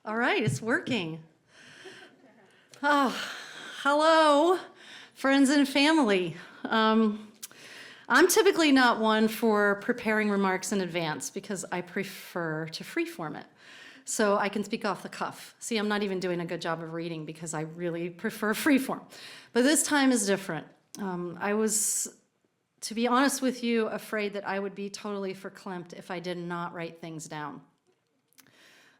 All right, it's working. Oh, hello, friends and family. I'm typically not one for preparing remarks in advance because I prefer to freeform it. So I can speak off the cuff. See, I'm not even doing a good job of reading because I really prefer freeform. But this time is different. I was, to be honest with you, afraid that I would be totally verklempt if I did not write things down.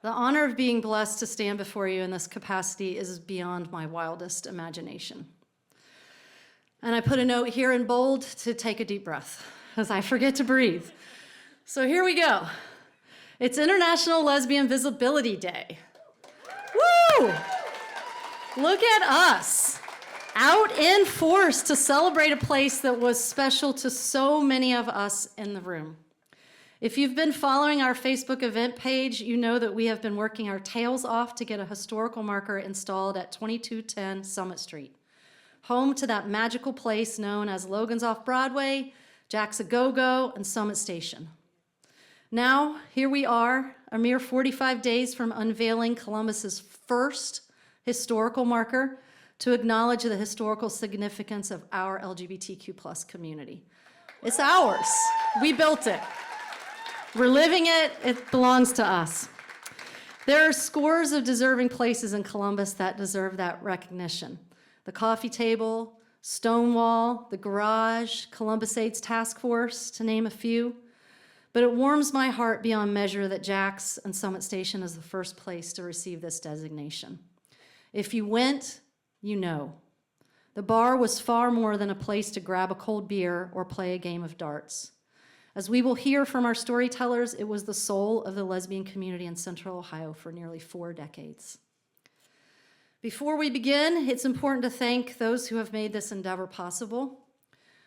The honor of being blessed to stand before you in this capacity is beyond my wildest imagination. And I put a note here in bold to take a deep breath, as I forget to breathe. So here we go. It's International Lesbian Visibility Day. Woo! Look at us, out in force to celebrate a place that was special to so many of us in the room. If you've been following our Facebook event page, you know that we have been working our tails off to get a historical marker installed at 2210 Summit Street, home to that magical place known as Logan's Off Broadway, Jack's A Go-Go, and Summit Station. Now, here we are, a mere 45 days from unveiling Columbus's first historical marker to acknowledge the historical significance of our LGBTQ+ community. It's ours. We built it. We're living it. It belongs to us. There are scores of deserving places in Columbus that deserve that recognition. The coffee table, Stonewall, the garage, Columbus AIDS Task Force, to name a few. But it warms my heart beyond measure that Jack's and Summit Station is the first place to receive this designation. If you went, you know. The bar was far more than a place to grab a cold beer or play a game of darts. As we will hear from our storytellers, it was the soul of the lesbian community in Central Ohio for nearly 4 decades. Before we begin, it's important to thank those who have made this endeavor possible.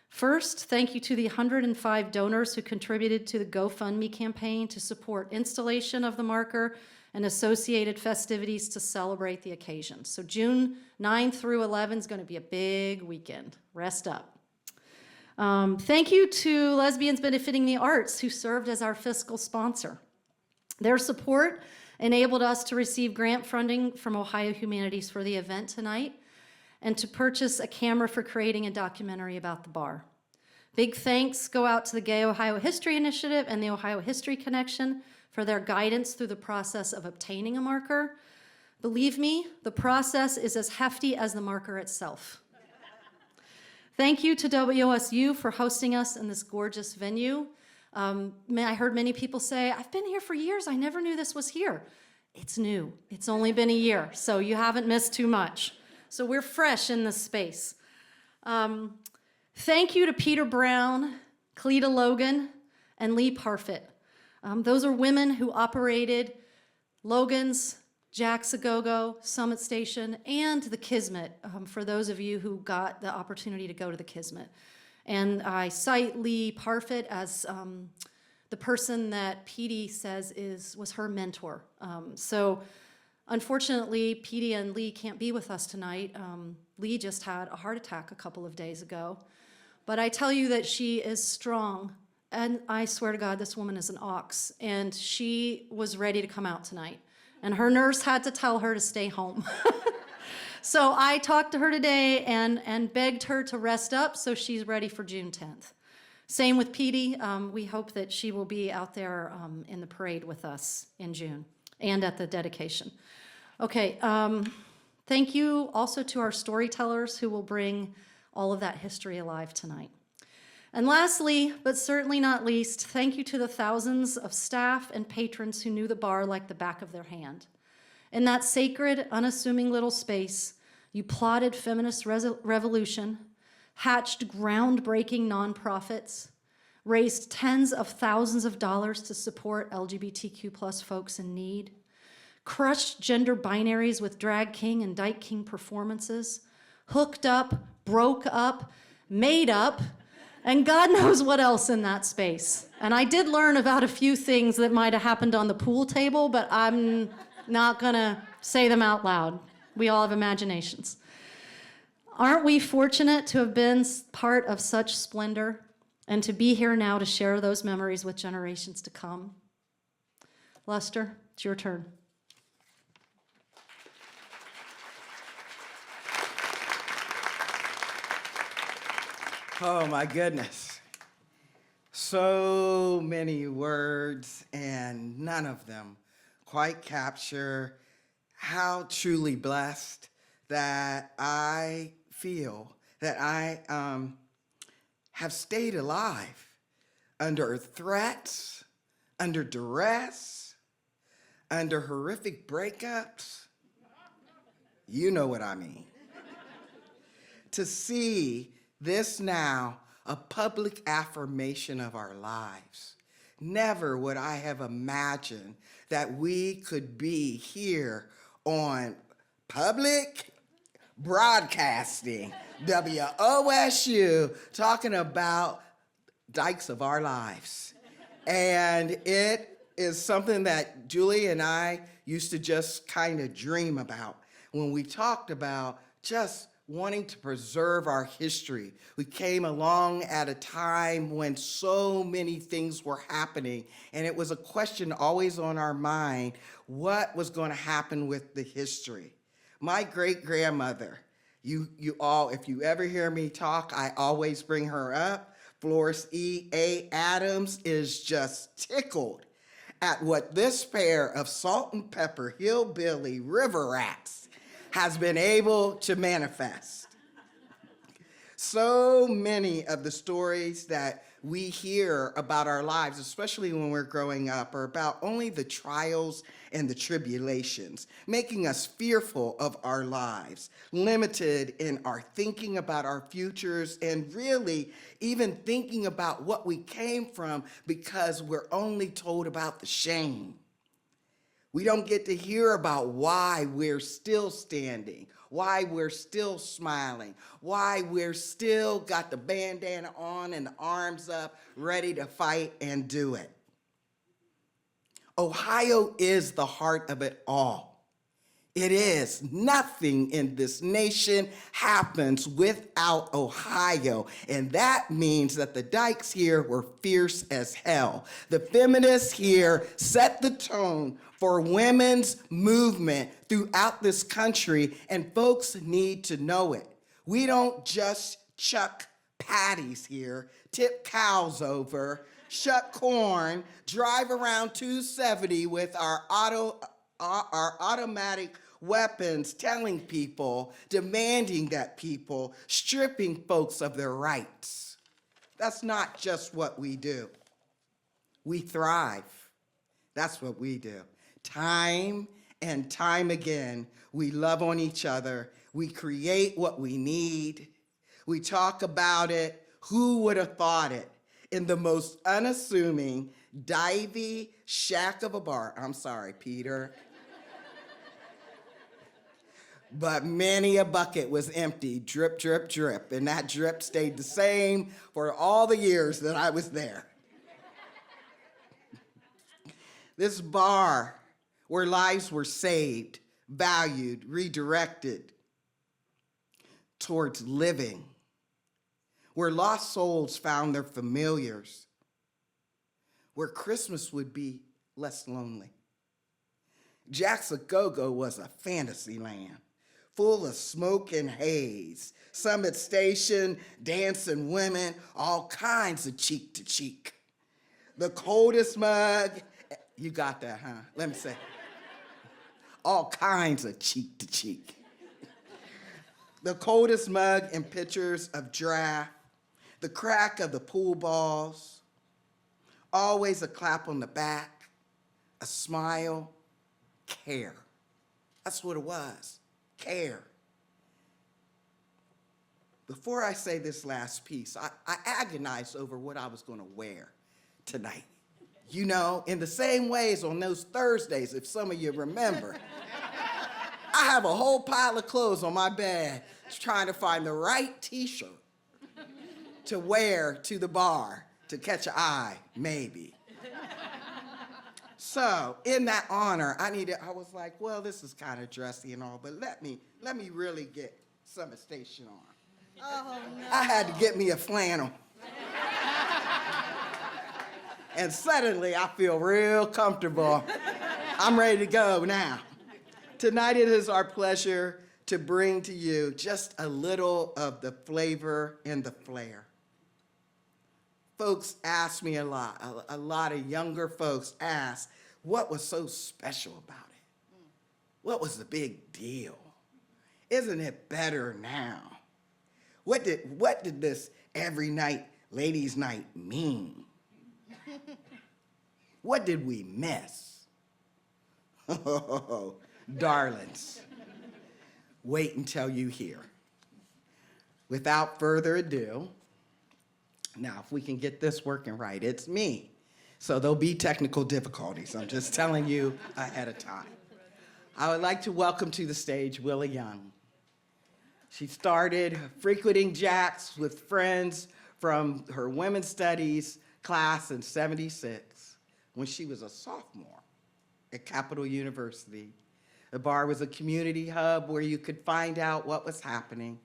First, thank you to the 105 donors who contributed to the GoFundMe campaign to support installation of the marker and associated festivities to celebrate the occasion. So June 9 through 11 is going to be a big weekend. Rest up. Thank you to Lesbians Benefiting the Arts, who served as our fiscal sponsor. Their support enabled us to receive grant funding from Ohio Humanities for the event tonight and to purchase a camera for creating a documentary about the bar. Big thanks go out to the Gay Ohio History Initiative and the Ohio History Connection for their guidance through the process of obtaining a marker. Believe me, the process is as hefty as the marker itself. Thank you to WOSU for hosting us in this gorgeous venue. I heard many people say, I've been here for years, I never knew this was here. It's new, it's only been a year, so you haven't missed too much. So we're fresh in this space. Thank you to Peter Brown, Cleta Logan, and Lee Parfit. Those are women who operated Logan's, Jack's A Go-Go, Summit Station, and the Kismet, for those of you who got the opportunity to go to the Kismet. And I cite Lee Parfit as the person that Petey says was her mentor. So unfortunately, Petey and Lee can't be with us tonight. Lee just had a heart attack a couple of days ago. But I tell you that she is strong, and I swear to God, this woman is an ox, and she was ready to come out tonight. And her nurse had to tell her to stay home. So I talked to her today and begged her to rest up so she's ready for June 10th. Same with Petey. We hope that she will be out there in the parade with us in June and at the dedication. Okay, thank you also to our storytellers who will bring all of that history alive tonight. And lastly, but certainly not least, thank you to the thousands of staff and patrons who knew the bar like the back of their hand. In that sacred, unassuming little space, you plotted feminist revolution, hatched groundbreaking nonprofits, raised tens of thousands of dollars to support LGBTQ+ folks in need, crushed gender binaries with drag king and dyke king performances, hooked up, broke up, made up, and God knows what else in that space. And I did learn about a few things that might have happened on the pool table, but I'm not gonna say them out loud. We all have imaginations. Aren't we fortunate to have been part of such splendor and to be here now to share those memories with generations to come? Lester, it's your turn. Oh my goodness. So many words, and none of them quite capture how truly blessed that I feel that I have stayed alive under threats, under duress, under horrific breakups. You know what I mean. To see this now a public affirmation of our lives. Never would I have imagined that we could be here on public broadcasting, WOSU, talking about dykes of our lives. And it is something that Julie and I used to just kind of dream about when we talked about just wanting to preserve our history. We came along at a time when so many things were happening, and it was a question always on our mind, what was going to happen with the history? My great-grandmother, you all, if you ever hear me talk, I always bring her up. Florence E.A. Adams is just tickled at what this pair of salt and pepper hillbilly river rats has been able to manifest. So many of the stories that we hear about our lives, especially when we're growing up, are about only the trials and the tribulations, making us fearful of our lives, limited in our thinking about our futures, and really even thinking about what we came from because we're only told about the shame. We don't get to hear about why we're still standing, why we're still smiling, why we're still got the bandana on and the arms up, ready to fight and do it. Ohio is the heart of it all. It is. Nothing in this nation happens without Ohio. And that means that the dykes here were fierce as hell. The feminists here set the tone for women's movement throughout this country, and folks need to know it. We don't just chuck patties here, tip cows over, shuck corn, drive around 270 with our automatic weapons, telling people, demanding that people, stripping folks of their rights. That's not just what we do. We thrive. That's what we do. Time and time again, we love on each other. We create what we need. We talk about it. Who would have thought it? In the most unassuming, divey shack of a bar. I'm sorry, Peter. But many a bucket was empty, drip, drip, drip, and that drip stayed the same for all the years that I was there. This bar where lives were saved, valued, redirected towards living, where lost souls found their familiars, where Christmas would be less lonely. Jack's A-Go-Go was a fantasy land, full of smoke and haze, Summit Station, dancing women, all kinds of cheek to cheek. The coldest mug, you got that, huh? Let me say, all kinds of cheek to cheek. The coldest mug and pictures of draft, the crack of the pool balls, always a clap on the back, a smile, care. That's what it was, care. Before I say this last piece, I agonized over what I was gonna wear tonight. You know, in the same ways on those Thursdays, if some of you remember, I have a whole pile of clothes on my bed trying to find the right t-shirt to wear to the bar to catch an eye, maybe. So in that honor, I was like, well, this is kind of dressy and all, but let me really get Summit Station on. Oh, no. I had to get me a flannel. And suddenly I feel real comfortable. I'm ready to go now. Tonight it is our pleasure to bring to you just a little of the flavor and the flair. folks ask me a lot of younger folks ask, what was so special about it? What was the big deal? Isn't it better now? What did this every night, ladies' night mean? What did we miss? Oh, darlings, wait until you hear. Without further ado, now if we can get this working right, it's me. So there'll be technical difficulties. I'm just telling you ahead of time. I would like to welcome to the stage Willie Young. She started frequenting Jack's with friends from her women's studies class in '76 when she was a sophomore at Capital University. The bar was a community hub where you could find out what was happening.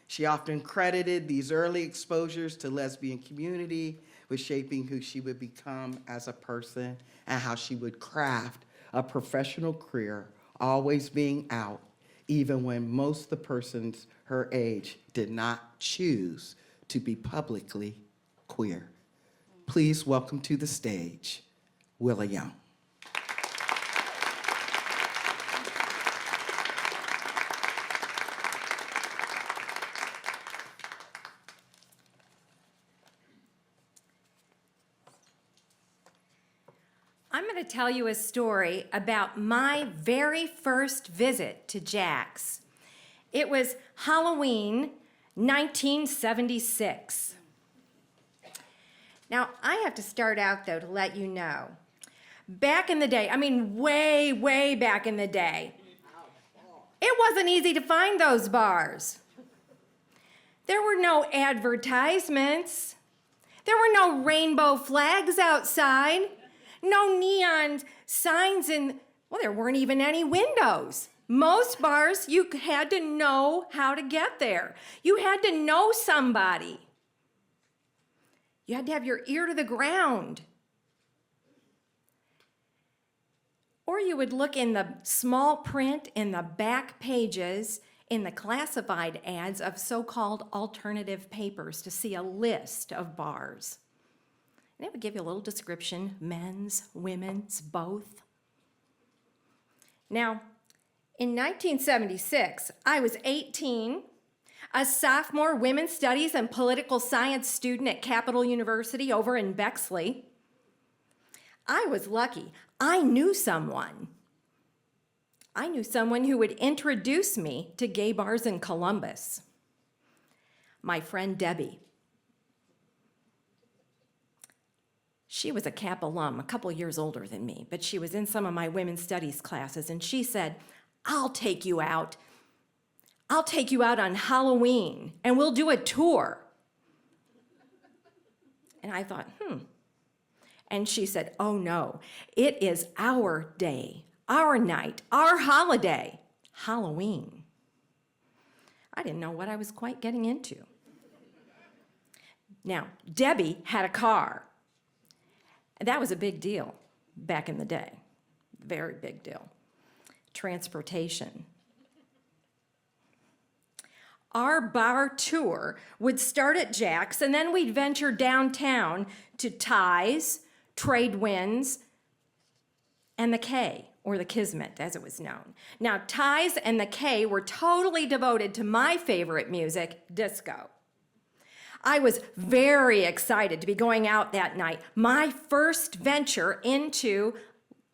She often credited these early exposures to lesbian community with shaping who she would become as a person and how she would craft a professional career, always being out, even when most of the persons her age did not choose to be publicly queer. Please welcome to the stage, Willie Young. I'm going to tell you a story about my very first visit to Jack's. It was Halloween 1976. Now, I have to start out, though, to let you know. Back in the day, I mean way, way back in the day, it wasn't easy to find those bars. There were no advertisements. There were no rainbow flags outside. No neon signs, and, well, there weren't even any windows. Most bars, you had to know how to get there. You had to know somebody. You had to have your ear to the ground. Or you would look in the small print in the back pages in the classified ads of so-called alternative papers to see a list of bars. And it would give you a little description, men's, women's, both. Now, in 1976, I was 18, a sophomore women's studies and political science student at Capital University over in Bexley. I was lucky. I knew someone. I knew someone who would introduce me to gay bars in Columbus. My friend Debbie. She was a Cap alum, a couple years older than me, but she was in some of my women's studies classes, and she said, I'll take you out. I'll take you out on Halloween, and we'll do a tour. And I thought, And she said, oh no, it is our day, our night, our holiday, Halloween. I didn't know what I was quite getting into. Now, Debbie had a car. That was a big deal back in the day, very big deal. Transportation. Our bar tour would start at Jack's, and then we'd venture downtown to Ties, Trade Winds, and the K, or the Kismet, as it was known. Now, Ties and the K were totally devoted to my favorite music, disco. I was very excited to be going out that night, my first venture into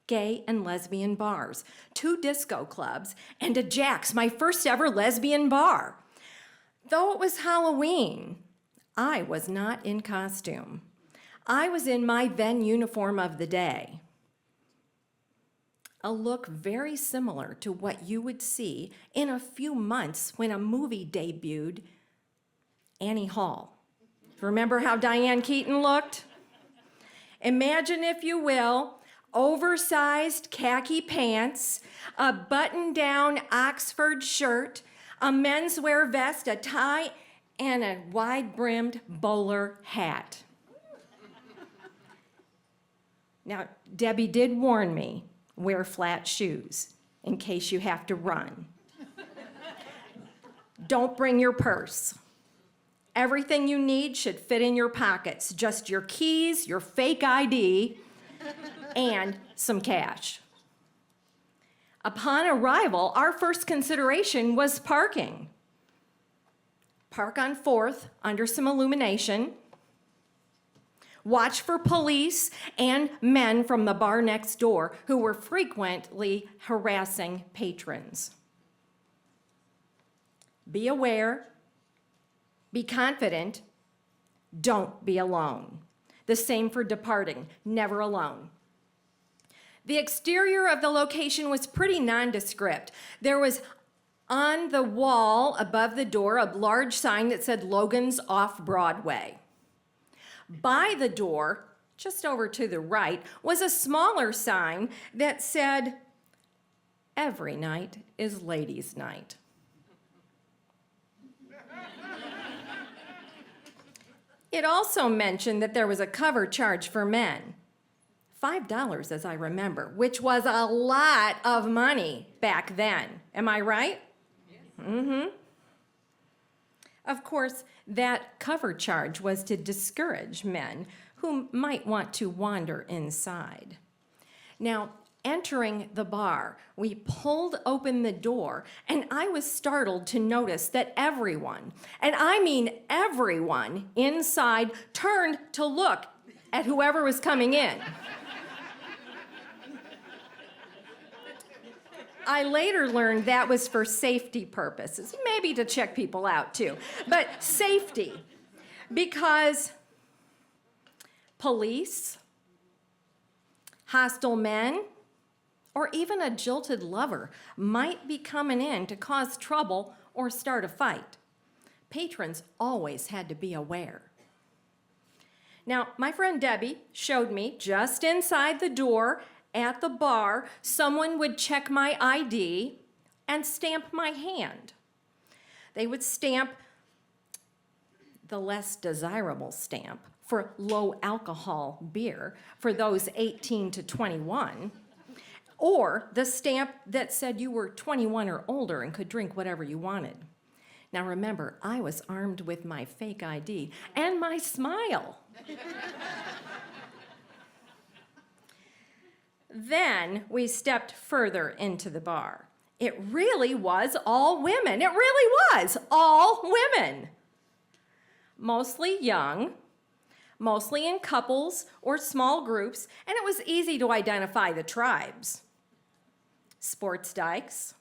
gay and lesbian bars, 2 disco clubs, and a Jack's, my first ever lesbian bar. Though it was Halloween, I was not in costume. I was in my then uniform of the day. A look very similar to what you would see in a few months when a movie debuted, Annie Hall. Remember how Diane Keaton looked? Imagine, if you will, oversized khaki pants, a button-down Oxford shirt, a menswear vest, a tie, and a wide-brimmed bowler hat. Now, Debbie did warn me, wear flat shoes in case you have to run. Don't bring your purse. Everything you need should fit in your pockets, just your keys, your fake ID, and some cash. Upon arrival, our first consideration was parking. Park on 4th under some illumination. Watch for police and men from the bar next door who were frequently harassing patrons. Be aware, be confident, don't be alone. The same for departing, never alone. The exterior of the location was pretty nondescript. There was on the wall above the door a large sign that said Logan's Off Broadway. By the door, just over to the right, was a smaller sign that said, Every night is ladies' night. It also mentioned that there was a cover charge for men. $5, as I remember, which was a lot of money back then. Am I right? Yes. Mm-hmm. Of course, that cover charge was to discourage men who might want to wander inside. Now, entering the bar, we pulled open the door, and I was startled to notice that everyone, and I mean everyone inside, turned to look at whoever was coming in. I later learned that was for safety purposes, maybe to check people out too, but safety, because police, hostile men, or even a jilted lover might be coming in to cause trouble or start a fight. Patrons always had to be aware. Now, my friend Debbie showed me just inside the door at the bar, someone would check my ID and stamp my hand. They would stamp the less desirable stamp for low alcohol beer for those 18 to 21, or the stamp that said you were 21 or older and could drink whatever you wanted. Now remember, I was armed with my fake ID and my smile. Then we stepped further into the bar. It really was all women. It really was all women. Mostly young, mostly in couples or small groups, and it was easy to identify the tribes. Sports dykes,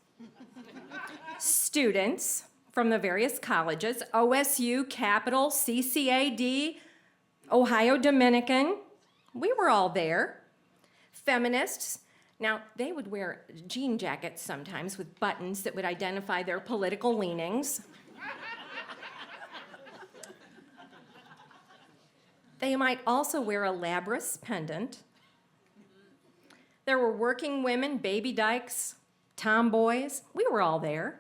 students from the various colleges, OSU, Capital, CCAD, Ohio Dominican. We were all there. Feminists, now they would wear jean jackets sometimes with buttons that would identify their political leanings. They might also wear a labrous pendant. There were working women, baby dykes, tomboys. We were all there.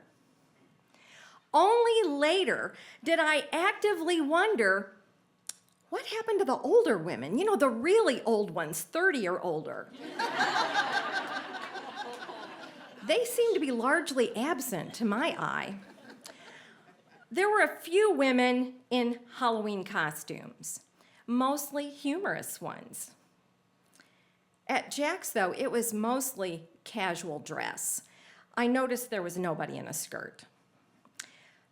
Only later did I actively wonder, what happened to the older women? You know, the really old ones, 30 or older. They seem to be largely absent to my eye. There were a few women in Halloween costumes, mostly humorous ones. At Jack's, though, it was mostly casual dress. I noticed there was nobody in a skirt.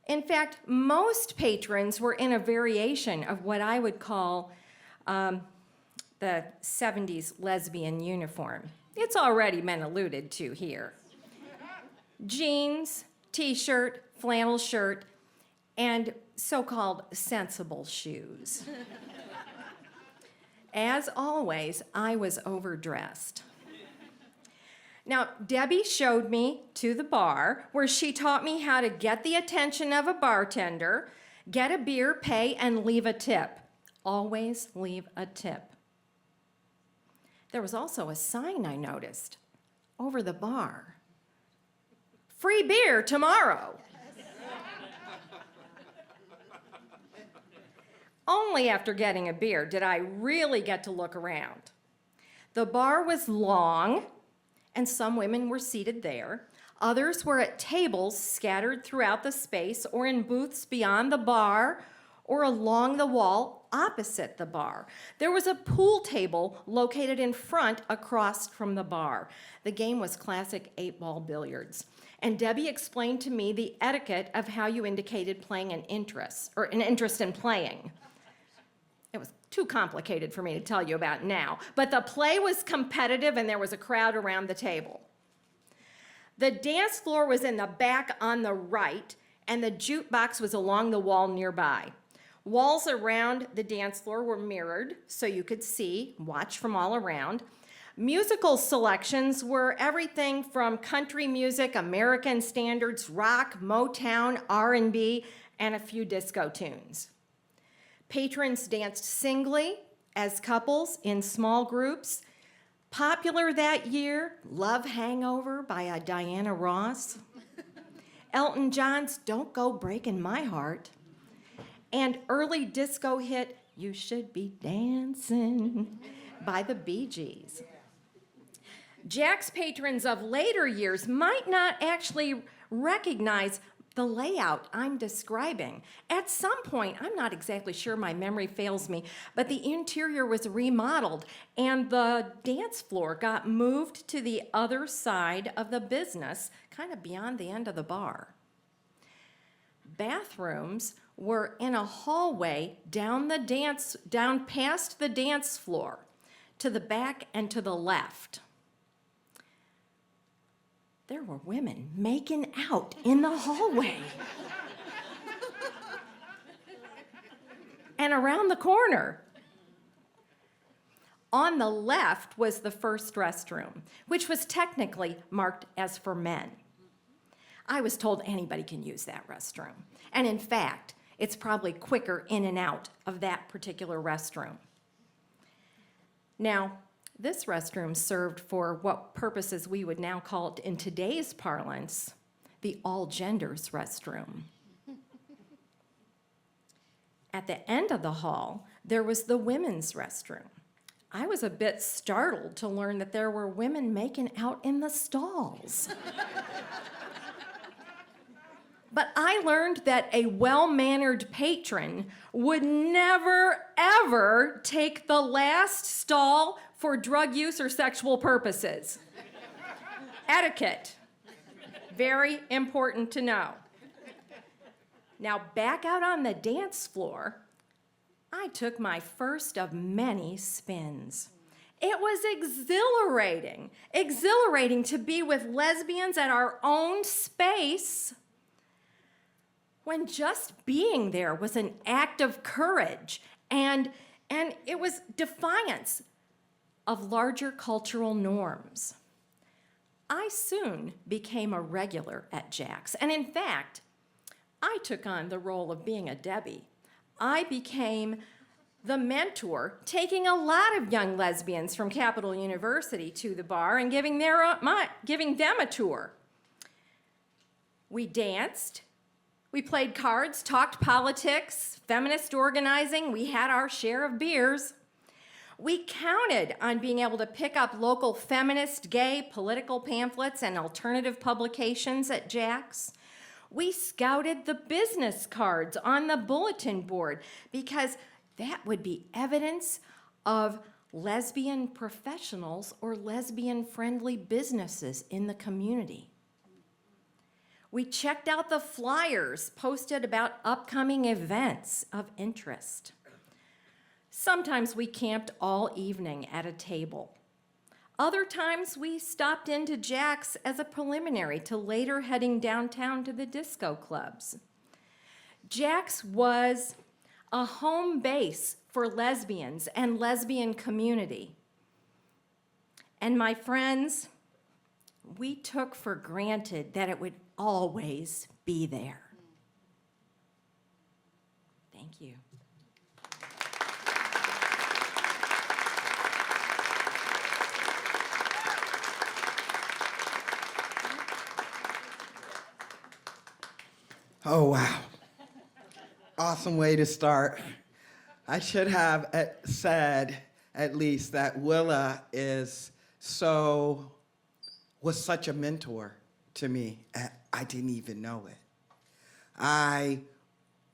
In fact, most patrons were in a variation of what I would call the 70s lesbian uniform. It's already been alluded to here. Jeans, t-shirt, flannel shirt, and so-called sensible shoes. As always, I was overdressed. Now, Debbie showed me to the bar where she taught me how to get the attention of a bartender, get a beer, pay, and leave a tip. Always leave a tip. There was also a sign I noticed over the bar. Free beer tomorrow. Only after getting a beer did I really get to look around. The bar was long, and some women were seated there. Others were at tables scattered throughout the space or in booths beyond the bar or along the wall opposite the bar. There was a pool table located in front across from the bar. The game was classic 8-ball billiards. And Debbie explained to me the etiquette of how you indicated playing an interest, or an interest in playing. It was too complicated for me to tell you about now, but the play was competitive and there was a crowd around the table. The dance floor was in the back on the right, and the jukebox was along the wall nearby. Walls around the dance floor were mirrored so you could see, watch from all around. Musical selections were everything from country music, American standards, rock, Motown, R&B, and a few disco tunes. Patrons danced singly, as couples, in small groups. Popular that year, Love Hangover by Diana Ross, Elton John's Don't Go Breaking My Heart, and early disco hit You Should Be Dancing by the Bee Gees. Jack's patrons of later years might not actually recognize the layout I'm describing. At some point, I'm not exactly sure, my memory fails me, but the interior was remodeled and the dance floor got moved to the other side of the business, kind of beyond the end of the bar. Bathrooms were in a hallway down past the dance floor, to the back and to the left. There were women making out in the hallway. And around the corner. On the left was the first restroom, which was technically marked as for men. I was told anybody can use that restroom. And in fact, it's probably quicker in and out of that particular restroom. Now, this restroom served for what purposes we would now call it in today's parlance, the all genders restroom. At the end of the hall, there was the women's restroom. I was a bit startled to learn that there were women making out in the stalls. But I learned that a well-mannered patron would never, ever take the last stall for drug use or sexual purposes. Etiquette, very important to know. Now, back out on the dance floor, I took my first of many spins. It was exhilarating to be with lesbians at our own space, when just being there was an act of courage and it was defiance of larger cultural norms. I soon became a regular at Jack's, and in fact, I took on the role of being a Debbie. I became the mentor, taking a lot of young lesbians from Capital University to the bar and giving them a tour. We danced. We played cards, talked politics, feminist organizing. We had our share of beers. We counted on being able to pick up local feminist, gay, political pamphlets and alternative publications at Jack's. We scouted the business cards on the bulletin board because that would be evidence of lesbian professionals or lesbian-friendly businesses in the community. We checked out the flyers posted about upcoming events of interest. Sometimes we camped all evening at a table. Other times we stopped into Jack's as a preliminary to later heading downtown to the disco clubs. Jack's was a home base for lesbians and lesbian community. And my friends, we took for granted that it would always be there. Thank you. Oh, wow. Awesome way to start. I should have said at least that Willa was such a mentor to me. I didn't even know it. I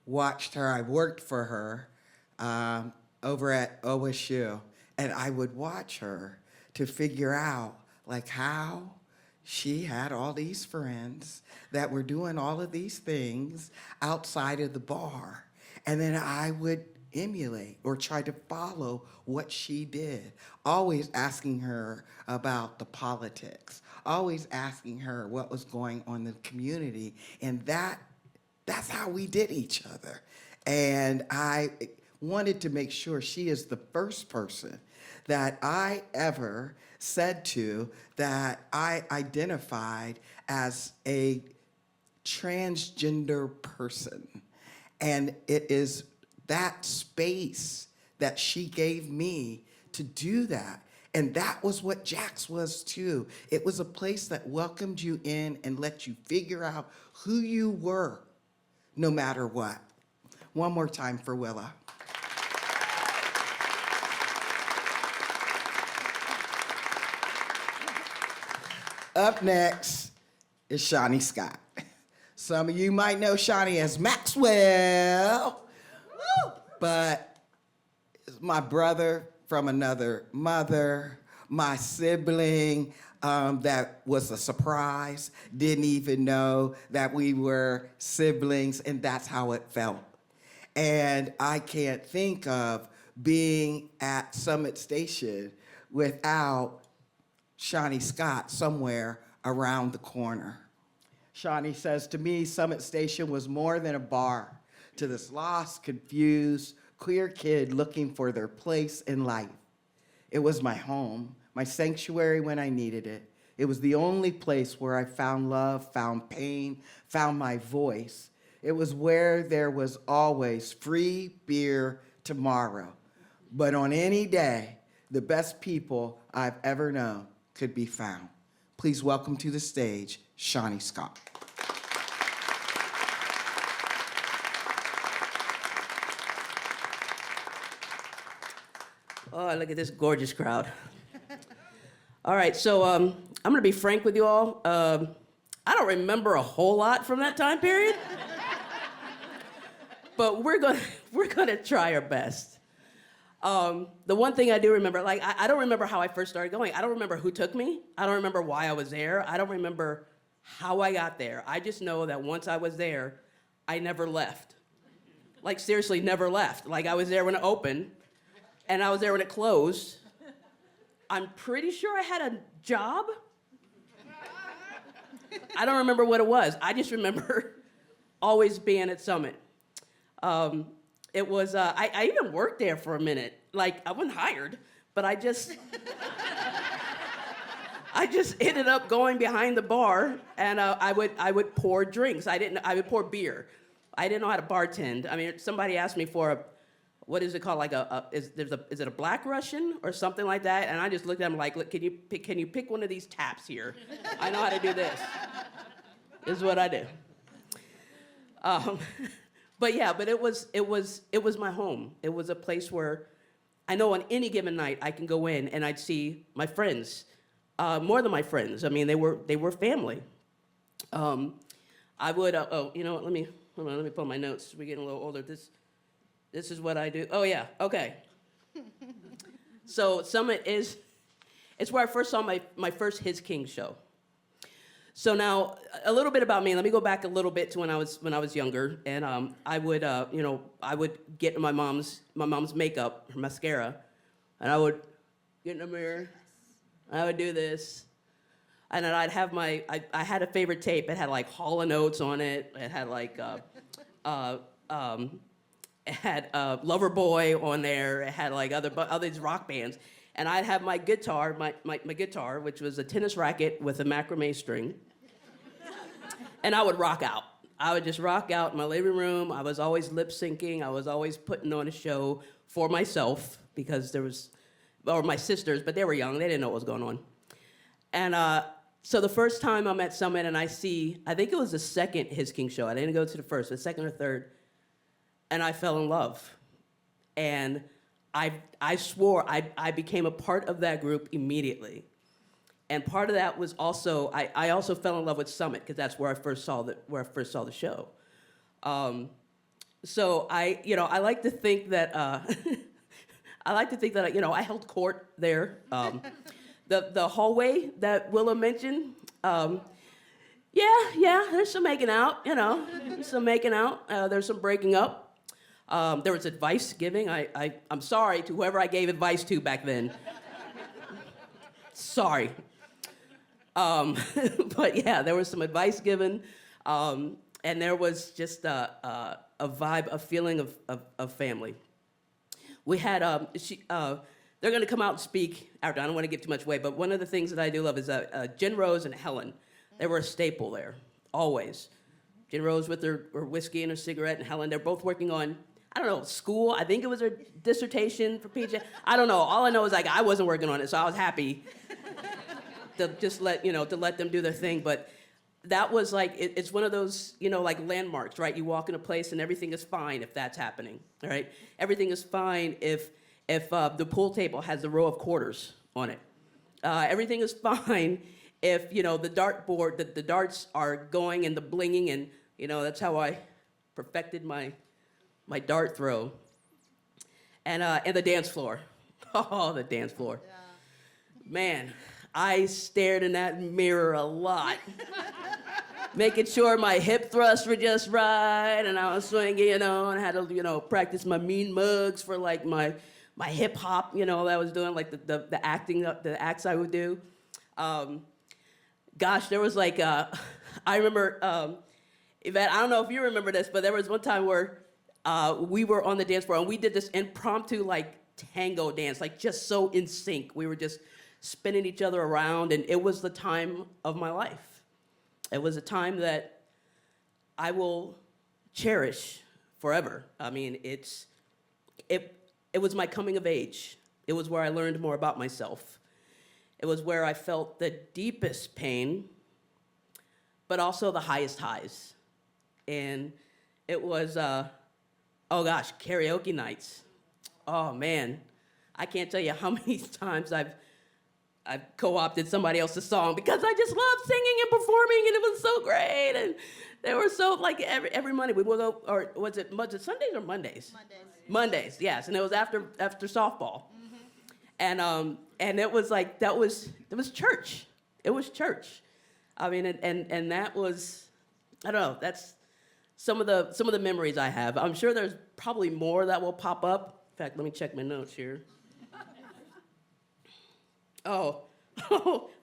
watched her. I worked for her over at OSU, and I would watch her to figure out like how she had all these friends that were doing all of these things outside of the bar. And then I would emulate or try to follow what she did, always asking her about the politics, always asking her what was going on in the community. And that's how we did each other. And I wanted to make sure she is the first person that I ever said to that I identified as a transgender person. And it is that space that she gave me to do that. And that was what Jack's was too. It was a place that welcomed you in and let you figure out who you were, no matter what. One more time for Willa. Up next is Shawnee Scott. Some of you might know Shawnee as Maxwell, but my brother from another mother, my sibling that was a surprise, didn't even know that we were siblings, and that's how it felt. And I can't think of being at Summit Station without Shawnee Scott somewhere around the corner. Shawnee says to me, Summit Station was more than a bar to this lost, confused, queer kid looking for their place in life. It was my home, my sanctuary when I needed it. It was the only place where I found love, found pain, found my voice. It was where there was always free beer tomorrow. But on any day, the best people I've ever known could be found. Please welcome to the stage, Shawnee Scott. Oh, look at this gorgeous crowd. All right, so I'm gonna be frank with you all. I don't remember a whole lot from that time period, but we're gonna try our best. The one thing I do remember, like I don't remember how I first started going. I don't remember who took me. I don't remember why I was there. I don't remember how I got there. I just know that once I was there, I never left. Like seriously, never left. Like I was there when it opened, and I was there when it closed. I'm pretty sure I had a job. I don't remember what it was. I just remember always being at Summit. It was, I even worked there for a minute. Like, I wasn't hired, but I just ended up going behind the bar, and I would pour drinks. I would pour beer. I didn't know how to bartend. I mean, somebody asked me for what is it called? Like is it a Black Russian or something like that? And I just looked at them like, look, can you pick one of these taps here? I know how to do this. This is what I do. But yeah, but it was my home. It was a place where I know on any given night I can go in and I'd see my friends, more than my friends. I mean, they were family. I would you know what? Let me pull my notes. We're getting a little older. This is what I do. Oh yeah, okay. So Summit it's where I first saw my first His King show. So now, a little bit about me. Let me go back a little bit to when I was younger, and I would get my mom's makeup, her mascara, and I would get in the mirror, and I would do this, and then I'd have I had a favorite tape. It had like Hall & Oates on it. It had like it had Loverboy on there. It had like other these rock bands. And I'd have my guitar, my guitar, which was a tennis racket with a macrame string. And I would rock out. I would just rock out in my living room. I was always lip syncing. I was always putting on a show for myself because or my sisters, but they were young. They didn't know what was going on. And so the first time I'm at Summit and I think it was the second His King show. I didn't go to the first, the second or third. And I fell in love. And I swore I became a part of that group immediately. And part of that was also, I also fell in love with Summit because that's where I first saw the show. So I like to think that I like to think that I held court there. The hallway that Willa mentioned. Yeah, there's some making out. There's some making out. There's some breaking up. There was advice giving. I'm sorry to whoever I gave advice to back then. Sorry. But yeah, there was some advice given, and there was just a vibe, a feeling of family. We had they're going to come out and speak after. I don't want to give too much away, but one of the things that I do love is Jen Rose and Helen. They were a staple there, always. Jen Rose with her whiskey and her cigarette, and Helen, they're both working on, I don't know, school. I think it was her dissertation for PJ. I don't know. All I know is I wasn't working on it, so I was happy to just let them do their thing. But that was it's one of those, landmarks, right? You walk in a place and everything is fine if that's happening, right? Everything is fine if the pool table has a row of quarters on it. Everything is fine if, the dartboard, the darts are going and the blinging, and, that's how I perfected my dart throw. And the dance floor. Oh, the dance floor. Yeah. Man, I stared in that mirror a lot. Making sure my hip thrusts were just right, and I was swinging, and I had to, practice my mean mugs for, my hip hop, that I was doing, the acting, the acts I would do. Gosh, there was I remember, Yvette, I don't know if you remember this, but there was one time where we were on the dance floor and we did this impromptu tango dance, just so in sync. We were just spinning each other around, and it was the time of my life. It was a time that I will cherish forever. I mean, it was my coming of age. It was where I learned more about myself. It was where I felt the deepest pain, but also the highest highs. And it was, karaoke nights. Oh, man. I can't tell you how many times I've co-opted somebody else's song because I just loved singing and performing, and it was so great. And they were so, every Monday we would go, or was it Sundays or Mondays? Mondays, yes. And it was after softball. Mm-hmm. And it was it was church. It was church. I mean, and that was, I don't know, that's some of the memories I have. I'm sure there's probably more that will pop up. In fact, let me check my notes here. Oh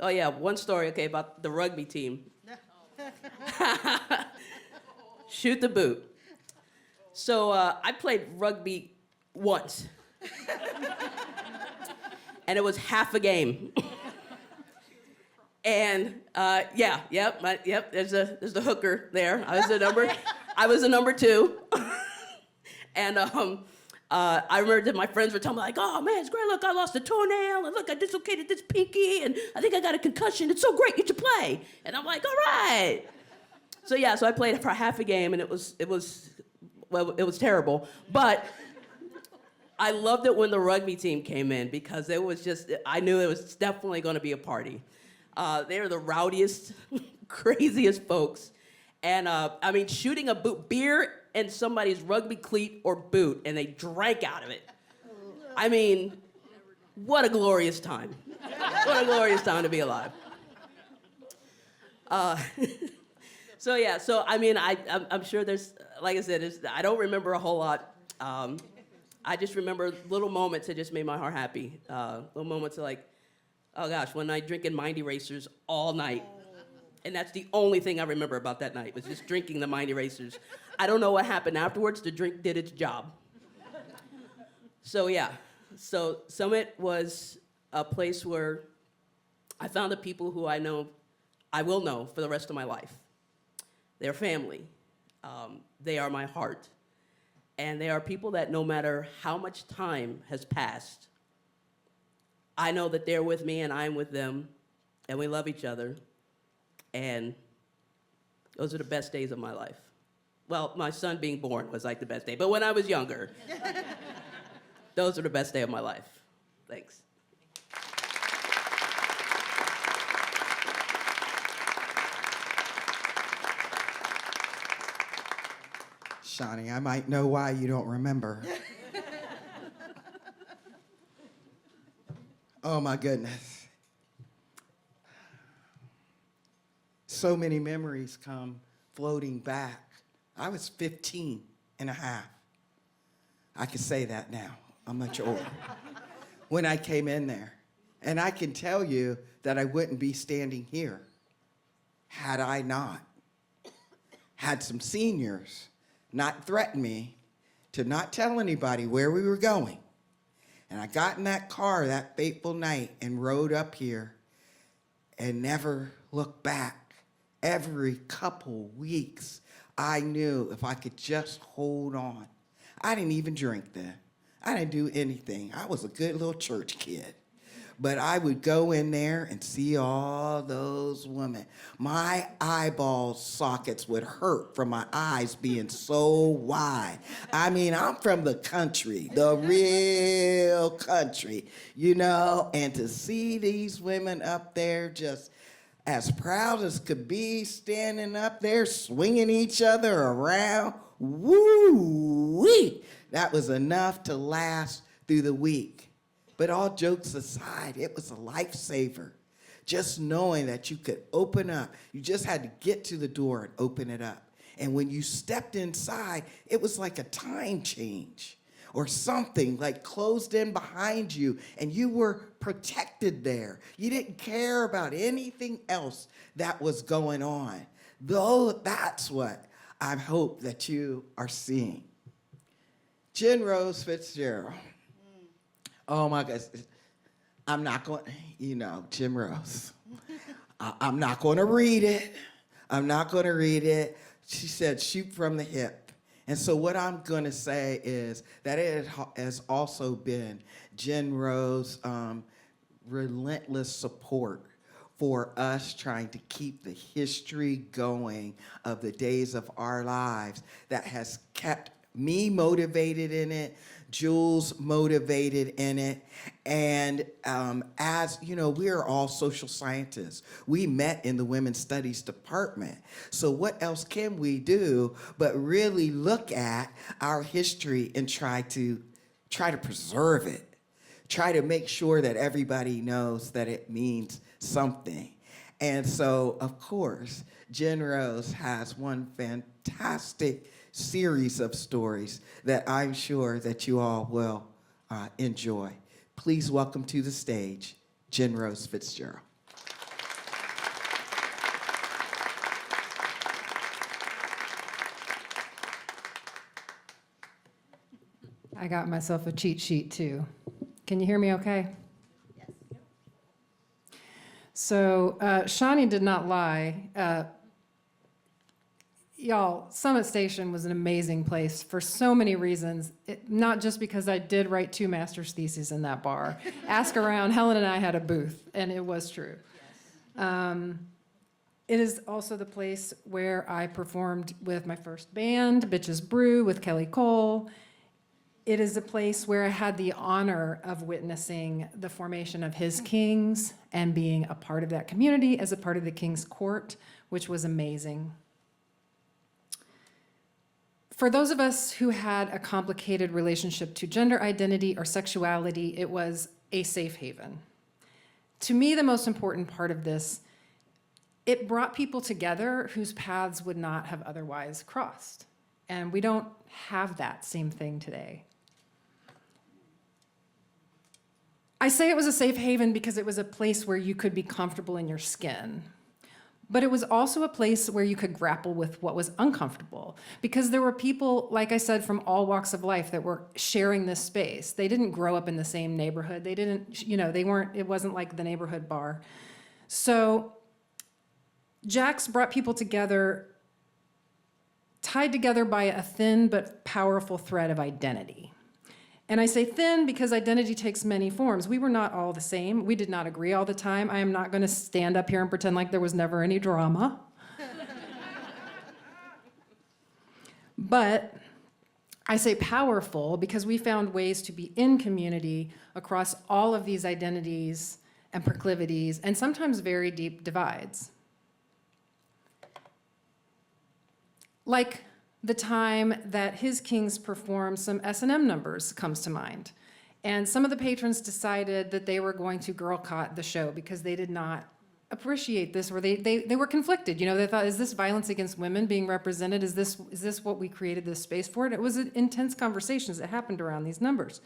yeah, one story, okay, about the rugby team. Shoot the boot. So I played rugby once. And it was half a game. And there's the hooker there. I was a number 2. And I remember that my friends were telling me oh man, it's great, look, I lost a toenail, and look, I dislocated this pinky, and I think I got a concussion. It's so great, you should play. And I'm like, all right. So I played for half a game, and it was terrible. But I loved it when the rugby team came in because it was I knew it was definitely going to be a party. They were the rowdiest, craziest folks. And shooting a beer in somebody's rugby cleat or boot, and they drank out of it. I mean, what a glorious time. What a glorious time to be alive. I'm sure there's, like I said, I don't remember a whole lot. I just remember little moments that just made my heart happy. Little moments of oh gosh, one night drinking Mind Erasers all night. And that's the only thing I remember about that night, was just drinking the Mind Erasers. I don't know what happened afterwards. The drink did its job. So Summit was a place where I found the people who I will know for the rest of my life. They're family. They are my heart. And they are people that no matter how much time has passed, I know that they're with me and I'm with them, and we love each other. And those are the best days of my life. Well, my son being born was the best day, but when I was younger, those are the best day of my life. Thanks. Shawnee. I might know why you don't remember. Oh my goodness. So many memories come floating back. I was 15 and a half. I can say that now. I'm much older. When I came in there. And I can tell you that I wouldn't be standing here had I not had some seniors not threaten me to not tell anybody where we were going. And I got in that car that fateful night and rode up here and never looked back. Every couple weeks, I knew if I could just hold on. I didn't even drink then. I didn't do anything. I was a good little church kid. But I would go in there and see all those women. My eyeball sockets would hurt from my eyes being so wide. I mean, I'm from the country, the real country, you know, and to see these women up there just as proud as could be, standing up there, swinging each other around, woo-wee, that was enough to last through the week. But all jokes aside, it was a lifesaver. Just knowing that you could open up. You just had to get to the door and open it up. And when you stepped inside, it was like a time change or something like closed in behind you and you were protected there. You didn't care about anything else that was going on. Though that's what I hope that you are seeing. Jen Rose Fitzgerald. Oh my gosh, I'm not going, you know, Jim Rose. I'm not going to read it. I'm not going to read it. She said, shoot from the hip. And so what I'm going to say is that it has also been Jen Rose's relentless support for us trying to keep the history going of the days of our lives that has kept me motivated in it, Jules motivated in it, and as you know, we are all social scientists. We met in the Women's Studies department. So what else can we do but really look at our history and try to preserve it, try to make sure that everybody knows that it means something. And so, of course, Jen Rose has one fantastic series of stories that I'm sure that you all will enjoy. Please welcome to the stage, Jen Rose Fitzgerald. I got myself a cheat sheet too. Can you hear me okay? Yes. So Shawnee did not lie. Y'all, Summit Station was an amazing place for so many reasons, not just because I did write 2 master's theses in that bar. Ask around, Helen and I had a booth, and it was true. Yes. It is also the place where I performed with my first band, Bitches Brew, with Kelly Cole. It is a place where I had the honor of witnessing the formation of his Kings and being a part of that community as a part of the King's Court, which was amazing. For those of us who had a complicated relationship to gender identity or sexuality, it was a safe haven. To me, the most important part of this, it brought people together whose paths would not have otherwise crossed. And we don't have that same thing today. I say it was a safe haven because it was a place where you could be comfortable in your skin. But it was also a place where you could grapple with what was uncomfortable, because there were people, like I said, from all walks of life that were sharing this space. They didn't grow up in the same neighborhood. They didn't, you know, it wasn't like the neighborhood bar. So Jack's brought people together, tied together by a thin but powerful thread of identity. And I say thin because identity takes many forms. We were not all the same. We did not agree all the time. I am not going to stand up here and pretend like there was never any drama. But I say powerful because we found ways to be in community across all of these identities and proclivities and sometimes very deep divides. Like the time that his kings performed some S&M numbers comes to mind. And some of the patrons decided that they were going to girl-cot the show because they did not appreciate this, or they were conflicted. You know, they thought, is this violence against women being represented? Is this what we created this space for? And it was intense conversations that happened around these numbers.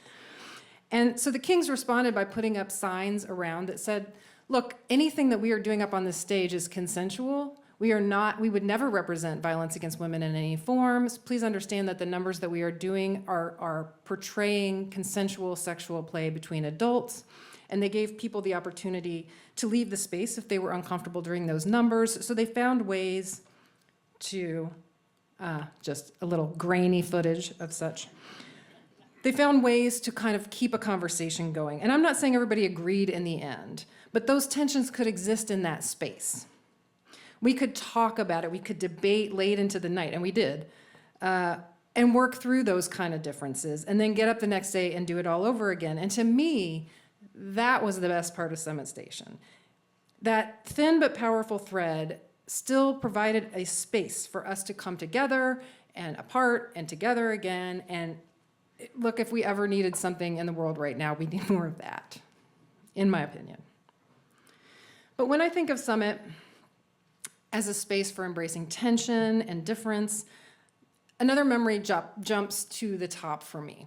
And so the kings responded by putting up signs around that said, look, anything that we are doing up on this stage is consensual. We would never represent violence against women in any forms. Please understand that the numbers that we are doing are portraying consensual sexual play between adults. And they gave people the opportunity to leave the space if they were uncomfortable during those numbers. So they found ways to, just a little grainy footage of such. They found ways to kind of keep a conversation going. And I'm not saying everybody agreed in the end, but those tensions could exist in that space. We could talk about it, we could debate late into the night, and we did, and work through those kind of differences, and then get up the next day and do it all over again. And to me, that was the best part of Summit Station. That thin but powerful thread still provided a space for us to come together and apart and together again. And look, if we ever needed something in the world right now, we need more of that, in my opinion. But when I think of Summit as a space for embracing tension and difference, another memory jumps to the top for me.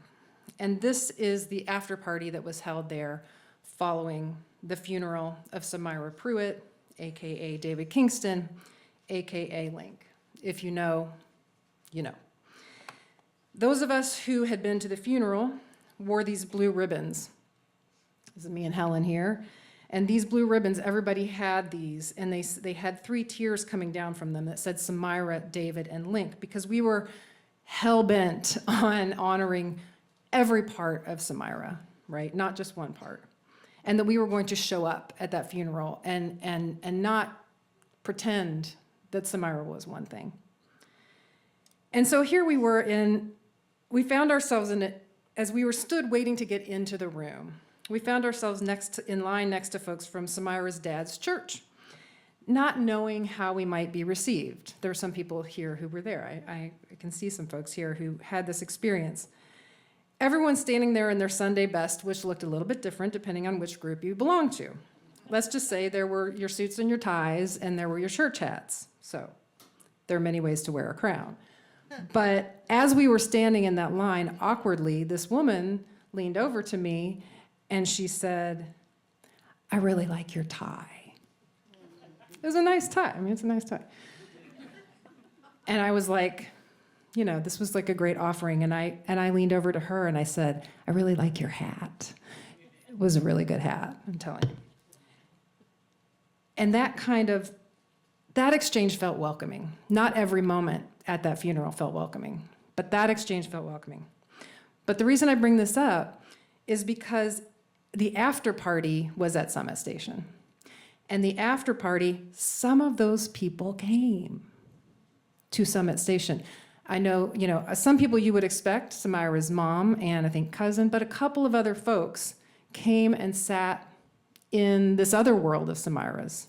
And this is the after party that was held there following the funeral of Samira Pruitt, AKA David Kingston, AKA Link. If you know, you know. Those of us who had been to the funeral wore these blue ribbons. This is me and Helen here. And these blue ribbons, everybody had these, and they had 3 tiers coming down from them that said Samira, David, and Link, because we were hell-bent on honoring every part of Samira, right? Not just one part. And that we were going to show up at that funeral and not pretend that Samira was one thing. And so here we were we found ourselves in it as we were stood waiting to get into the room. We found ourselves in line next to folks from Samira's dad's church, not knowing how we might be received. There are some people here who were there. I can see some folks here who had this experience. Everyone's standing there in their Sunday best, which looked a little bit different depending on which group you belonged to. Let's just say there were your suits and your ties, and there were your church hats. So there are many ways to wear a crown. But as we were standing in that line, awkwardly, this woman leaned over to me and she said, I really like your tie. It was a nice tie. I mean, it's a nice tie. And I was like, you know, this was like a great offering. And I leaned over to her and I said, I really like your hat. It was a really good hat, I'm telling you. And that exchange felt welcoming. Not every moment at that funeral felt welcoming, but that exchange felt welcoming. But the reason I bring this up is because the after party was at Summit Station. And the after party, some of those people came to Summit Station. I know, you know, some people you would expect, Samira's mom and I think cousin, but a couple of other folks came and sat in this other world of Samira's.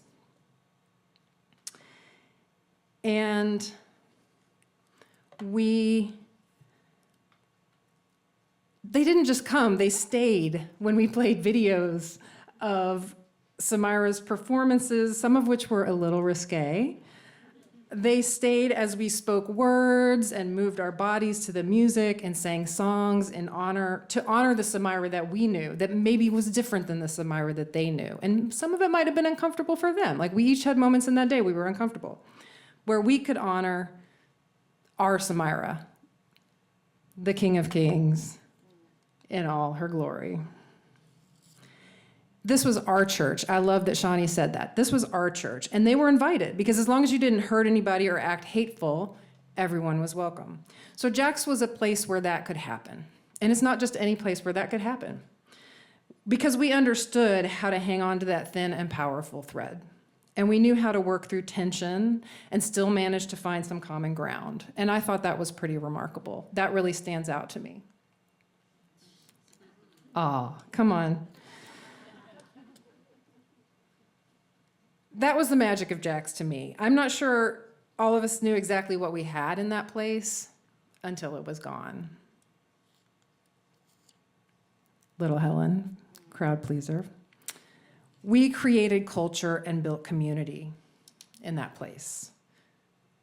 And they didn't just come, they stayed when we played videos of Samira's performances, some of which were a little risque. They stayed as we spoke words and moved our bodies to the music and sang songs to honor the Samira that we knew, that maybe was different than the Samira that they knew. And some of it might have been uncomfortable for them. Like we each had moments in that day we were uncomfortable, where we could honor our Samira, the King of Kings, in all her glory. This was our church. I love that Shawnee said that. This was our church. And they were invited because as long as you didn't hurt anybody or act hateful, everyone was welcome. So Jack's was a place where that could happen. And it's not just any place where that could happen. Because we understood how to hang on to that thin and powerful thread. And we knew how to work through tension and still manage to find some common ground. And I thought that was pretty remarkable. That really stands out to me. Oh, come on. That was the magic of Jack's to me. I'm not sure All of us knew exactly what we had in that place until it was gone. Little Helen, crowd pleaser. We created culture and built community in that place.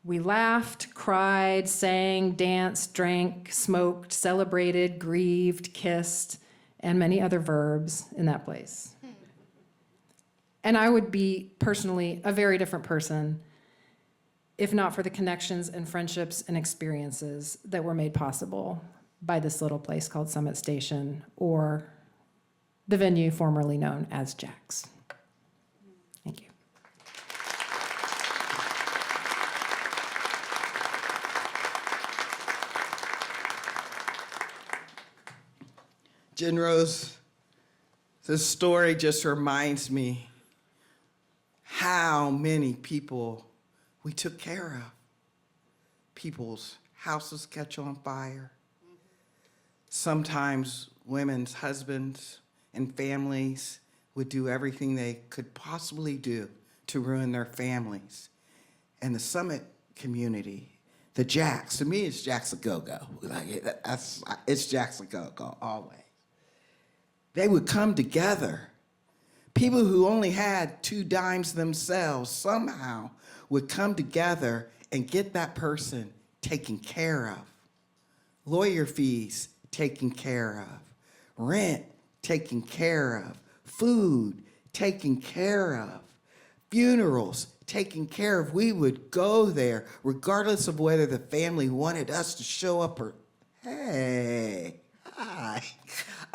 We laughed, cried, sang, danced, drank, smoked, celebrated, grieved, kissed, and many other verbs in that place. And I would be personally a very different person if not for the connections and friendships and experiences that were made possible by this little place called Summit Station, or the venue formerly known as Jack's. Thank you. Jen Rose, this story just reminds me how many people we took care of. People's houses catch on fire. Sometimes women's husbands and families would do everything they could possibly do to ruin their families. And the Summit community, the Jacks, to me it's Jacks a go-go. It's Jacks a go-go, always. They would come together. People who only had 2 dimes themselves somehow would come together and get that person taken care of. Lawyer fees taken care of. Rent taken care of. Food taken care of. Funerals taken care of. We would go there regardless of whether the family wanted us to show up or, hey, hi.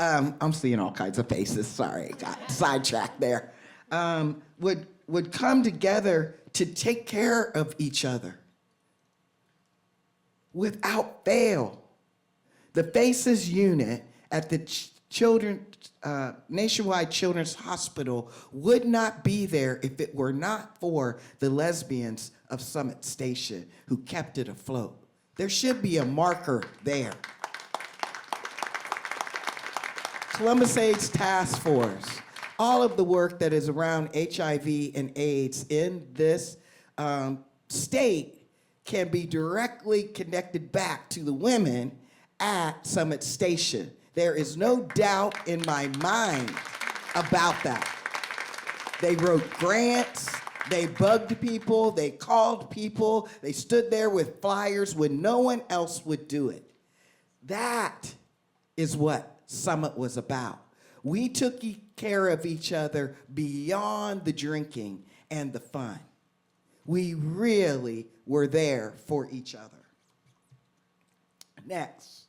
I'm seeing all kinds of faces. Sorry, got sidetracked there. Would come together to take care of each other without fail. The FACES unit at the Nationwide Children's Hospital would not be there if it were not for the lesbians of Summit Station who kept it afloat. There should be a marker there. Columbus AIDS Task Force, all of the work that is around HIV and AIDS in this state can be directly connected back to the women at Summit Station. There is no doubt in my mind about that. They wrote grants, they bugged people, they called people, they stood there with flyers when no one else would do it. That is what Summit was about. We took care of each other beyond the drinking and the fun. We really were there for each other. Next,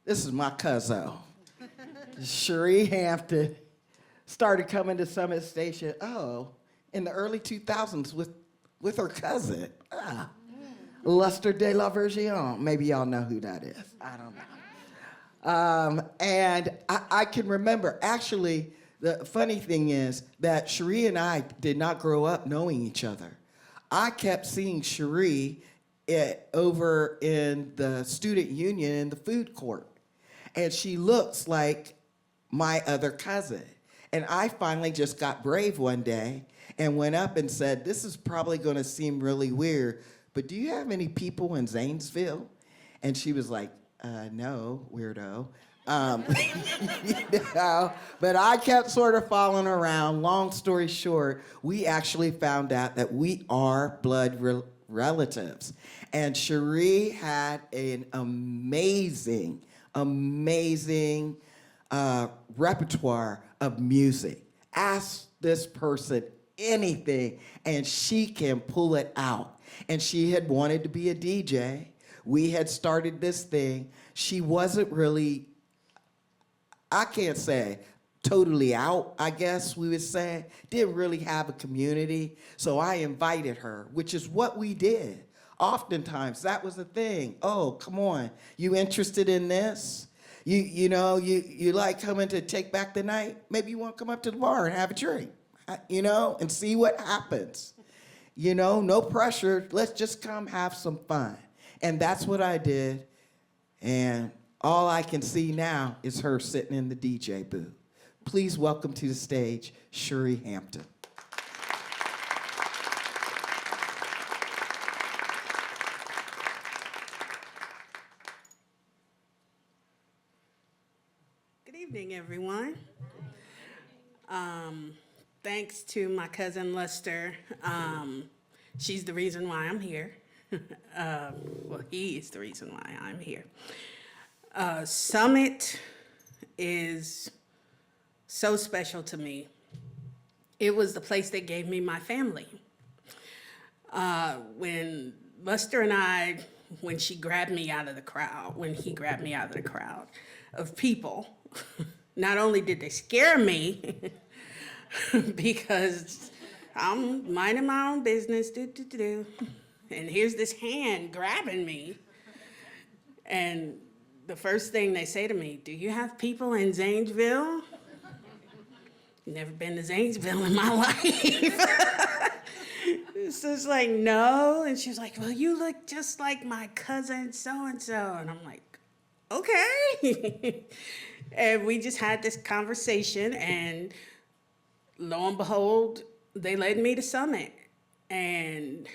this is my cousin. Cherie Hampton started coming to Summit Station, in the early 2000s with her cousin, Luster de la Virgin. Maybe y'all know who that is. I don't know. And I can remember, actually, the funny thing is that Cherie and I did not grow up knowing each other. I kept seeing Cherie over in the student union in the food court. And she looks like my other cousin. And I finally just got brave one day and went up and said, this is probably going to seem really weird, but do you have any people in Zanesville? And she was like, no, weirdo. But I kept sort of following around. Long story short, we actually found out that we are blood relatives. And Cherie had an amazing repertoire of music. Ask this person anything, and she can pull it out. And she had wanted to be a DJ. We had started this thing. She wasn't really, I can't say totally out, I guess we would say. Didn't really have a community. So I invited her, which is what we did. Oftentimes, that was the thing. Oh, come on, you interested in this? You like coming to take back the night? Maybe you want to come up to the bar and have a drink, and see what happens. No pressure. Let's just come have some fun. And that's what I did. And all I can see now is her sitting in the DJ booth. Please welcome to the stage, Cherie Hampton. evening, everyone. Thanks to my cousin Lester. She's the reason why I'm here. Well, he is the reason why I'm here. Summit is so special to me. It was the place that gave me my family. When Lester and I, when he grabbed me out of the crowd of people, not only did they scare me, because I'm minding my own business, and here's this hand grabbing me. And the first thing they say to me, "Do you have people in Zanesville?" Never been to Zanesville in my life. So it's like, no. And she was like, "Well, you look just like my cousin so-and-so." And I'm like, okay. And we just had this conversation, and lo and behold, they led me to Summit. And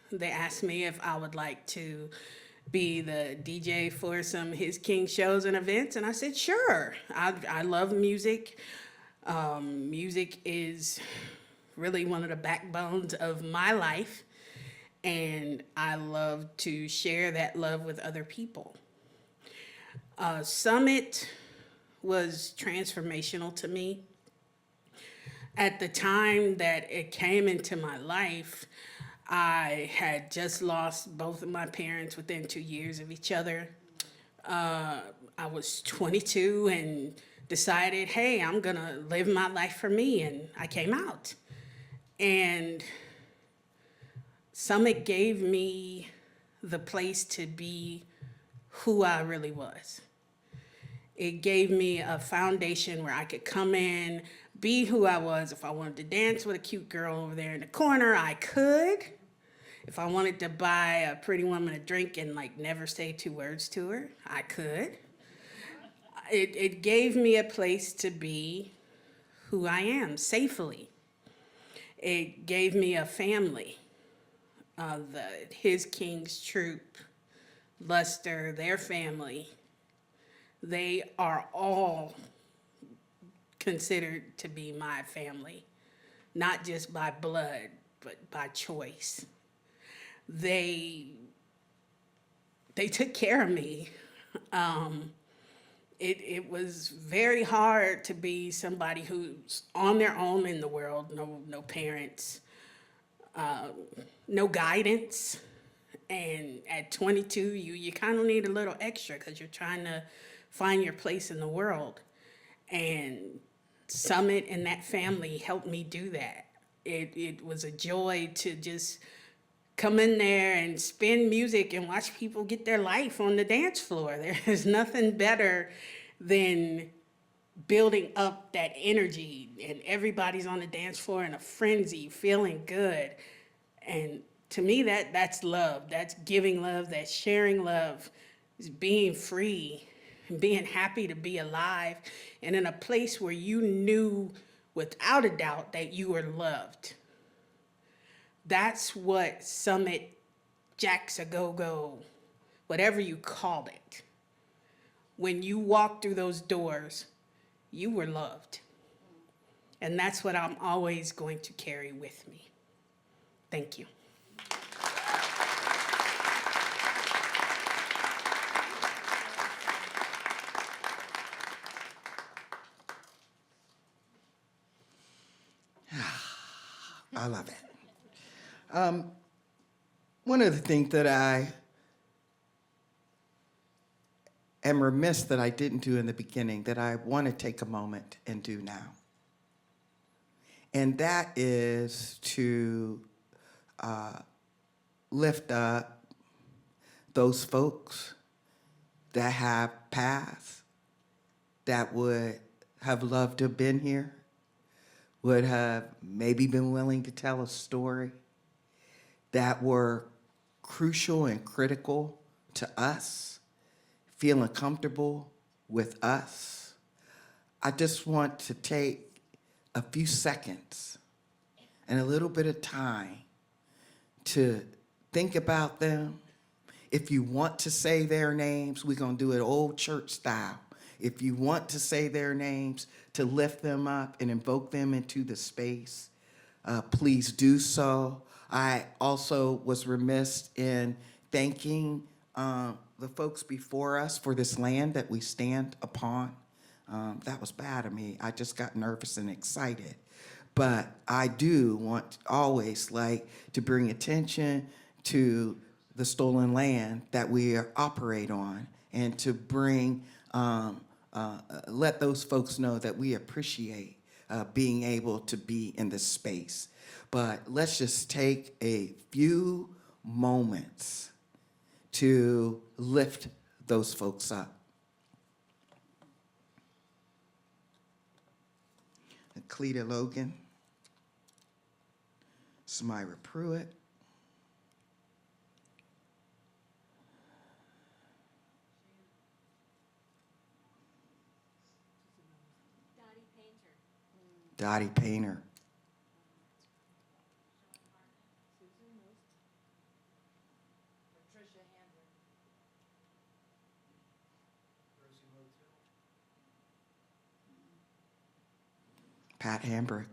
they asked me if I would like to be the DJ for some His King shows and events. And I said, sure. I love music. Music is really one of the backbones of my life. And I love to share that love with other people. Summit was transformational to me. At the time that it came into my life, I had just lost both of my parents within 2 years of each other. I was 22 and decided, hey, I'm gonna live my life for me, and I came out. And Summit gave me the place to be who I really was. It gave me a foundation where I could come in, be who I was. If I wanted to dance with a cute girl over there in the corner, I could. If I wanted to buy a pretty woman a drink and like never say 2 words to her, I could. It gave me a place to be who I am safely. It gave me a family. His King's troop, Lester, their family, they are all considered to be my family, not just by blood, but by choice. They took care of me. It was very hard to be somebody who's on their own in the world, no parents, no guidance. And at 22, you kind of need a little extra because you're trying to find your place in the world. And Summit and that family helped me do that. It was a joy to just come in there and spin music and watch people get their life on the dance floor. There's nothing better than building up that energy, and everybody's on the dance floor in a frenzy, feeling good. And to me, that's love. That's giving love. That's sharing love. It's being free and being happy to be alive and in a place where you knew without a doubt that you were loved. That's what Summit, Jack's a Go-Go, whatever you call it. When you walked through those doors, you were loved. And that's what I'm always going to carry with me. Thank you. I love it. One of the things that I am remiss that I didn't do in the beginning that I want to take a moment and do now. And that is to lift up those folks that have passed, that would have loved to have been here, would have maybe been willing to tell a story, that were crucial and critical to us, feeling comfortable with us. I just want to take a few seconds and a little bit of time to think about them. If you want to say their names, we're going to do it old church style. If you want to say their names, to lift them up and invoke them into the space, please do so. I also was remiss in thanking the folks before us for this land that we stand upon. That was bad of me. I just got nervous and excited. But I do want always like to bring attention to the stolen land that we operate on, and to bring, let those folks know that we appreciate being able to be in this space. But let's just take a few moments to lift those folks up. Cleta Logan, Samira Pruitt, Dottie Painter, Pat Hambrick,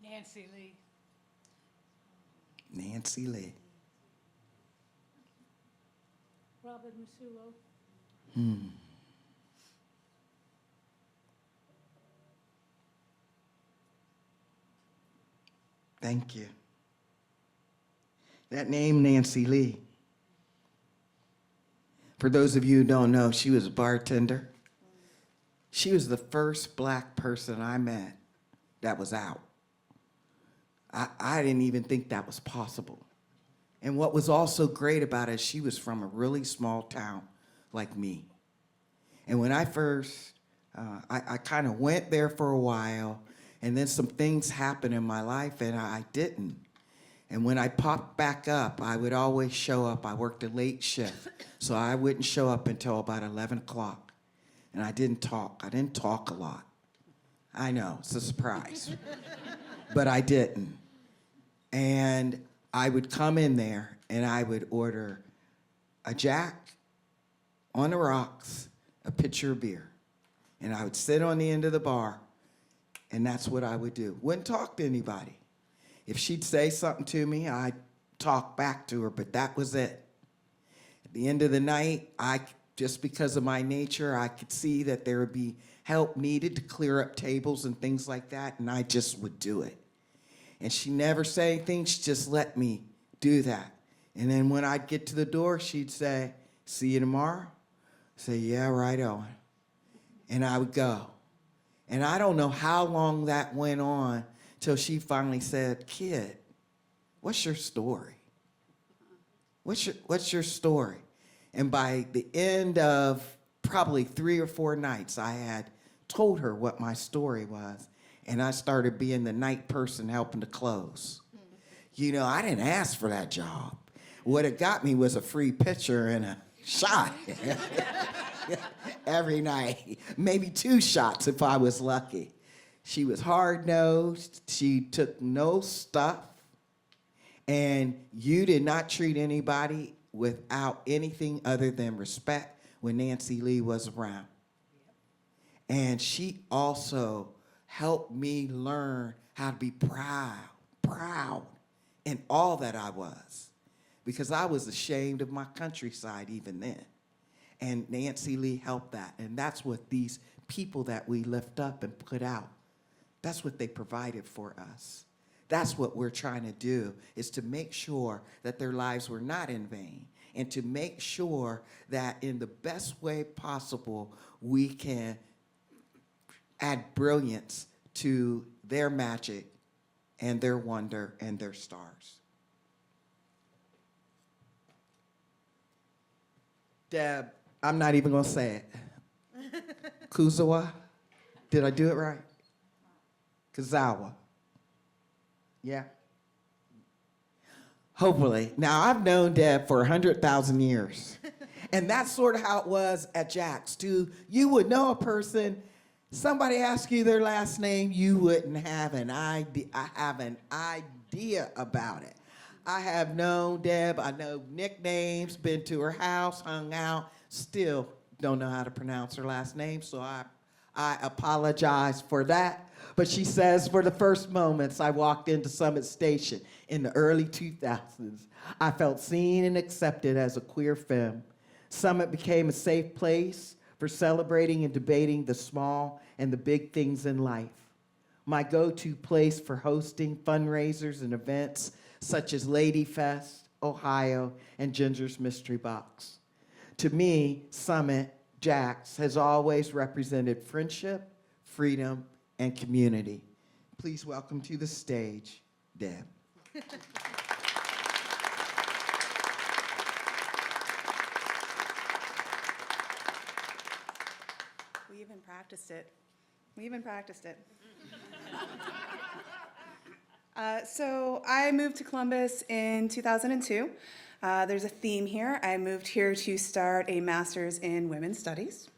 Nancy Lee. Nancy Lee. Robert Musulo. Thank you. That name, Nancy Lee. For those of you who don't know, she was a bartender. She was the first black person I met that was out. I didn't even think that was possible. And what was also great about it, she was from a really small town like me. And when I first, I kind of went there for a while, and then some things happened in my life and I didn't. And when I popped back up, I would always show up. I worked a late shift, so I wouldn't show up until about 11 o'clock. And I didn't talk. I didn't talk a lot. I know, it's a surprise. But I didn't. And I would come in there and I would order a Jack on the rocks, a pitcher of beer. And I would sit on the end of the bar, and that's what I would do. Wouldn't talk to anybody. If she'd say something to me, I'd talk back to her, but that was it. At the end of the night, just because of my nature, I could see that there would be help needed to clear up tables and things like that, and I just would do it. And she never said anything, she just let me do that. And then when I'd get to the door, she'd say, "See you tomorrow?" I'd say, "Yeah, right on." And I would go. And I don't know how long that went on till she finally said, "Kid, what's your story? What's your story?" And by the end of probably 3 or 4 nights, I had told her what my story was. And I started being the night person helping to close. You know, I didn't ask for that job. What it got me was a free pitcher and a shot every night. Maybe 2 shots if I was lucky. She was hard-nosed. She took no stuff. And you did not treat anybody without anything other than respect when Nancy Lee was around. And she also helped me learn how to be proud in all that I was, because I was ashamed of my countryside even then. And Nancy Lee helped that. And that's what these people that we lift up and put out, that's what they provided for us. That's what we're trying to do, is to make sure that their lives were not in vain, and to make sure that in the best way possible, we can add brilliance to their magic and their wonder and their stars. Deb, I'm not even gonna say it. Kuzawa, did I do it right? Kazawa. Yeah? Hopefully. Now, I've known Deb for 100,000 years. And that's sort of how it was at Jack's, too. You would know a person, somebody ask you their last name, you wouldn't have an idea. I have an idea about it. I have known Deb, I know nicknames, been to her house, hung out, still don't know how to pronounce her last name, so I apologize for that. But she says, for the first moments I walked into Summit Station in the early 2000s, I felt seen and accepted as a queer femme. Summit became a safe place for celebrating and debating the small and the big things in life. My go-to place for hosting fundraisers and events such as Lady Fest, Ohio, and Ginger's Mystery Box. To me, Summit, Jack's, has always represented friendship, freedom, and community. Please welcome to the stage, Deb. We even practiced it. So I moved to Columbus in 2002. There's a theme here. I moved here to start a master's in women's studies.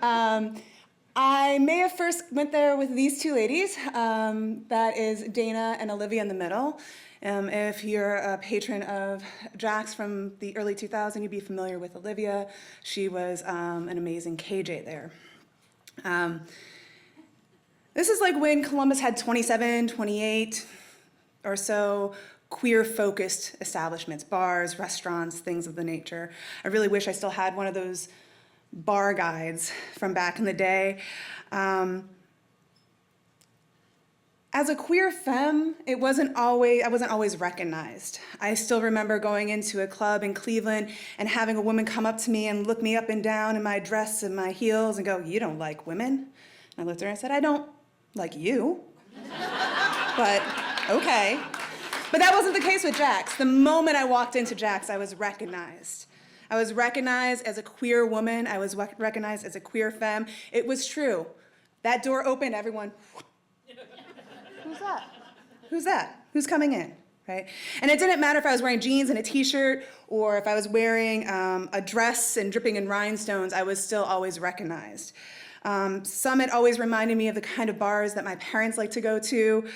I may have first went there with these two ladies. That is Dana and Olivia in the middle. If you're a patron of Jack's from the early 2000s, you'd be familiar with Olivia. She was an amazing KJ there. This is like when Columbus had 27, 28 or so queer-focused establishments, bars, restaurants, things of the nature. I really wish I still had one of those bar guides from back in the day. As a queer femme, I wasn't always recognized. I still remember going into a club in Cleveland and having a woman come up to me and look me up and down in my dress and my heels and go, "You don't like women?" And I looked at her and I said, "I don't like you." But okay. But that wasn't the case with Jack's. The moment I walked into Jack's, I was recognized. I was recognized as a queer woman. I was recognized as a queer femme. It was true. That door opened, everyone, who's that? Who's that? Who's coming in, right? And it didn't matter if I was wearing jeans and a t-shirt or if I was wearing a dress and dripping in rhinestones, I was still always recognized. Summit always reminded me of the kind of bars that my parents like to go to.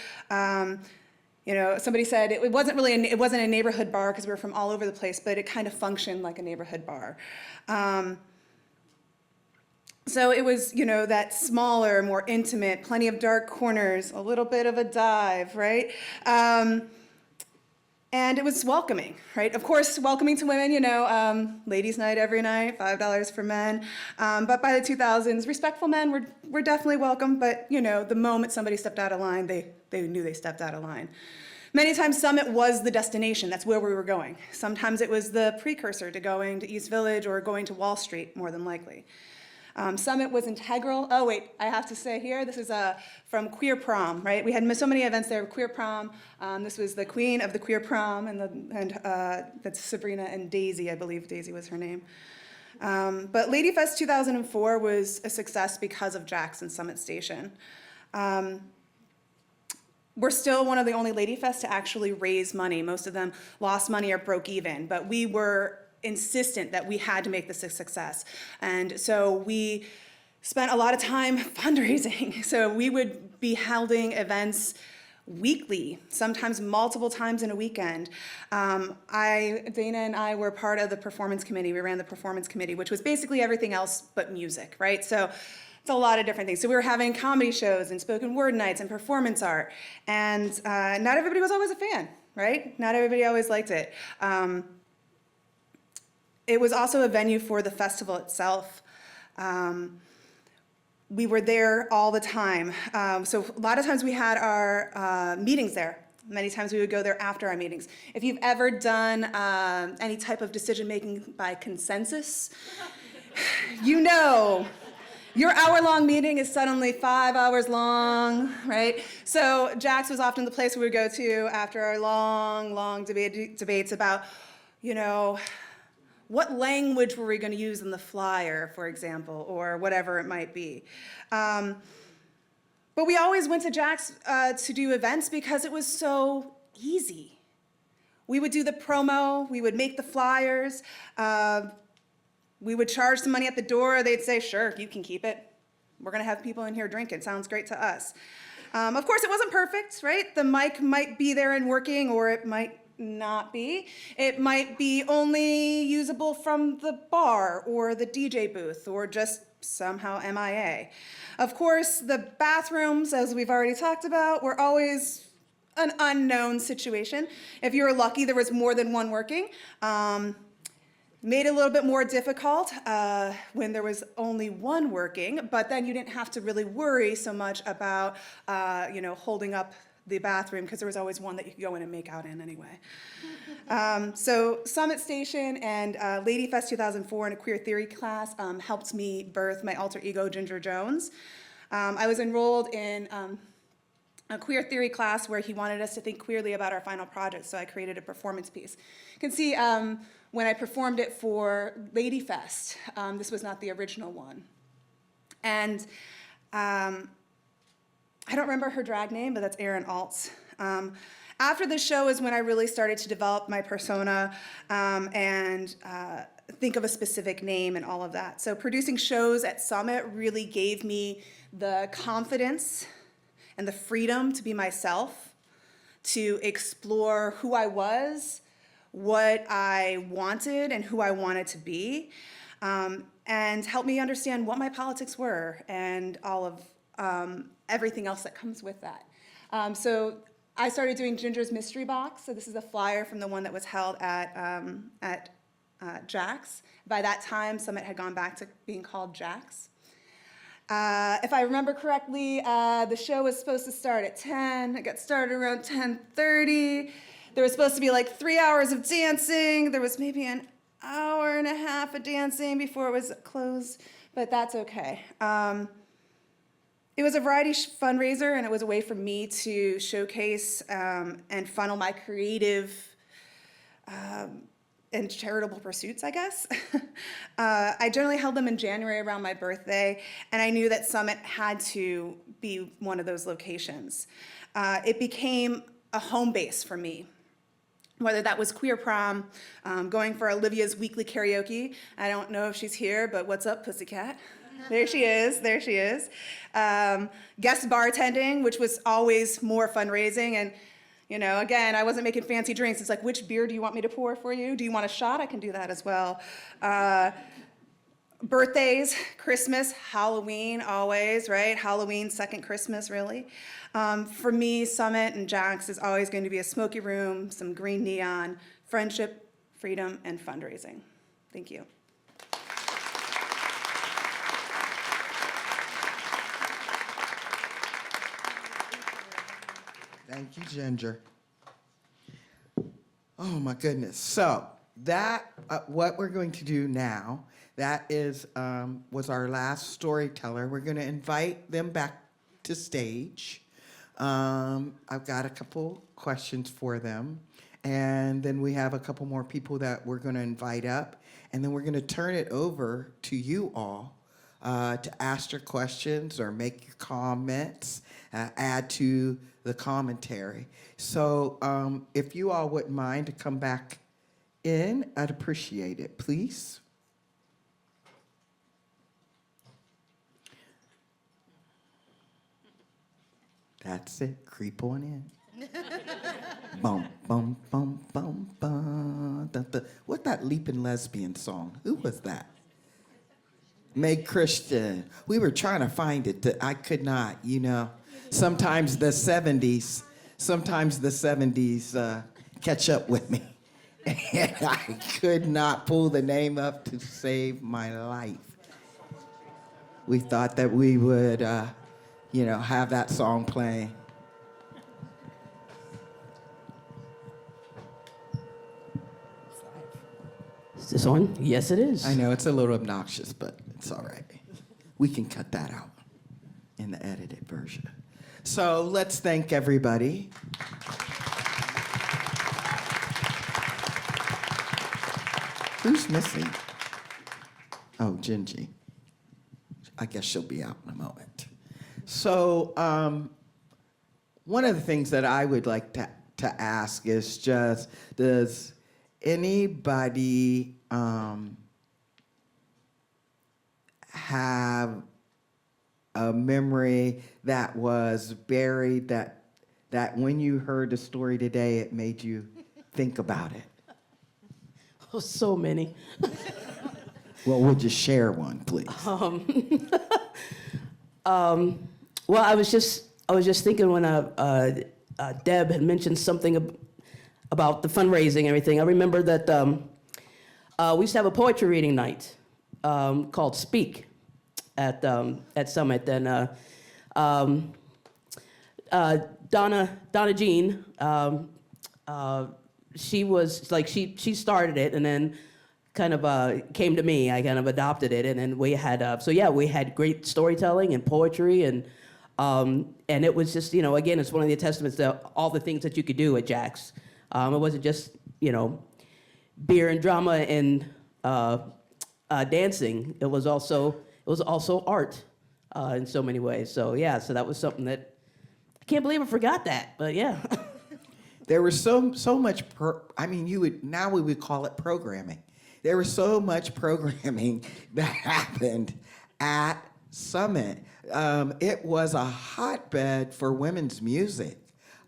Somebody said it wasn't a neighborhood bar because we were from all over the place, but it kind of functioned like a neighborhood bar. So it was, that smaller, more intimate, plenty of dark corners, a little bit of a dive, right? And it was welcoming, right? Of course, welcoming to women, ladies' night every night, $5 for men. But by the 2000s, respectful men were definitely welcome, but, the moment somebody stepped out of line, they knew they stepped out of line. Many times, Summit was the destination. That's where we were going. Sometimes it was the precursor to going to East Village or going to Wall Street, more than likely. Summit was integral. Oh, wait, I have to say here, this is from Queer Prom, right? We had so many events there, Queer Prom. This was the queen of the Queer Prom, and that's Sabrina and Daisy, I believe Daisy was her name. But Lady Fest 2004 was a success because of Jack's and Summit Station. We're still one of the only Lady Fests to actually raise money. Most of them lost money or broke even, but we were insistent that we had to make this a success. And so we spent a lot of time fundraising. So we would be holding events weekly, sometimes multiple times in a weekend. Dana and I were part of the performance committee. We ran the performance committee, which was basically everything else but music, right? So it's a lot of different things. So we were having comedy shows and spoken word nights and performance art. And not everybody was always a fan, right? Not everybody always liked it. It was also a venue for the festival itself. We were there all the time. So a lot of times we had our meetings there. Many times we would go there after our meetings. If you've ever done any type of decision-making by consensus, your hour-long meeting is suddenly 5 hours long, right? So Jack's was often the place we would go to after our long debates about, what language were we going to use in the flyer, for example, or whatever it might be. But we always went to Jack's to do events because it was so easy. We would do the promo, we would make the flyers. We would charge some money at the door. They'd say, sure, you can keep it. We're going to have people in here drinking. Sounds great to us. Of course, it wasn't perfect, right? The mic might be there and working, or it might not be. It might be only usable from the bar or the DJ booth, or just somehow MIA. Of course, the bathrooms, as we've already talked about, were always an unknown situation. If you were lucky, there was more than one working. Made it a little bit more difficult when there was only one working, but then you didn't have to really worry so much about, holding up the bathroom, because there was always one that you could go in and make out in anyway. So Summit Station and Lady Fest 2004 in a queer theory class helped me birth my alter ego, Ginger Jones. I was enrolled in a queer theory class where he wanted us to think queerly about our final project, so I created a performance piece. You can see when I performed it for Lady Fest, this was not the original one. And I don't remember her drag name, but that's Erin Altz. After the show is when I really started to develop my persona and think of a specific name and all of that. So producing shows at Summit really gave me the confidence and the freedom to be myself, to explore who I was, what I wanted, and who I wanted to be, and help me understand what my politics were and all of everything else that comes with that. So I started doing Ginger's Mystery Box. So this is a flyer from the one that was held at Jack's. By that time, Summit had gone back to being called Jack's. If I remember correctly, the show was supposed to start at 10. It got started around 10:30. There was supposed to be like 3 hours of dancing. There was maybe an hour and a half of dancing before it was closed, but that's okay. It was a variety fundraiser, and it was a way for me to showcase and funnel my creative and charitable pursuits, I guess. I generally held them in January around my birthday, and I knew that Summit had to be one of those locations. It became a home base for me, whether that was queer prom, going for Olivia's weekly karaoke. I don't know if she's here, but what's up, pussycat? There she is, there she is. Guest bartending, which was always more fundraising, and again, I wasn't making fancy drinks. It's like, which beer do you want me to pour for you? Do you want a shot? I can do that as well. Birthdays, Christmas, Halloween, always, right? Halloween, second Christmas, really. For me, Summit and Jack's is always going to be a smoky room, some green neon, friendship, freedom, and fundraising. Thank you. Thank you, Ginger. Oh my goodness. So that what we're going to do now, that is was our last storyteller. We're going to invite them back to stage. I've got a couple questions for them, and then we have a couple more people that we're going to invite up, and then we're going to turn it over to you all to ask your questions or make your comments, add to the commentary. So if you all wouldn't mind to come back in, I'd appreciate it, please. That's it, creep on in. Bum, bum, bum, bum, bum. What's that leaping lesbian song? Who was that? Meg Christian. We were trying to find it. I could not, Sometimes the 70s catch up with me. And I could not pull the name up to save my life. We thought that we would, have that song playing. Is this on? Yes, it is. I know it's a little obnoxious, but it's all right. We can cut that out in the edited version. So let's thank everybody. Who's missing? Oh, Gingy. I guess she'll be out in a moment. So one of the things that I would like to ask is just, does anybody have a memory that was buried that when you heard the story today, it made you think about it? Oh, so many. Well, would you share one, please? Well, I was just thinking when Deb had mentioned something about the fundraising and everything. I remember that we used to have a poetry reading night called Speak at Summit, and Donna Jean, she was like she started it, and then kind of came to me. I kind of adopted it, and then we had we had great storytelling and poetry, and it was just, again, it's one of the testaments to all the things that you could do at Jack's. It wasn't just beer and drama and dancing. It was also art in so many ways. So yeah, so that was something that I can't believe I forgot that, but yeah. There was so much. We would call it programming. There was so much programming that happened at Summit. It was a hotbed for women's music.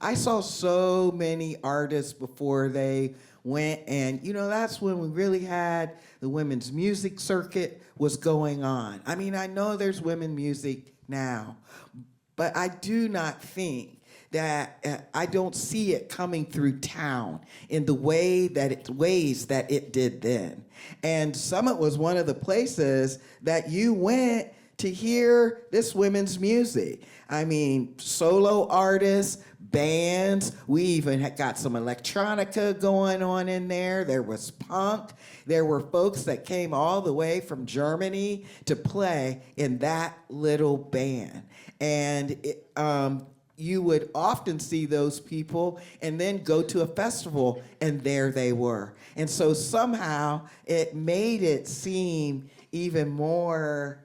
I saw so many artists before they went, and that's when we really had the women's music circuit was going on. I mean, I know there's women music now, but I do not think that I don't see it coming through town in the ways that it did then. And Summit was one of the places that you went to hear this women's music. I mean, solo artists, bands. We even had got some electronica going on in there. There was punk. There were folks that came all the way from Germany to play in that little band. And you would often see those people and then go to a festival, and there they were. And so somehow it made it seem even more,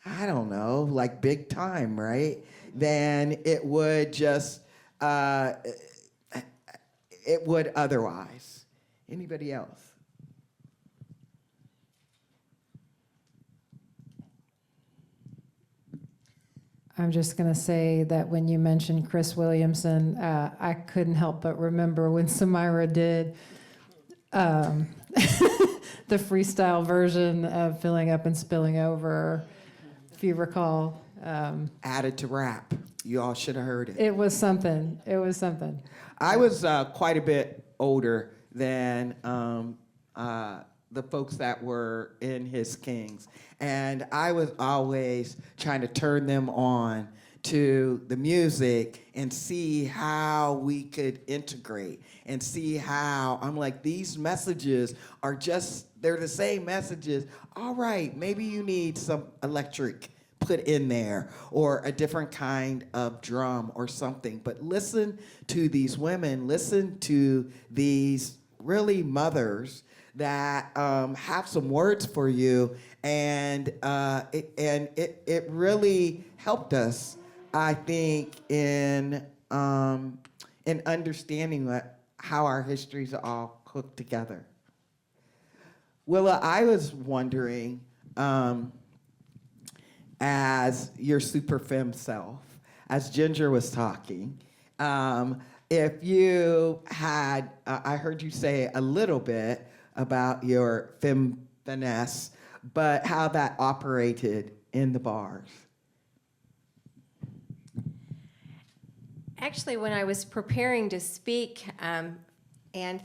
I don't know, like big time, right? Than it would just, it would otherwise. Anybody else? I'm just going to say that when you mentioned Chris Williamson, I couldn't help but remember when Samira did the freestyle version of Filling Up and Spilling Over, if you recall. Added to rap. You all should have heard it. It was something. It was something. I was quite a bit older than the folks that were in His Kings. And I was always trying to turn them on to the music and see how we could integrate and see how, I'm like, these messages are they're the same messages. All right, maybe you need some electric put in there or a different kind of drum or something. But listen to these women, listen to these really mothers that have some words for you, and it really helped us, I think, in understanding how our histories are all cooked together. Willa, I was wondering, as your super femme self, as Ginger was talking, if you had, I heard you say a little bit about your finesse, but how that operated in the bars. Actually, when I was preparing to speak and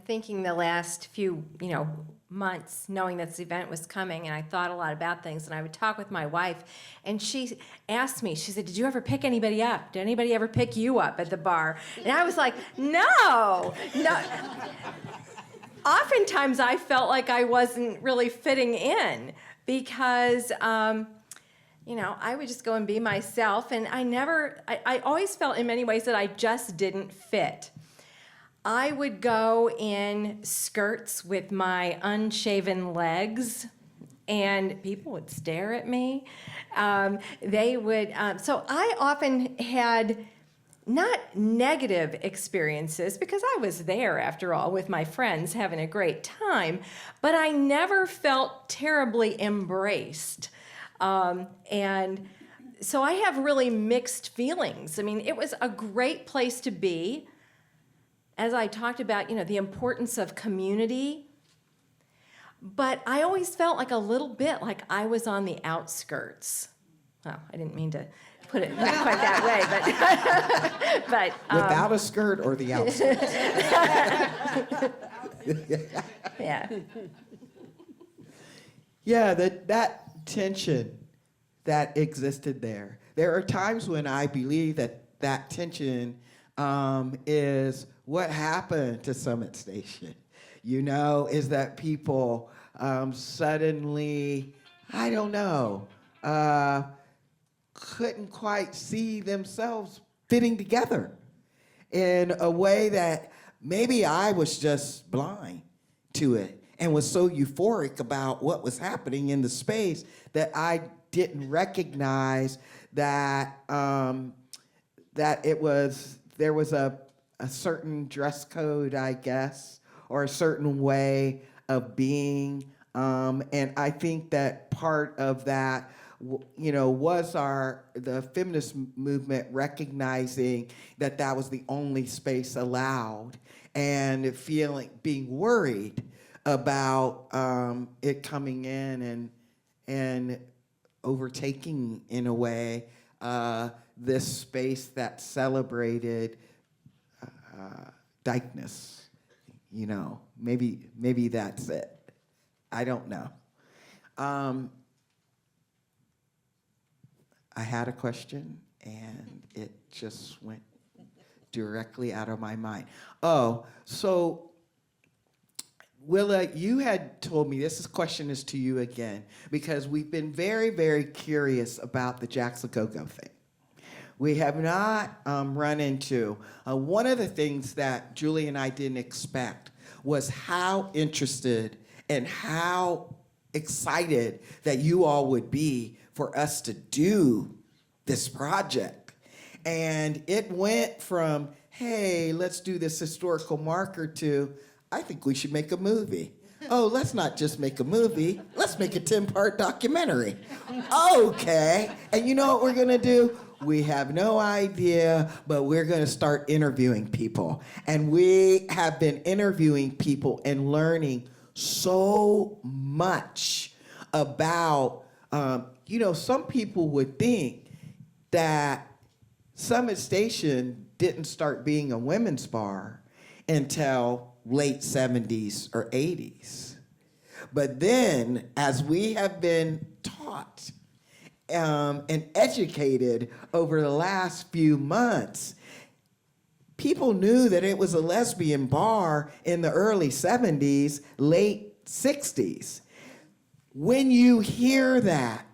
thinking the last few, months, knowing that this event was coming, and I thought a lot about things, and I would talk with my wife, and she asked me, she said, "Did you ever pick anybody up? Did anybody ever pick you up at the bar?" And I was like, no. Oftentimes I felt like I wasn't really fitting in because, I would just go and be myself, and I always felt in many ways that I just didn't fit. I would go in skirts with my unshaven legs, and people would stare at me. They would, so I often had not negative experiences, because I was there, after all, with my friends having a great time, but I never felt terribly embraced. And so I have really mixed feelings. I mean, it was a great place to be. As I talked about, the importance of community. But I always felt like a little bit like I was on the outskirts. Well, I didn't mean to put it quite that way, but Without a skirt or the outside? yeah. Yeah, that tension that existed there. There are times when I believe that tension is what happened to Summit Station. Is that people suddenly, I don't know, couldn't quite see themselves fitting together in a way that maybe I was just blind to it and was so euphoric about what was happening in the space that I didn't recognize that that there was a certain dress code, I guess, or a certain way of being, and I think that part of that, was the feminist movement recognizing that that was the only space allowed, and being worried about it coming in and overtaking, in a way, this space that celebrated dykeness. Maybe that's it. I don't know. I had a question, and it just went directly out of my mind. Oh, so Willa, you had told me, this question is to you again, because we've been very, very curious about the Jack's a Go-Go thing. We have not run into, one of the things that Julie and I didn't expect was how interested and how excited that you all would be for us to do this project. And it went from, hey, let's do this historical marker, to, I think we should make a movie. Oh, let's not just make a movie, let's make a 10-part documentary. Okay, and you know what we're gonna do? We have no idea, but we're gonna start interviewing people. And we have been interviewing people and learning so much about, some people would think that Summit Station didn't start being a women's bar until late 70s or 80s. But then, as we have been taught and educated over the last few months, people knew that it was a lesbian bar in the early 70s, late 60s. When you hear that,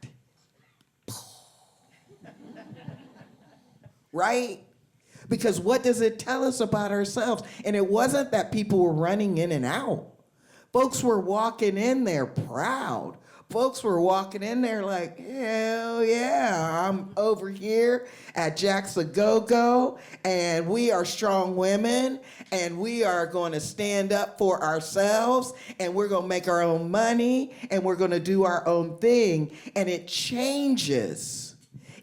right? Because what does it tell us about ourselves? And it wasn't that people were running in and out. Folks were walking in there proud. Folks were walking in there like, hell yeah, I'm over here at Jack's a Go-Go, and we are strong women, and we are going to stand up for ourselves, and we're going to make our own money, and we're going to do our own thing. And it changes.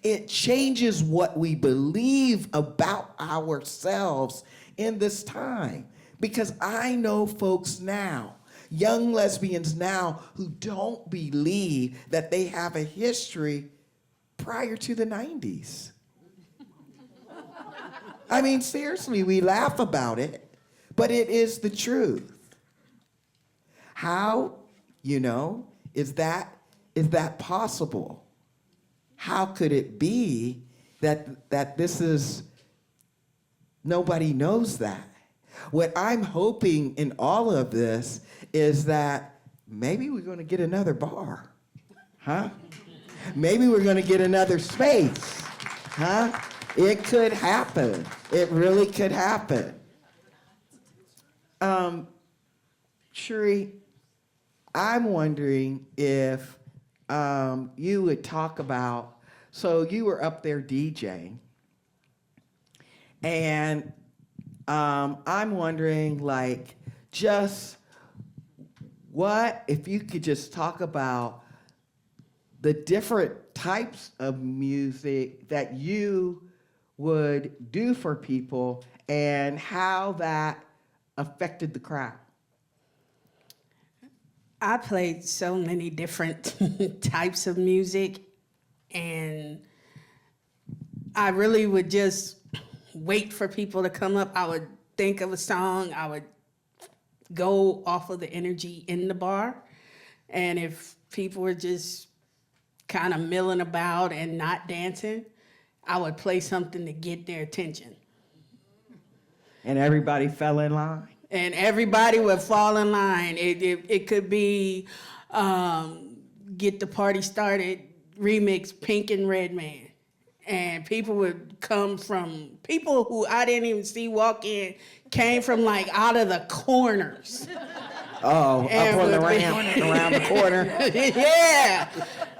It changes what we believe about ourselves in this time. Because I know folks now, young lesbians now, who don't believe that they have a history prior to the 90s. I mean, seriously, we laugh about it, but it is the truth. How, is that possible? How could it be that this is, nobody knows that? What I'm hoping in all of this is that maybe we're going to get another bar, huh? Maybe we're going to get another space, huh? It could happen. It really could happen. Shuri, I'm wondering if you would talk about, so you were up there DJing, and I'm wondering, just what, if you could just talk about the different types of music that you would do for people and how that affected the crowd. I played so many different types of music, and I really would just wait for people to come up. I would think of a song, I would go off of the energy in the bar, and if people were just kind of milling about and not dancing, I would play something to get their attention. And everybody fell in line. And everybody would fall in line. It could be Get the Party Started remix Pink and Red Man. And people would come from, people who I didn't even see walk in, came from like out of the corners. Oh, And up on the would be- ramp, around the corner. Yeah.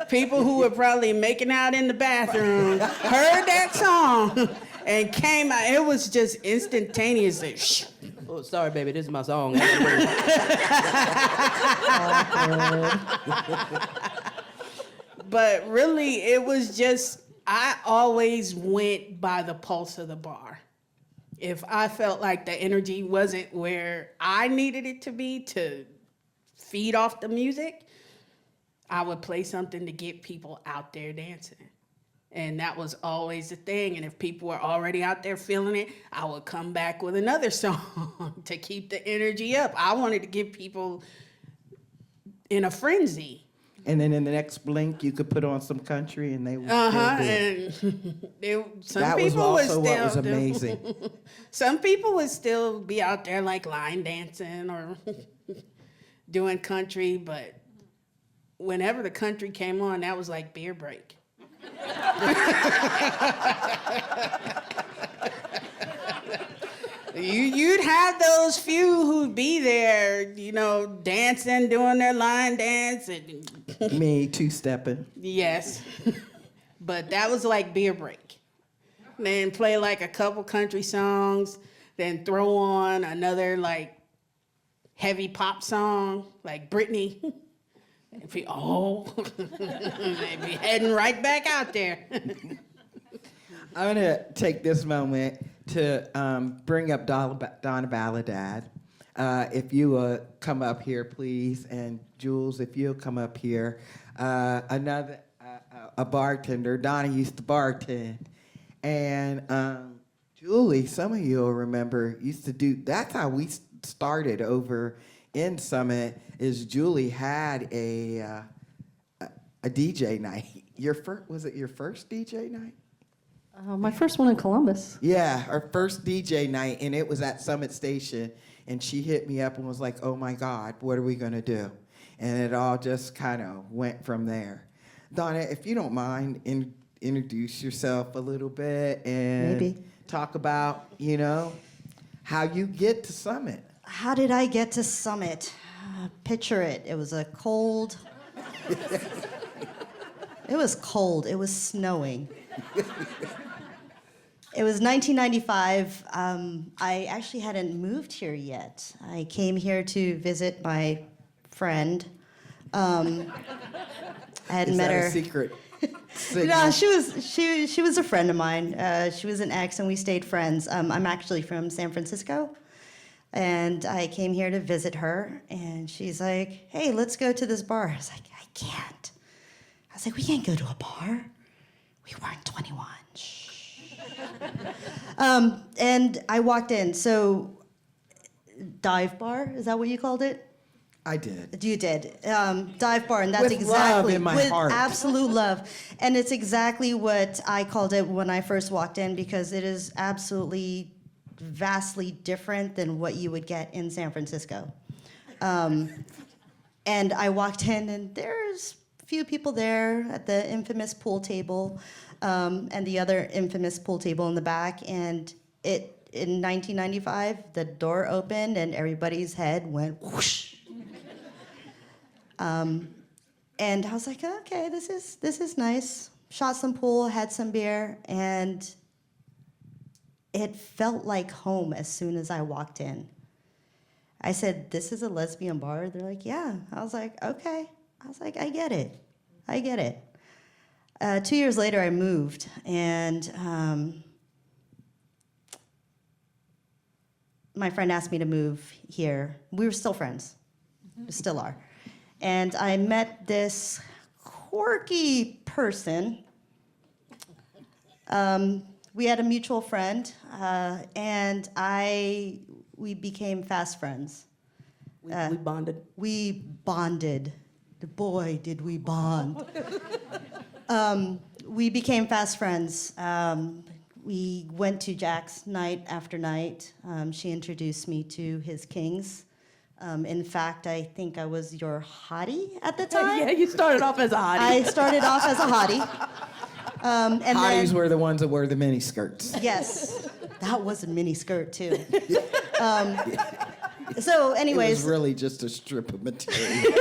People who were probably making out in the bathroom heard that song and came out. It was just instantaneous. Like, shh. Oh, sorry, baby, this is my song. But really, it was just, I always went by the pulse of the bar. If I felt like the energy wasn't where I needed it to be to feed off the music, I would play something to get people out there dancing. And that was always the thing. And if people were already out there feeling it, I would come back with another song to keep the energy up. I wanted to get people in a frenzy. And then in the next blink, you could put on some country and they would Uh-huh. still do it. And some That was people would also still what was do- amazing. Some people would still be out there like line dancing or doing country, but whenever the country came on, that was like beer break. You'd have those few who'd be there, you know, dancing, doing their line dance, and Me two-stepping. yes, but that was like beer break. Then play like a couple country songs, then throw on another like heavy pop song, like Britney. And they'd be heading right back out there. I'm gonna take this moment to bring up Donna Balladad. If you come up here, please, and Jules, if you'll come up here. Another a bartender. Donna used to bartend, and Julie, some of you will remember, used to do. That's how we started over in Summit. Is Julie had a DJ night. Was it your first DJ night? My first one in Columbus. Yeah, our first DJ night, and it was at Summit Station, and she hit me up and was like, oh my God, what are we gonna do? And it all just kind of went from there. Donna, if you don't mind, introduce yourself a little bit and Maybe. talk about, how you get to Summit. How did I get to Summit? Picture it. It was a cold. It was cold. It was snowing. It was 1995. I actually hadn't moved here yet. I came here to visit my friend. I hadn't Is met that her. a secret signal? No, she was a friend of mine. She was an ex, and we stayed friends. I'm actually from San Francisco, and I came here to visit her. And she's like, "Hey, let's go to this bar." I was like, "I can't." I was like, "We can't go to a bar. We weren't 21." Shh. And I walked in. So, dive bar, is that what you called it? I did. You did. Dive bar, and that's With love exactly in my with heart. absolute love. And it's exactly what I called it when I first walked in, because it is absolutely vastly different than what you would get in San Francisco. And I walked in, and there's a few people there at the infamous pool table, and the other infamous pool table in the back. And in 1995, the door opened, and everybody's head went whoosh. And I was like, okay, this is nice. Shot some pool, had some beer, and it felt like home as soon as I walked in. I said, "This is a lesbian bar?" They're like, "Yeah." I was like, "Okay." I was like, I get it. 2 years later, I moved, and my friend asked me to move here. We were still friends. We still are. And I met this quirky person. We had a mutual friend, and we became fast friends. We bonded. We bonded. Boy, did we bond. We became fast friends. We went to Jack's night after night. She introduced me to his kings. In fact, I think I was your hottie at the time. Yeah, you started off as a hottie. I started off as a hottie. And Hotties then, were the ones that wore the mini skirts. yes, that was a mini skirt too. So, It anyways, was really just a strip of material.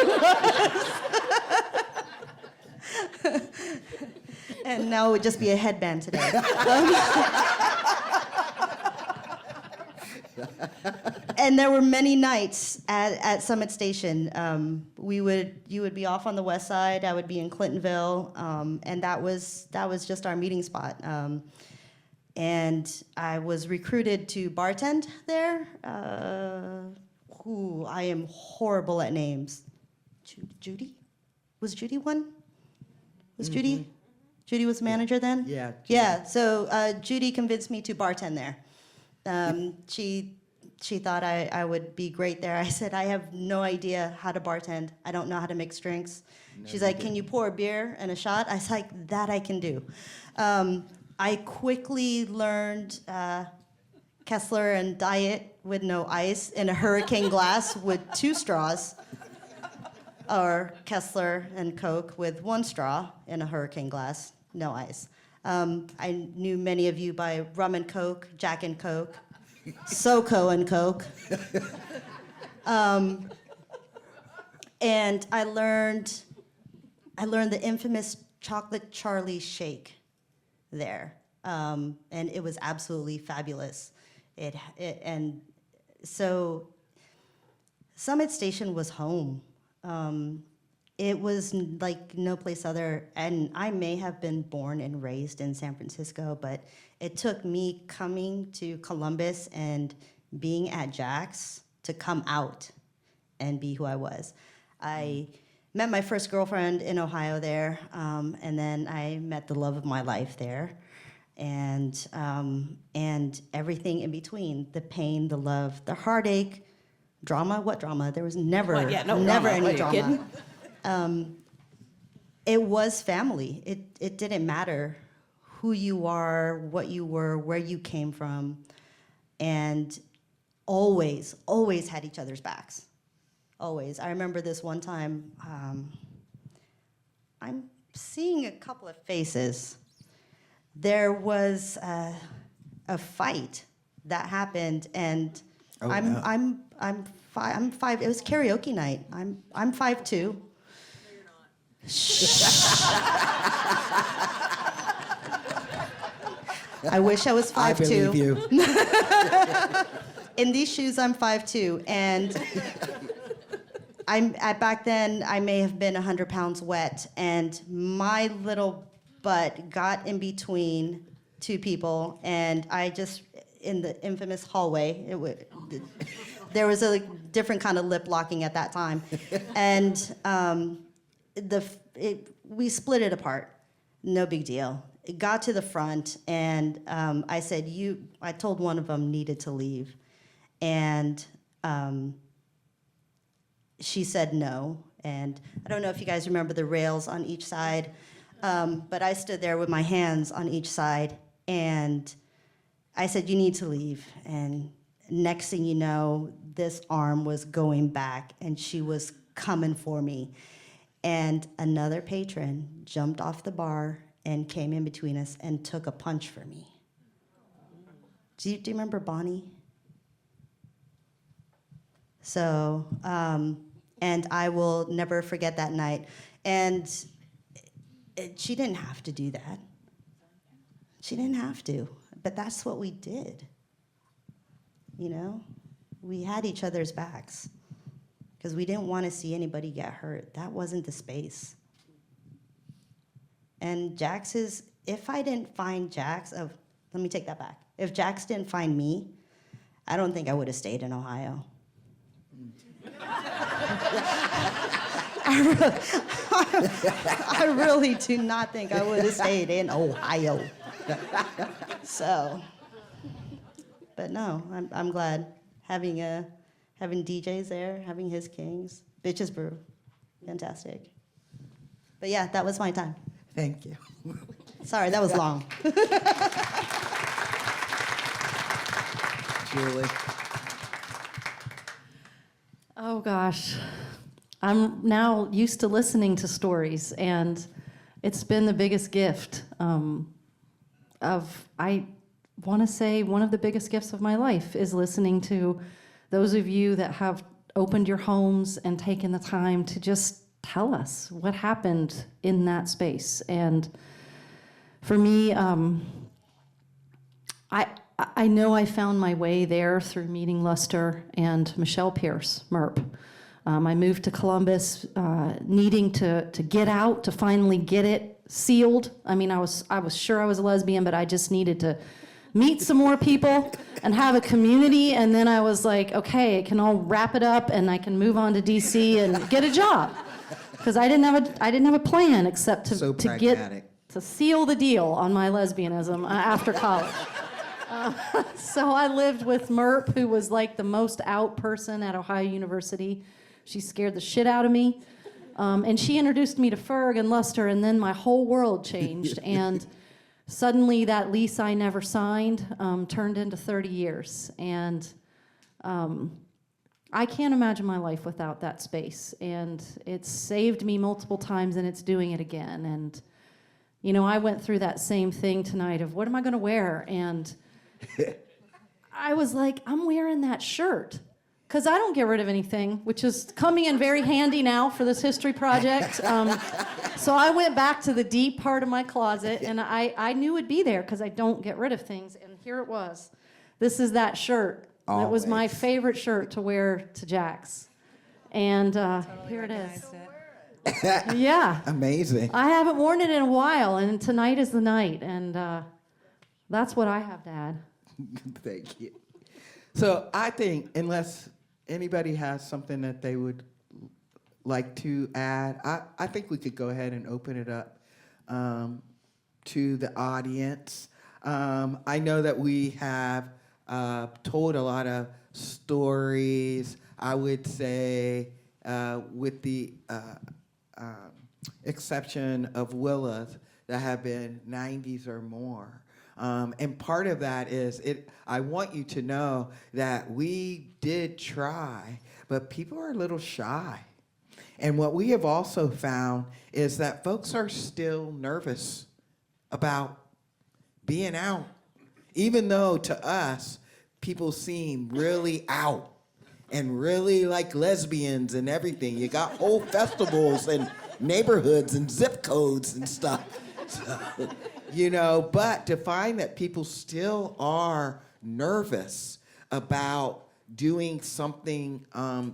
and now it would just be a headband today. And there were many nights at Summit Station. You would be off on the west side. I would be in Clintonville, and that was just our meeting spot. And I was recruited to bartend there. I am horrible at names. Judy? Was Judy one? Was Judy? Judy was manager then? Yeah. Yeah, so Judy convinced me to bartend there. She thought I would be great there. I said, I have no idea how to bartend. I don't know how to mix drinks. She's like, can you pour a beer and a shot? I was like, that I can do. I quickly learned Kessler and Diet with no ice in a hurricane glass with 2 straws, or Kessler and Coke with 1 straw in a hurricane glass, no ice. I knew many of you by Rum and Coke, Jack and Coke, SoCo and Coke. And I learned the infamous Chocolate Charlie shake there. And it was absolutely fabulous. And so Summit Station was home. It was like no place other, and I may have been born and raised in San Francisco, but it took me coming to Columbus and being at Jack's to come out and be who I was. I met my first girlfriend in Ohio there, and then I met the love of my life there, and everything in between, the pain, the love, the heartache, drama. What drama? There was never Well, yeah, no never drama. any What, are you drama. kidding? It was family. It didn't matter who you are, what you were, where you came from, and always had each other's backs. Always. I remember this one time, I'm seeing a couple of faces. There was a fight that happened, and Oh, I'm no. I'm five. It was karaoke night. I'm 5'2". I wish I was 5'2". I believe you. In these shoes, I'm 5'2", and back then I may have been 100 pounds wet, and my little butt got in between two people, and I just, in the infamous hallway, there was a different kind of lip locking at that time, and we split it apart. No big deal. It got to the front, and I said, I told one of them needed to leave, and she said no. And I don't know if you guys remember the rails on each side, but I stood there with my hands on each side, and I said, you need to leave. And next thing you know, this arm was going back, and she was coming for me. And another patron jumped off the bar and came in between us and took a punch for me. Do you remember Bonnie? So, and I will never forget that night. And she didn't have to do that. She didn't have to, but that's what we did. You know, we had each other's backs because we didn't want to see anybody get hurt. That wasn't the space. And Jax is, if I didn't find Jax, let me take that back. If Jax didn't find me, I don't think I would have stayed in Ohio. I really do not think I would have stayed in Ohio. So, but no, I'm glad having DJs there, having his kings, Bitches Brew, fantastic. But yeah, that was my time. Thank you. Sorry, that was long. Julie. Oh gosh, I'm now used to listening to stories, and it's been the biggest gift I want to say one of the biggest gifts of my life is listening to those of you that have opened your homes and taken the time to just tell us what happened in that space. And for me, I know I found my way there through meeting Luster and Michelle Pierce, MERP. I moved to Columbus needing to get out, to finally get it sealed. I mean, I was sure I was a lesbian, but I just needed to meet some more people and have a community. And then I was like, okay, it can all wrap it up and I can move on to DC and get a job. Because I didn't have a plan except to get to seal the deal on my lesbianism after college. So I lived with MERP, who was like the most out person at Ohio University. She scared the shit out of me. And she introduced me to Ferg and Luster, and then my whole world changed. And suddenly that lease I never signed turned into 30 years. And I can't imagine my life without that space. And it's saved me multiple times, and it's doing it again. And, you know, I went through that same thing tonight of what am I going to wear? And I was like, I'm wearing that shirt. Because I don't get rid of anything, which is coming in very handy now for this history project. So I went back to the deep part of my closet, and I knew it'd be there because I don't get rid of things. And here it was. This is that shirt. That was my favorite shirt to wear to Jax. And here it is. Yeah. Amazing. I haven't worn it in a while, and tonight is the night. And that's what I have to add. Thank you. So I think, unless anybody has something that they would like to add, I think we could go ahead and open it up to the audience. I know that we have told a lot of stories, I would say, with the exception of Willa's, that have been 90s or more. And part of that is, I want you to know that we did try, but people are a little shy. And what we have also found is that folks are still nervous about being out, even though to us, people seem really out and really like lesbians and everything. You got whole festivals and neighborhoods and zip codes and stuff. So, you know, but to find that people still are nervous about doing something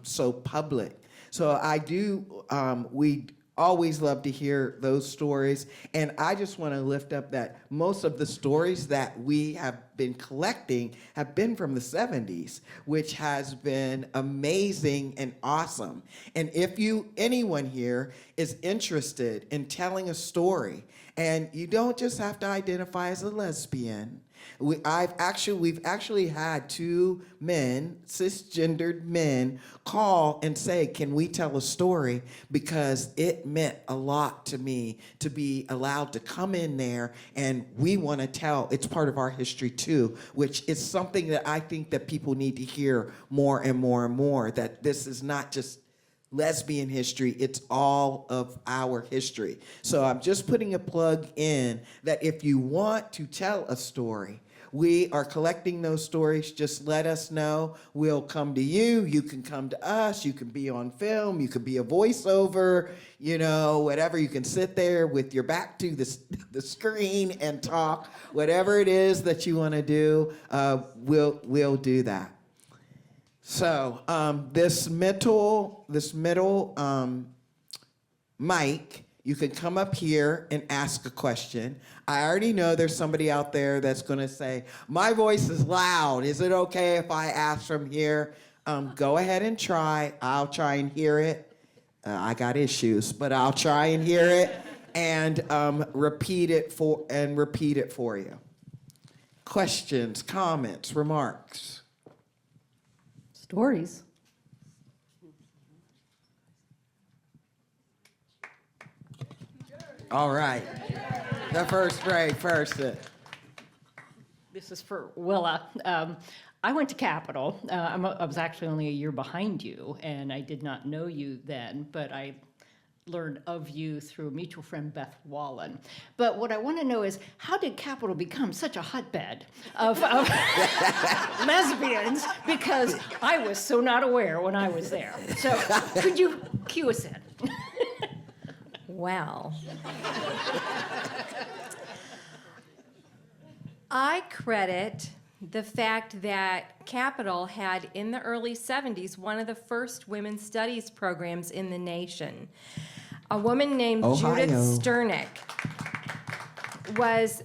so public. So I do, we always love to hear those stories. And I just want to lift up that most of the stories that we have been collecting have been from the 70s, which has been amazing and awesome. And if anyone here is interested in telling a story, and you don't just have to identify as a lesbian. We've actually had 2 men, cisgendered men, call and say, can we tell a story? Because it meant a lot to me to be allowed to come in there, and we want to tell. It's part of our history too, which is something that I think that people need to hear more and more and more, that this is not just lesbian history, it's all of our history. So I'm just putting a plug in that if you want to tell a story, we are collecting those stories. Just let us know. We'll come to you. You can come to us. You can be on film. You can be a voiceover, you know, whatever. You can sit there with your back to the screen and talk. Whatever it is that you want to do, we'll do that. So this middle mic, You can come up here and ask a question. I already know there's somebody out there that's going to say, my voice is loud. Is it okay if I ask from here? Go ahead and try. I'll try and hear it. I got issues, but I'll try and hear it and repeat it for you. Questions, comments, remarks? Stories. All right. The first person. This is for Willa. I went to Capitol. I was actually only a year behind you, and I did not know you then, but I learned of you through a mutual friend, Beth Wallen. But what I want to know is, how did Capitol become such a hotbed of lesbians? Because I was so not aware when I was there. So could you cue us in? Well, I credit the fact that Capitol had, in the early 70s, one of the first women's studies programs in the nation. A woman named Judith Sternick was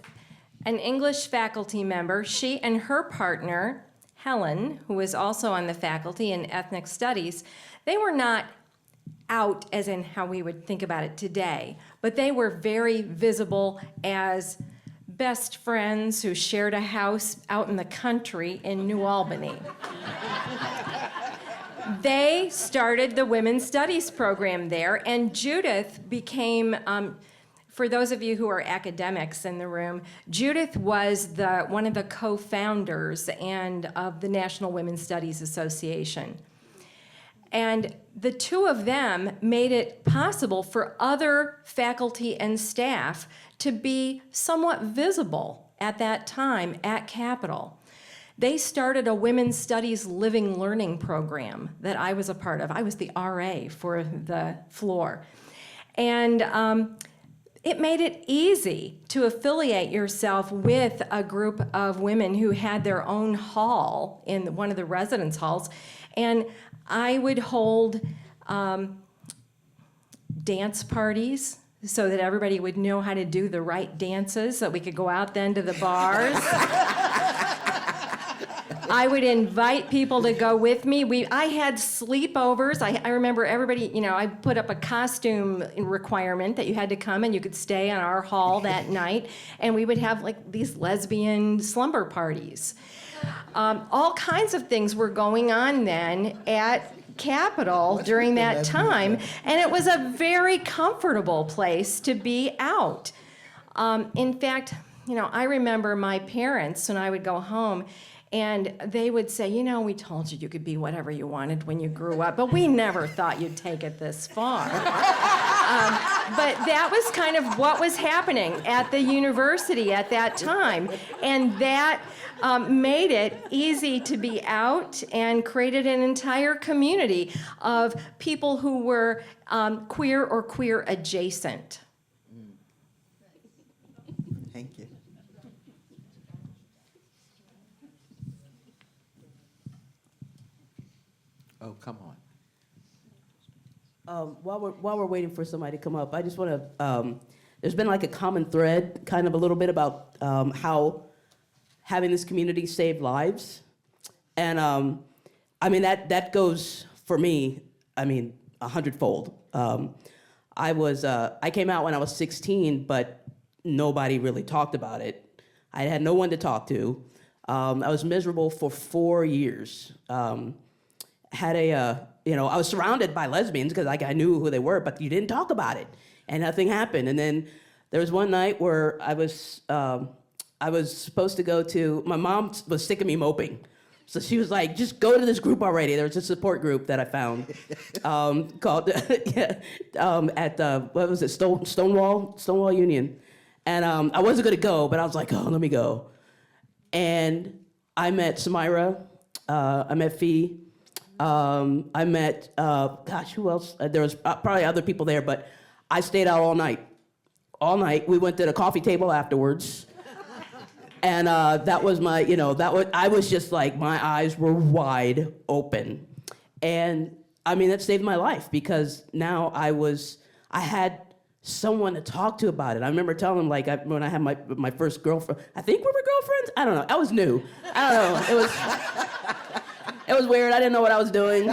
an English faculty member. She and her partner, Helen, who was also on the faculty in ethnic studies, they were not out as in how we would think about it today, but they were very visible as best friends who shared a house out in the country in New Albany. They started the Women's Studies program there, and Judith became, for those of you who are academics in the room, Judith was one of the co-founders of the National Women's Studies Association. And the two of them made it possible for other faculty and staff to be somewhat visible at that time at Capitol. They started a women's studies living learning program that I was a part of. I was the RA for the floor. And it made it easy to affiliate yourself with a group of women who had their own hall in one of the residence halls. And I would hold dance parties so that everybody would know how to do the right dances so that we could go out then to the bars. I would invite people to go with me. I had sleepovers. I remember everybody, I put up a costume requirement that you had to come and you could stay on our hall that night, and we would have like these lesbian slumber parties. All kinds of things were going on then at Capitol during that time, and it was a very comfortable place to be out. In fact, I remember my parents, when I would go home, and they would say, we told you could be whatever you wanted when you grew up, but we never thought you'd take it this far. But that was kind of what was happening at the university at that time, and that made it easy to be out and created an entire community of people who were queer or queer adjacent. Thank you. Oh, come on. While we're waiting for somebody to come up, I just want to, there's been like a common thread, kind of a little bit about how having this community saved lives. And that goes for me, 100-fold. I came out when I was 16, but nobody really talked about it. I had no one to talk to. I was miserable for 4 years. I was surrounded by lesbians because I knew who they were, but you didn't talk about it, and nothing happened. And then there was one night where I was supposed to go to, my mom was sick of me moping. So she was like, just go to this group already. There was a support group that I found called, what was it, Stonewall Union. And I wasn't gonna go, but I was like, oh, let me go. And I met Samira, I met Fee, I met, who else? There was probably other people there, but I stayed out all night. All night. We went to the coffee table afterwards. And that was my, I was just like, my eyes were wide open. And that saved my life because now I had someone to talk to about it. I remember telling him, like, when I had my first girlfriend, I think we were girlfriends? I don't know. I was new. I don't know. It was weird. I didn't know what I was doing.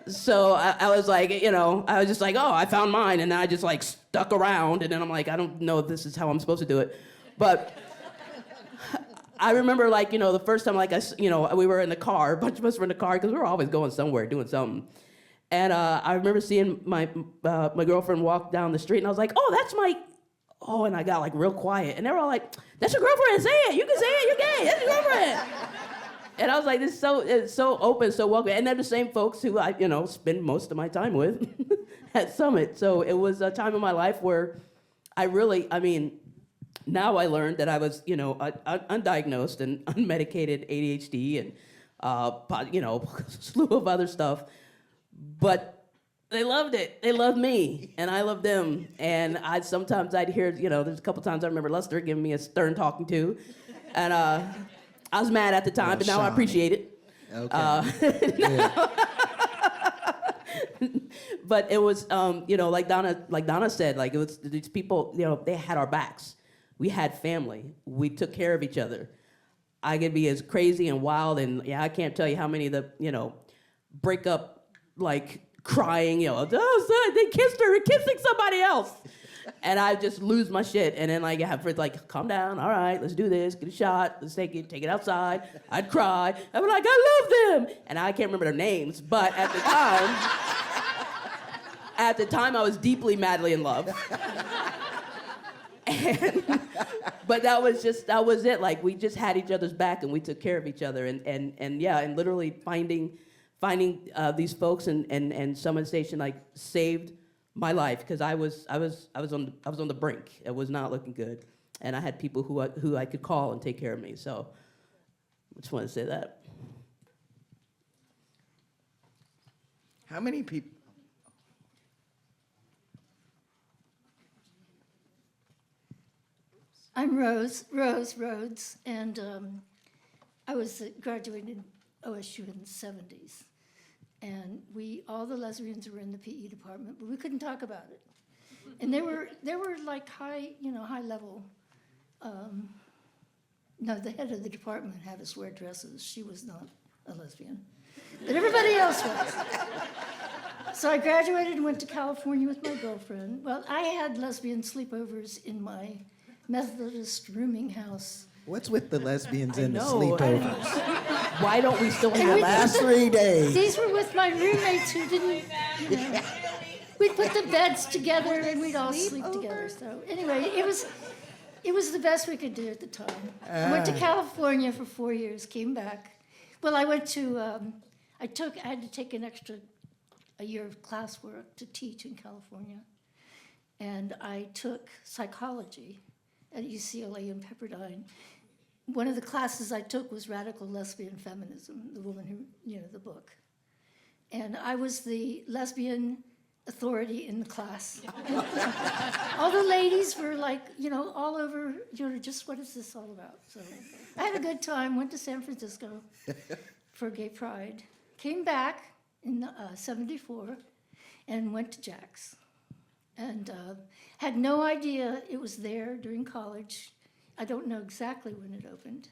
So I was like, I was just like, oh, I found mine. And then I just like stuck around. And then I'm like, I don't know if this is how I'm supposed to do it. But I remember, like, the first time, like, we were in the car. A bunch of us were in the car because we were always going somewhere, doing something. And I remember seeing my girlfriend walk down the street, and I was like, oh, that's my... Oh, and I got, like, real quiet. And they were all like, that's your girlfriend, say it. You can say it, you're gay. That's your girlfriend. And I was like, it's so open, so welcome. And they're the same folks who I, spend most of my time with at Summit. So it was a time in my life where I really, now I learned that I was, undiagnosed and unmedicated ADHD and, slew of other stuff. But they loved it. They loved me, and I loved them. And sometimes I'd hear, there's a couple times I remember Lester giving me a stern talking to, and I was mad at the time, but now I appreciate it. Okay. But it was, like Donna said, like, it was these people, they had our backs. We had family. We took care of each other. I could be as crazy and wild, and I can't tell you how many of the, break up, like, crying, oh, son, they kissed her, kissing somebody else. And I just lose my shit. And then, like, I have friends like, calm down, all right, let's do this, get a shot, let's take it outside. I'd cry. I'd be like, I love them. And I can't remember their names, but at the time, I was deeply, madly in love. But that was it. Like, we just had each other's back, and we took care of each other. And literally finding these folks and Summit Station, like, saved my life, because I was on the brink. It was not looking good, and I had people who I could call and take care of me. So I just wanted to say that. How many people? I'm Rose Rhodes, and I was graduated OSU in the 70s. And all the lesbians were in the PE department, but we couldn't talk about it. And they were like high level. No, the head of the department had us wear dresses. She was not a lesbian, but everybody else was. So I graduated and went to California with my girlfriend. Well, I had lesbian sleepovers in my Methodist rooming house. What's with the lesbians and the know, sleepovers? Why don't we still And have we- that? Last 3 days. These were with my roommates who didn't, we'd put the beds together and we'd all sleep together. So anyway, it was the best we could do at the time. I went to California for 4 years, came back. Well, I went to, I had to take a year of classwork to teach in California. And I took psychology at UCLA in Pepperdine. One of the classes I took was Radical Lesbian Feminism, the woman who, the book. And I was the lesbian authority in the class. All the ladies were like, all over, just what is this all about? So I had a good time, went to San Francisco for Gay Pride, came back in 74 and went to Jack's. And had no idea it was there during college. I don't know exactly when it opened,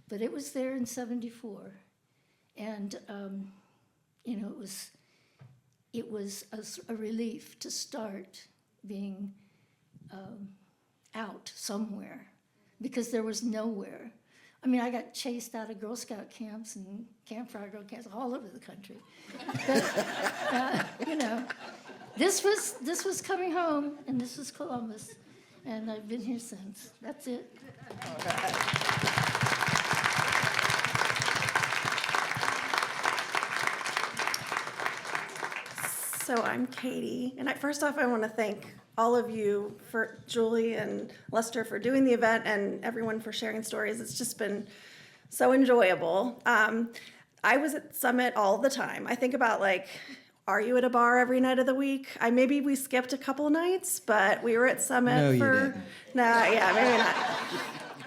but it was there in 74. And, it was a relief to start being out somewhere, because there was nowhere. I mean, I got chased out of Girl Scout camps and Camp Fire Girl camps all over the country. But, this was coming home, and this was Columbus, and I've been here since. That's it. So I'm Katie, and first off, I want to thank all of you, for Julie and Lester, for doing the event, and everyone for sharing stories. It's just been so enjoyable. I was at Summit all the time. I think about, like, are you at a bar every night of the week? Maybe we skipped a couple nights, but we were at Summit No, you for... didn't. Nah, yeah, maybe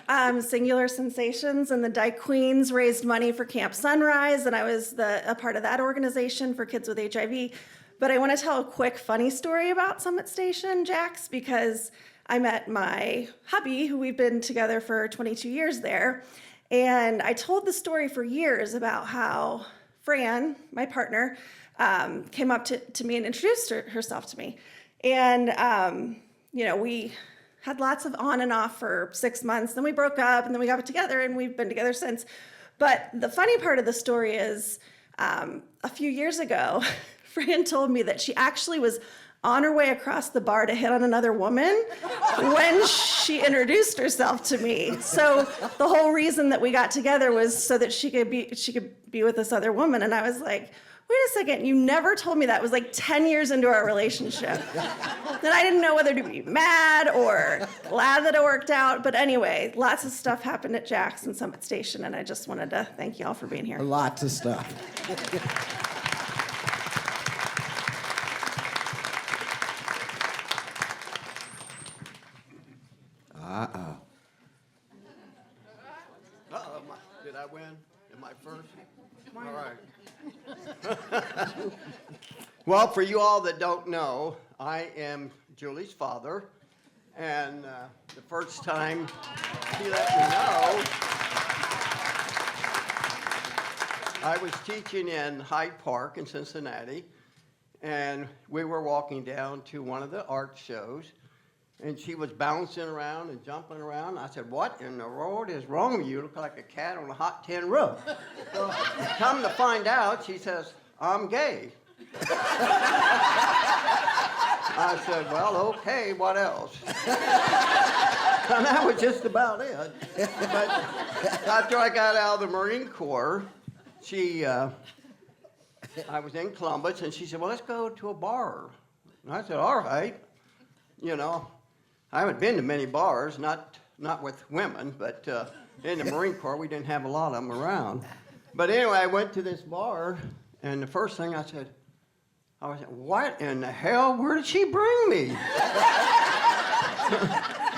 not. Singular Sensations and the Dyke Queens raised money for Camp Sunrise, and I was a part of that organization for kids with HIV. But I want to tell a quick funny story about Summit Station, Jax, because I met my hubby, who we've been together for 22 years there. And I told the story for years about how Fran, my partner, came up to me and introduced herself to me. And, we had lots of on and off for 6 months. Then we broke up, and then we got together, and we've been together since. But the funny part of the story is a few years ago, Fran told me that she actually was on her way across the bar to hit on another woman when she introduced herself to me. So the whole reason that we got together was so that she could be with this other woman. And I was like, wait a second, you never told me that. It was like 10 years into our relationship. Then I didn't know whether to be mad or glad that it worked out. But anyway, lots of stuff happened at Jax and Summit Station, and I just wanted to thank you all for being here. Lots of stuff. Uh-oh. Did I win? Am I first? All right. Well, for you all that don't know, I am Julie's father. And the first time he let me know, I was teaching in Hyde Park in Cincinnati. And we were walking down to one of the art shows. And she was bouncing around and jumping around. I said, what in the world is wrong with you? You look like a cat on a hot tin roof. So, come to find out, she says, I'm gay. I said, well, okay, what else? And that was just about it. But after I got out of the Marine Corps, I was in Columbus, and she said, well, let's go to a bar. And I said, all right. I haven't been to many bars, not with women, but in the Marine Corps, we didn't have a lot of them around. But anyway, I went to this bar, and the first thing I said, what in the hell? Where did she bring me?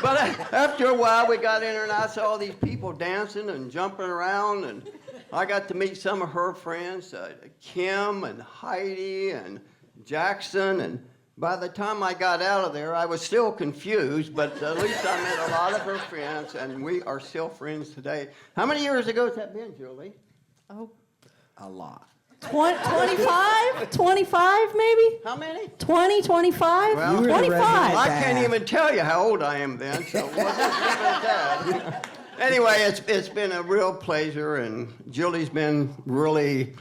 But after a while, we got in there, and I saw all these people dancing and jumping around, and I got to meet some of her friends, Kim and Heidi and Jackson, and by the time I got out of there, I was still confused, but at least I met a lot of her friends, and we are still friends today. How many years ago has that been, Julie? Oh, A lot. 25? 25 maybe? How many? 20, 25? Well, You were the 25. resident I can't dad. even tell you how old I am then, so we'll just leave it at that. Anyway, it's been a real pleasure, and Julie's been really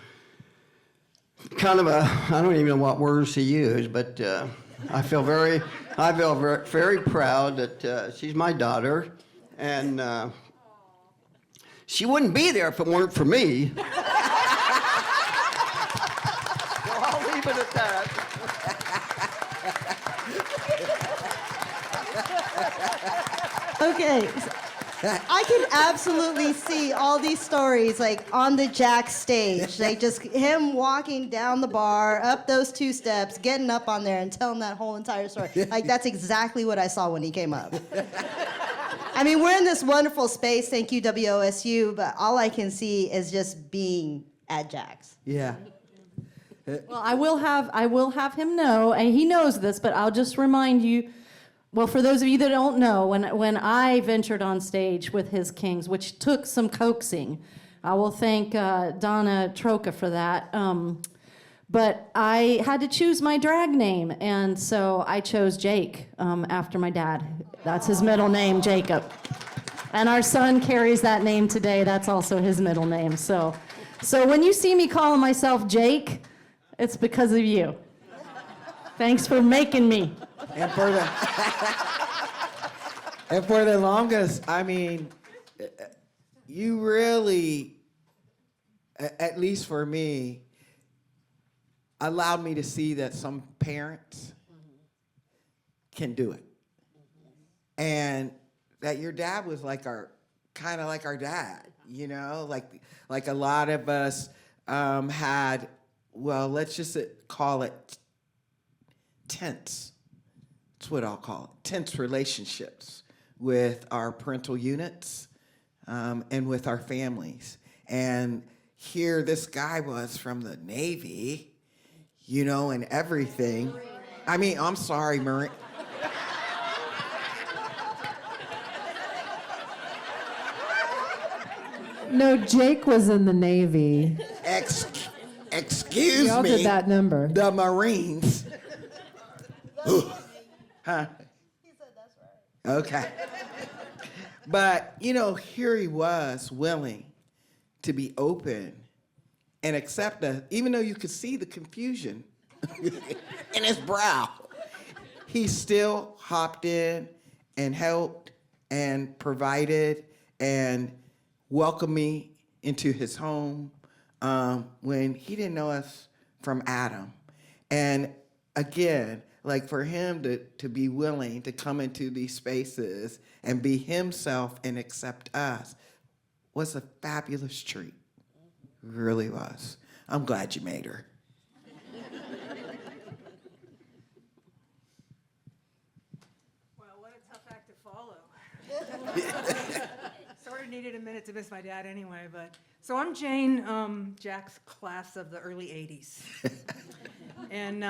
kind of I don't even know what words to use, but I feel very proud that she's my daughter, and she wouldn't be there if it weren't for me. So I'll leave it at that. Okay. I can absolutely see all these stories like on the Jack stage, like just him walking down the bar, up those 2 steps, getting up on there and telling that whole entire story. Like that's exactly what I saw when he came up. I mean, we're in this wonderful space, thank you WOSU, but all I can see is just being at Jack's. Yeah. Well, I will have him know, and he knows this, but I'll just remind you. Well, for those of you that don't know, when I ventured on stage with his Kings, which took some coaxing, I will thank Donna Troca for that. But I had to choose my drag name, and so I chose Jake after my dad. That's his middle name, Jacob. And our son carries that name today. That's also his middle name. So when you see me calling myself Jake, it's because of you. Thanks for making me. And for the longest, I mean, you really, at least for me, allowed me to see that some parents can do it. And that your dad was like kind of like our dad, like a lot of us had, well, let's just call it tense. That's what I'll call it, tense relationships with our parental units and with our families. And here this guy was from the Navy. you know, and everything. I mean, I'm sorry, Marine. No, Jake was in the Navy. Excuse Y'all me. did that number. The Marines. Huh? He said that's right. Okay. But, you know, here he was willing to be open and accept us, even though you could see the confusion in his brow. He still hopped in and helped and provided and welcomed me into his home when he didn't know us from Adam. And again, like for him to be willing to come into these spaces and be himself and accept us was a fabulous treat. It really was. I'm glad you made her. Well, what a tough act to follow. Sort of needed a minute to miss my dad anyway, but. So I'm Jane, Jack's class of the early 80s. And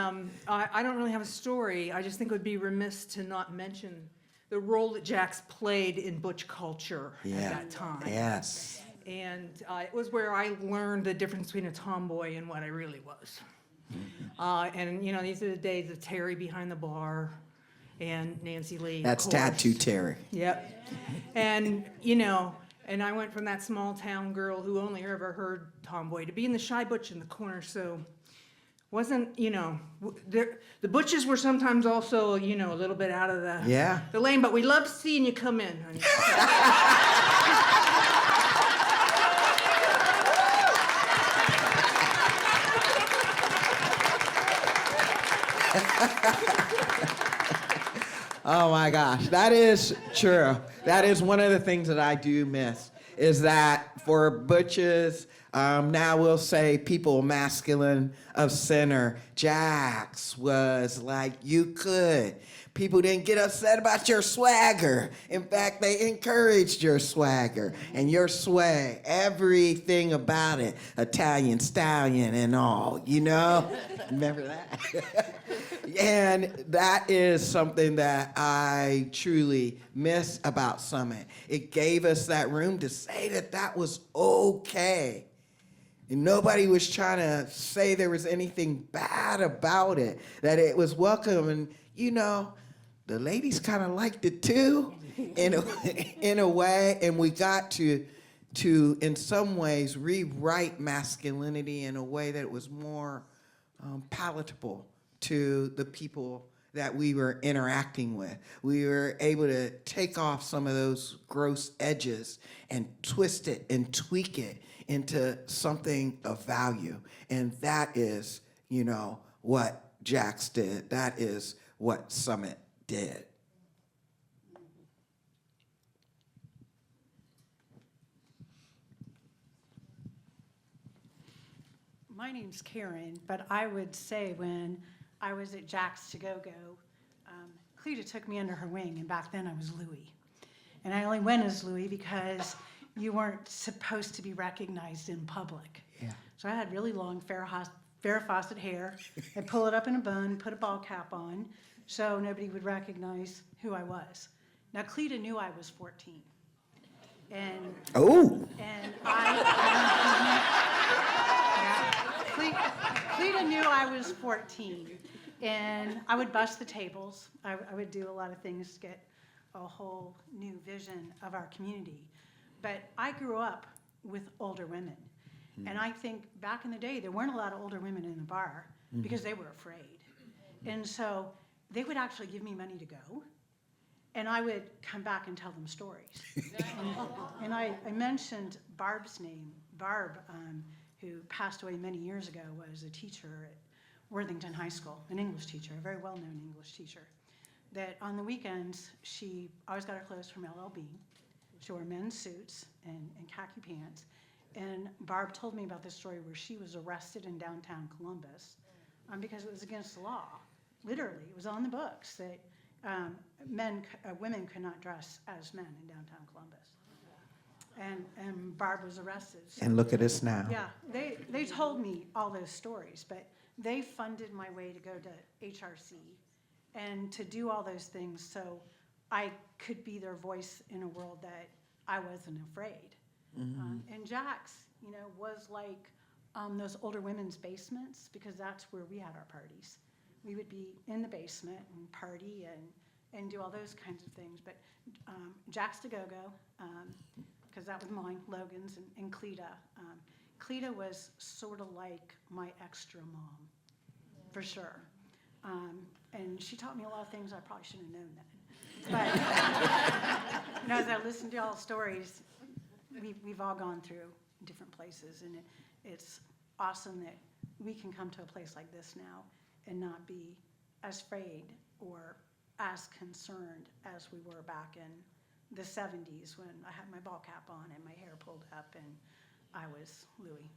I don't really have a story. I just think it would be remiss to not mention the role that Jack's played in butch culture at that time. Yes. And it was where I learned the difference between a tomboy and what I really was. And, you know, these are the days of Terry behind the bar and Nancy Lee. That's Tattoo Terry. Yep. And, you know, and I went from that small town girl who only ever heard tomboy to being the shy butch in the corner. So wasn't, you know, the butches were sometimes also, you know, a little bit out of the lane, but we loved seeing you come in, honey. Oh my gosh, that is true. That is one of the things that I do miss, is that for butches, now we'll say people masculine of center, Jax was like, you could. People didn't get upset about your swagger. In fact, they encouraged your swagger and your sway, everything about it, Italian stallion and all, you know? Remember that? And that is something that I truly miss about Summit. It gave us that room to say that that was okay. And nobody was trying to say there was anything bad about it, that it was welcome. And, you know, the ladies kind of liked it too, in a way. And we got to, in some ways, rewrite masculinity in a way that was more palatable to the people that we were interacting with. We were able to take off some of those gross edges and twist it and tweak it into something of value. And that is, you know, what Jax did. That is what Summit did. My name's Karen, but I would say when I was at Jack's To Go, Cleta took me under her wing, and back then I was Louie. And I only went as Louie because you weren't supposed to be recognized in public. Yeah. So I had really long Farrah Fawcett hair. I'd pull it up in a bun, put a ball cap on, so nobody would recognize who I was. Now, Cleta knew I was 14. And Cleta knew I was 14, and I would bust the tables. I would do a lot of things to get a whole new vision of our community. But I grew up with older women, and I think back in the day, there weren't a lot of older women in the bar because they were afraid. And so they would actually give me money to go, and I would come back and tell them stories. And I mentioned Barb's name. Barb, who passed away many years ago, was a teacher at Worthington High School, an English teacher, a very well-known English teacher. That on the weekends, she always got her clothes from LLB. She wore men's suits and khaki pants. And Barb told me about this story where she was arrested in downtown Columbus because it was against the law. Literally, it was on the books that women could not dress as men in downtown Columbus. And Barb was arrested. So, and look at us now. yeah, they told me all those stories, but they funded my way to go to HRC and to do all those things so I could be their voice in a world that I wasn't afraid. And Jack's, was like those older women's basements, because that's where we had our parties. We would be in the basement and party and do all those kinds of things. But Jack's to Go-Go, because that was mine, Logan's, and Cleta. Cleta was sort of like my extra mom, for sure. And she taught me a lot of things I probably shouldn't have known then. But as I listen to y'all's stories, we've all gone through different places, and it's awesome that we can come to a place like this now and not be as afraid or as concerned as we were back in the 70s when I had my ball cap on and my hair pulled up and I was Louie.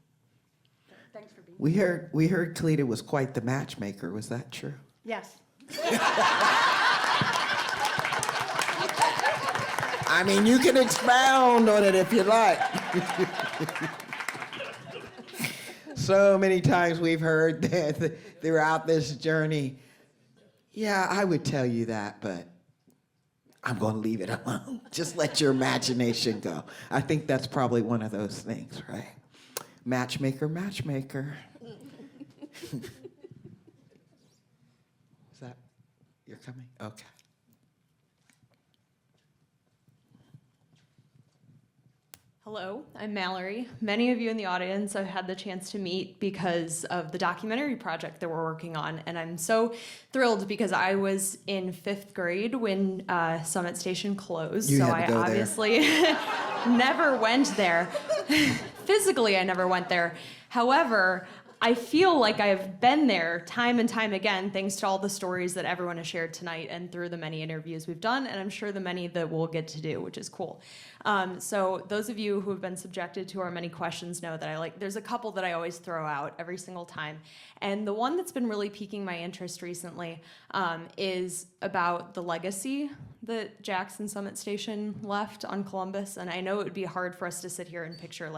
So thanks for being here. We heard Cleta was quite the matchmaker. Was that true? Yes. I mean, you can expound on it if you like. So many times we've heard that throughout this journey. Yeah, I would tell you that, but I'm going to leave it alone. Just let your imagination go. I think that's probably one of those things, right? Matchmaker, matchmaker. Is that, you're coming? Okay. Hello, I'm Mallory. Many of you in the audience I've had the chance to meet because of the documentary project that we're working on, and I'm so thrilled because I was in 5th grade when Summit Station closed, You so had to I go obviously never went there. Physically, I never went there. However, I feel like I've been there time and time again, thanks to all the stories that everyone has shared tonight and through the many interviews we've done, and I'm sure the many that we'll get to do, which is cool. So those of you who have been subjected to our many questions know that there's a couple that I always throw out every single time. And the one that's been really piquing my interest recently is about the legacy that Jackson Summit Station left on Columbus. And I know it would be hard for us to sit here and picture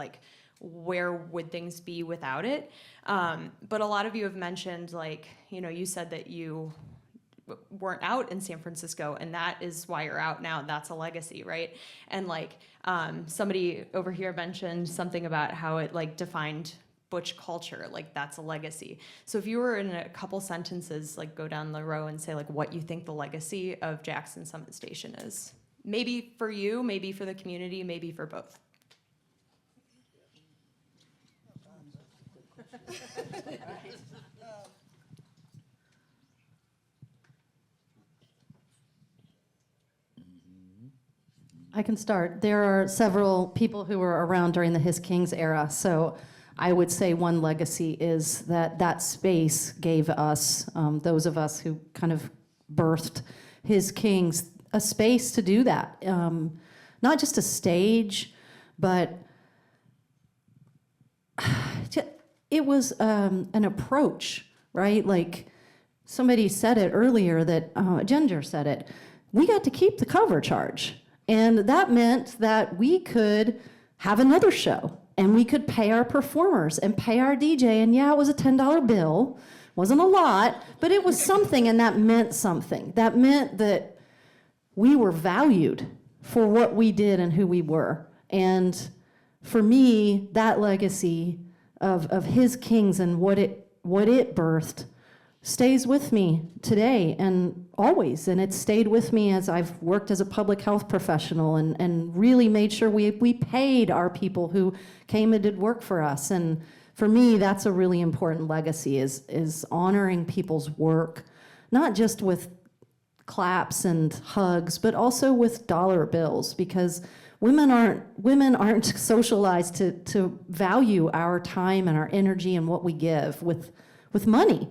where would things be without it. But a lot of you have mentioned, you said that you weren't out in San Francisco, and that is why you're out now. That's a legacy, right? And somebody over here mentioned something about how it defined butch culture. That's a legacy. So if you were in a couple sentences, go down the row and say what you think the legacy of Jackson Summit Station is. Maybe for you, maybe for the community, maybe for both. I can start. There are several people who were around during the His Kings era, so I would say one legacy is that space gave us, those of us who kind of birthed His Kings, a space to do that. Not just a stage, but it was an approach, right? Somebody said it earlier that, Ginger said it, we got to keep the cover charge. And that meant that we could have another show and we could pay our performers and pay our DJ. And yeah, it was a $10 bill. Wasn't a lot, but it was something, and that meant something. That meant that we were valued for what we did and who we were. And for me, that legacy of His Kings and what it birthed stays with me today and always, and it's stayed with me as I've worked as a public health professional and really made sure we paid our people who came and did work for us. And for me, that's a really important legacy, is honoring people's work, not just with claps and hugs, but also with dollar bills, because women aren't socialized to value our time and our energy and what we give with money.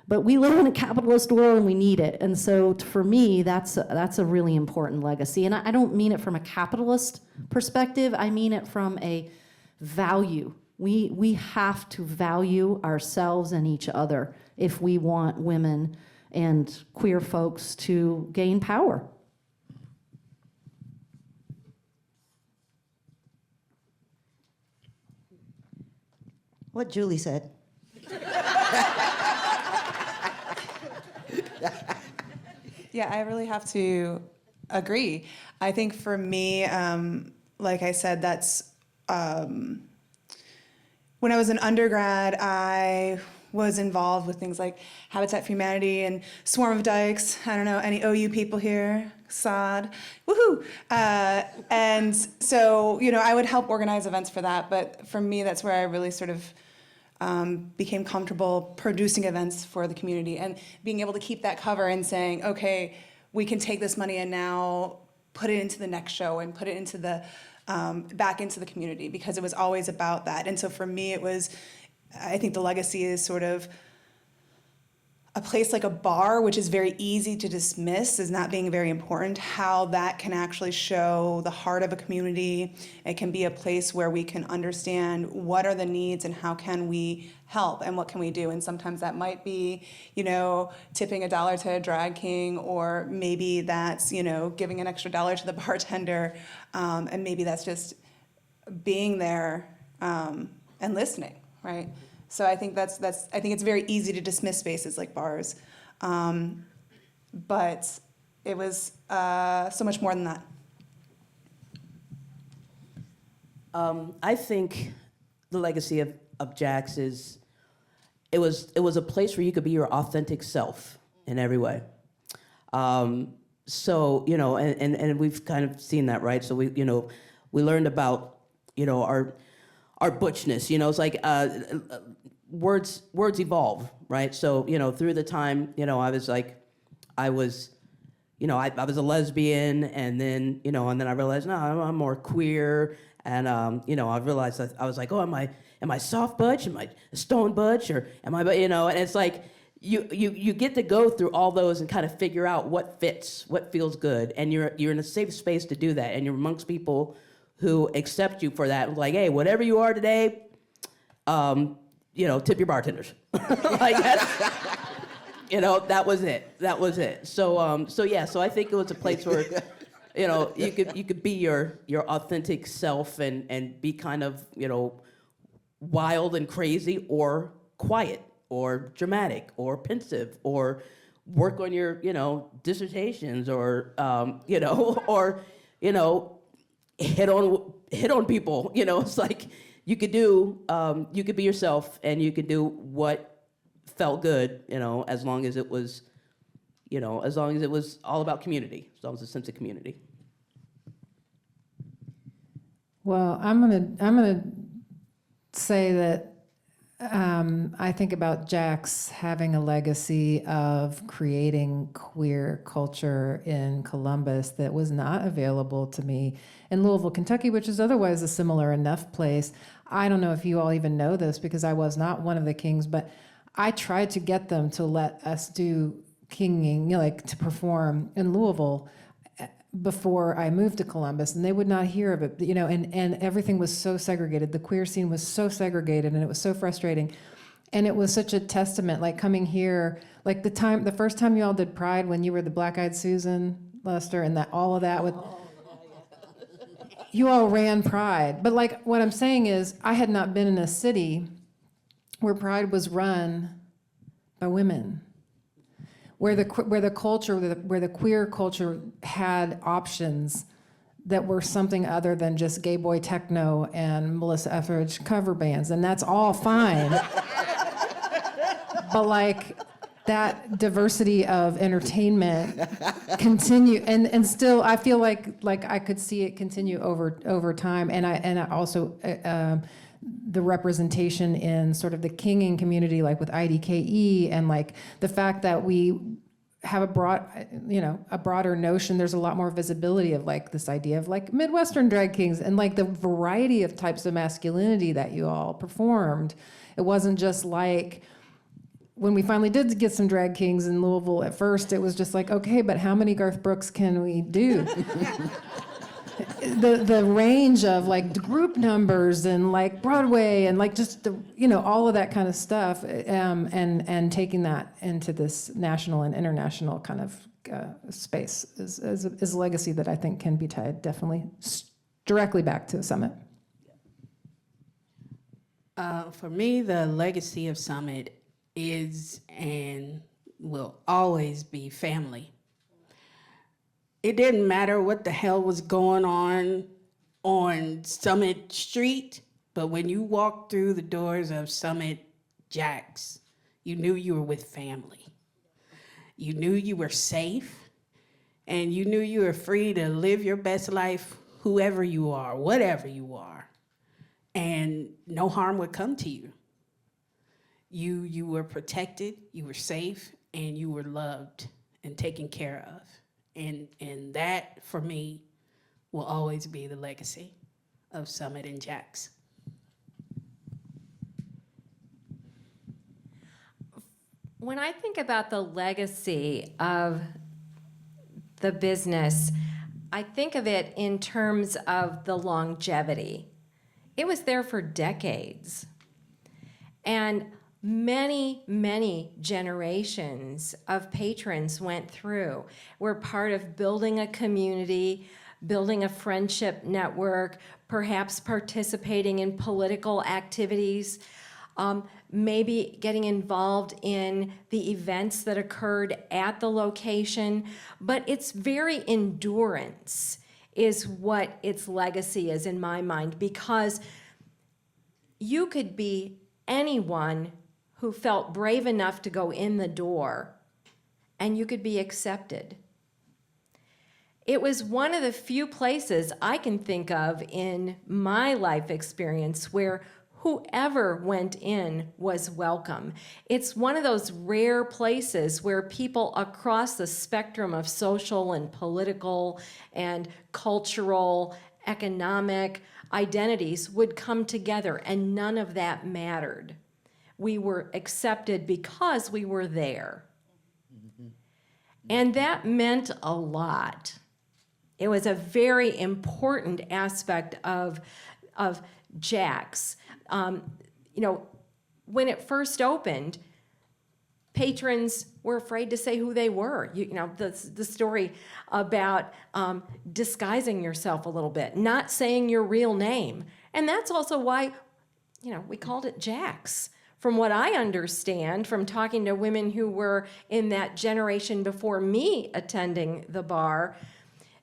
But we live in a capitalist world and we need it. And so for me, that's a really important legacy. And I don't mean it from a capitalist perspective. I mean it from a value. We have to value ourselves and each other if we want women and queer folks to gain power. What Julie said. Yeah, I really have to agree. I think for me, like I said, that's when I was an undergrad, I was involved with things like Habitat for Humanity and Swarm of Dykes. I don't know, any OU people here? SOD, woohoo! And so, I would help organize events for that, but for me, that's where I really sort of became comfortable producing events for the community and being able to keep that cover and saying, okay, we can take this money and now put it into the next show and put it into the back into the community, because it was always about that. And so for me, I think the legacy is sort of a place like a bar, which is very easy to dismiss as not being very important, how that can actually show the heart of a community. It can be a place where we can understand what are the needs and how can we help and what can we do. And sometimes that might be, tipping $1 to a drag king, or maybe that's, giving an extra $1 to the bartender, and maybe that's just being there and listening, right? So I think I think it's very easy to dismiss spaces like bars, but it was so much more than that. I think the legacy of Jack's is it was a place where you could be your authentic self in every way. So and we've kind of seen that, right? So we learned about our butchness. It's like words evolve, right? So through the time I was a lesbian, and then and then I realized no, I'm more queer, and I realized that I was like, oh, am I soft butch, am I stone butch, or am I and it's like you get to go through all those and kind of figure out what fits, what feels good, and you're in a safe space to do that, and you're amongst people who accept you for that. Like, hey, whatever you are today, tip your bartenders. Like that's, that was it. That was it. So I think it was a place where, you could be your authentic self and be kind of, wild and crazy, or quiet, or dramatic, or pensive, or work on your, dissertations, or, or, hit on people. It's like you could be yourself, and you could do what felt good, as long as it was all about community, as long as a sense of community. Well, I'm gonna say that I think about Jack's having a legacy of creating queer culture in Columbus that was not available to me in Louisville, Kentucky, which is otherwise a similar enough place. I don't know if you all even know this, because I was not one of the kings, but I tried to get them to let us do kinging, to perform in Louisville before I moved to Columbus, and they would not hear of it, and everything was so segregated. The queer scene was so segregated, and it was so frustrating. And it was such a testament, like coming here, like the first time you all did Pride, when you were the Black-Eyed Susan, Lester, and all of that with, you all ran Pride. But like what I'm saying is, I had not been in a city where Pride was run by women, where the queer culture had options that were something other than just gay boy techno and Melissa Etheridge cover bands, and that's all fine. But like that diversity of entertainment continue, and still I feel like I could see it continue over time, and I also the representation in sort of the kinging community, like with IDKE, and like the fact that we have a broader notion. There's a lot more visibility of like this idea of like Midwestern drag kings, and like the variety of types of masculinity that you all performed. It wasn't just like, when we finally did get some drag kings in Louisville, at first it was just like, okay, but how many Garth Brooks can we do? The range of like the group numbers and like Broadway and like just all of that kind of stuff, and taking that into this national and international kind of space is a legacy that I think can be tied definitely directly back to the Summit. For me, the legacy of Summit is an will always be family. It didn't matter what the hell was going on Summit Street, but when you walked through the doors of Summit Jack's, you knew you were with family. You knew you were safe, and you knew you were free to live your best life, whoever you are, whatever you are, and no harm would come to you. You were protected, you were safe, and you were loved and taken care of. And that, for me, will always be the legacy of Summit and Jack's. When I think about the legacy of the business, I think of it in terms of the longevity. It was there for decades. And many, many generations of patrons went through. We're part of building a community, building a friendship network, perhaps participating in political activities, maybe getting involved in the events that occurred at the location. But its very endurance is what its legacy is in my mind, because you could be anyone who felt brave enough to go in the door, and you could be accepted. It was one of the few places I can think of in my life experience where whoever went in was welcome. It's one of those rare places where people across the spectrum of social and political and cultural, economic identities would come together, and none of that mattered. We were accepted because we were there. And that meant a lot. It was a very important aspect of Jack's. When it first opened, patrons were afraid to say who they were. The story about disguising yourself a little bit, not saying your real name. And that's also why, we called it Jack's. From what I understand from talking to women who were in that generation before me attending the bar,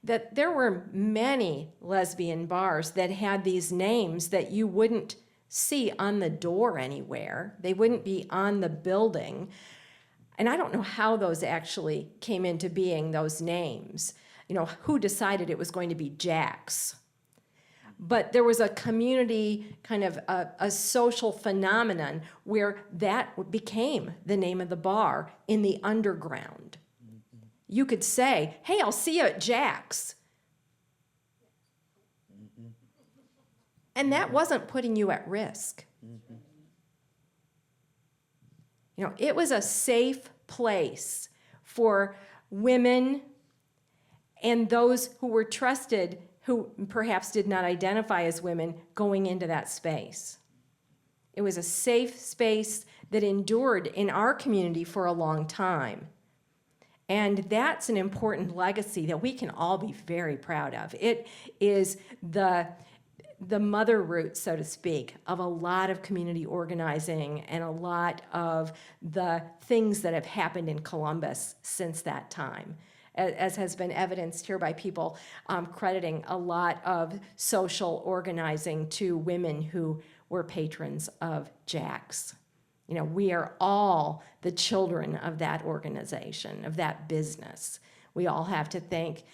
that there were many lesbian bars that had these names that you wouldn't see on the door anywhere. They wouldn't be on the building. And I don't know how those actually came into being, those names. Who decided it was going to be Jack's? But there was a community, kind of a social phenomenon where that became the name of the bar in the underground. You could say, hey, I'll see you at Jack's. And that wasn't putting you at risk. It was a safe place for women and those who were trusted, who perhaps did not identify as women, going into that space. It was a safe space that endured in our community for a long time. And that's an important legacy that we can all be very proud of. It is the mother root, so to speak, of a lot of community organizing and a lot of the things that have happened in Columbus since that time, as has been evidenced here by people crediting a lot of social organizing to women who were patrons of Jack's. We are all the children of that organization, of that business. We all have to thank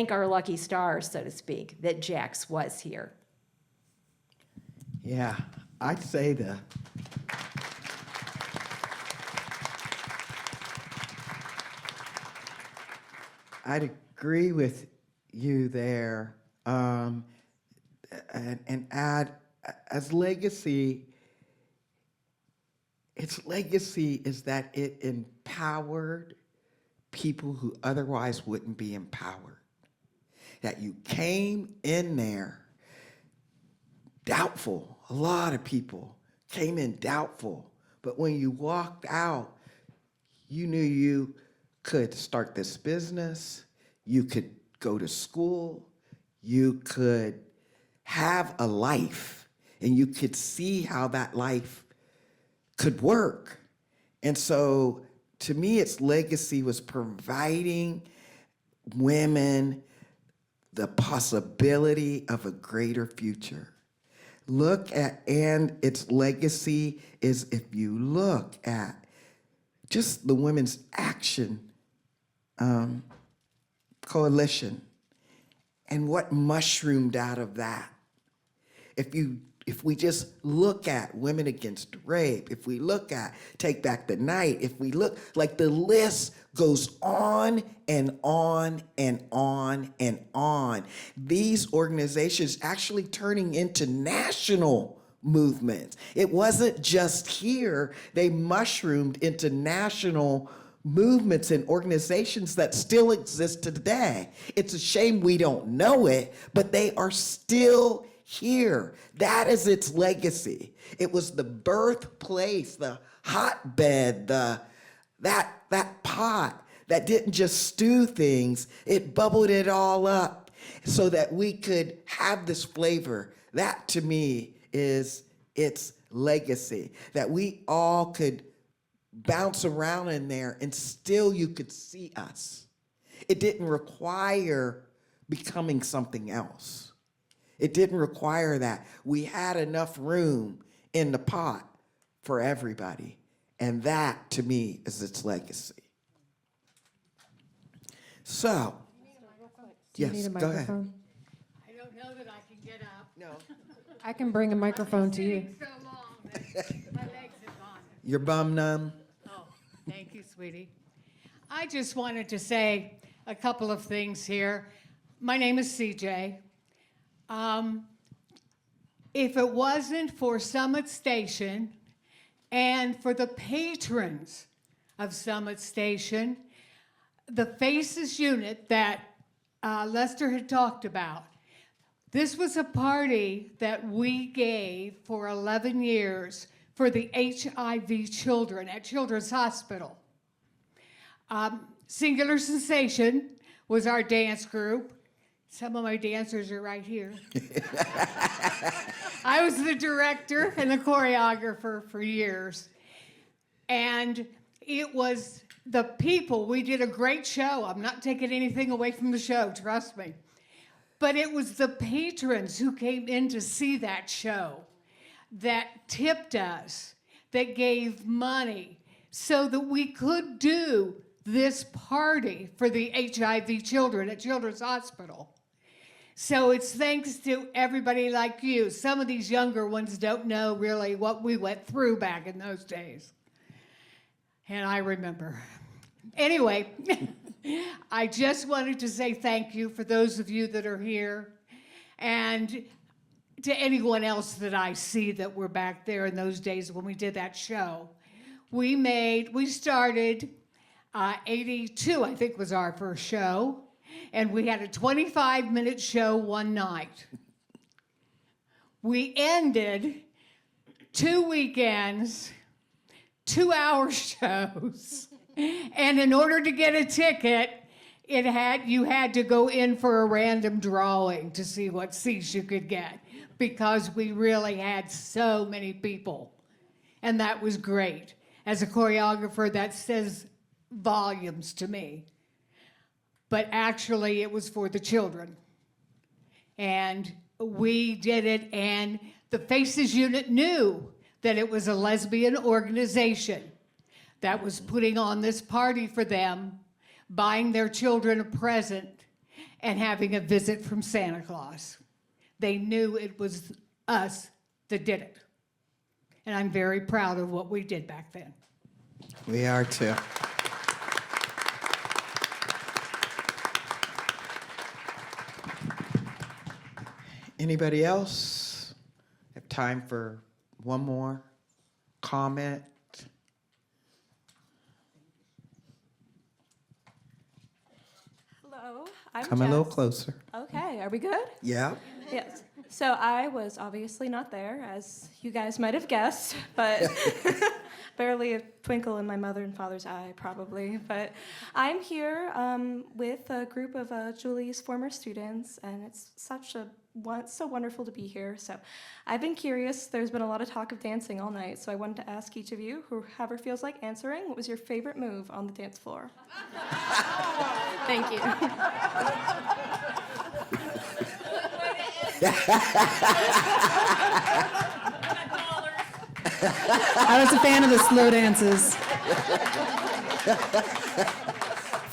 our lucky stars, so to speak, that Jack's was here. Yeah, I'd say I'd agree with you there, and add, as legacy, its legacy is that it empowered people who otherwise wouldn't be empowered. That you came in there doubtful. A lot of people came in doubtful, but when you walked out, you knew you could start this business, you could go to school, you could have a life, and you could see how that life could work. And so to me, its legacy was providing women the possibility of a greater future. And its legacy is, if you look at just the Women's Action Coalition and what mushroomed out of that. If we just look at women against rape, if we look at Take Back the Night, if we look, like the list goes on and on and on and on. These organizations actually turning into national movements. It wasn't just here, they mushroomed into national movements and organizations that still exist today. It's a shame we don't know it, but they are still here. That is its legacy. It was the birthplace, the hotbed, that pot that didn't just stew things, it bubbled it all up so that we could have this flavor. That to me is its legacy, that we all could bounce around in there and still you could see us. It didn't require becoming something else. It didn't require that. We had enough room in the pot for everybody. And that, to me, is its legacy. So, Do you need a go ahead. microphone? I don't know that I can get up. No. I can bring a microphone to you. So long that my legs have gone. Your bum numb? Oh, thank you, sweetie. I just wanted to say a couple of things here. My name is CJ. If it wasn't for Summit Station and for the patrons of Summit Station, the FACES unit that Lester had talked about, this was a party that we gave for 11 years for the HIV children at Children's Hospital. Singular Sensation was our dance group. Some of my dancers are right here. I was the director and the choreographer for years. And it was the people. We did a great show. I'm not taking anything away from the show, trust me. But it was the patrons who came in to see that show that tipped us, that gave money so that we could do this party for the HIV children at Children's Hospital. So it's thanks to everybody like you. Some of these younger ones don't know really what we went through back in those days. And I remember. Anyway, I just wanted to say thank you for those of you that are here and to anyone else that I see that were back there in those days when we did that show. We started 82, I think was our first show. And we had a 25-minute show one night. We ended 2 weekends, 2-hour shows. And in order to get a ticket, you had to go in for a random drawing to see what seats you could get because we really had so many people. And that was great. As a choreographer, that says volumes to me. But actually it was for the children. And we did it, and the FACES unit knew that it was a lesbian organization that was putting on this party for them, buying their children a present, and having a visit from Santa Claus. They knew it was us that did it. And I'm very proud of what we did back then. We are too. Anybody else have time for one more comment? Hello, I'm Come a little Jess. closer. Okay, are we good? Yeah. Yes. So I was obviously not there, as you guys might have guessed, but barely a twinkle in my mother and father's eye, probably. But I'm here with a group of Julie's former students, and it's so wonderful to be here. So I've been curious. There's been a lot of talk of dancing all night, so I wanted to ask each of you, whoever feels like answering, what was your favorite move on the dance floor? Thank you. I was a fan of the slow dances.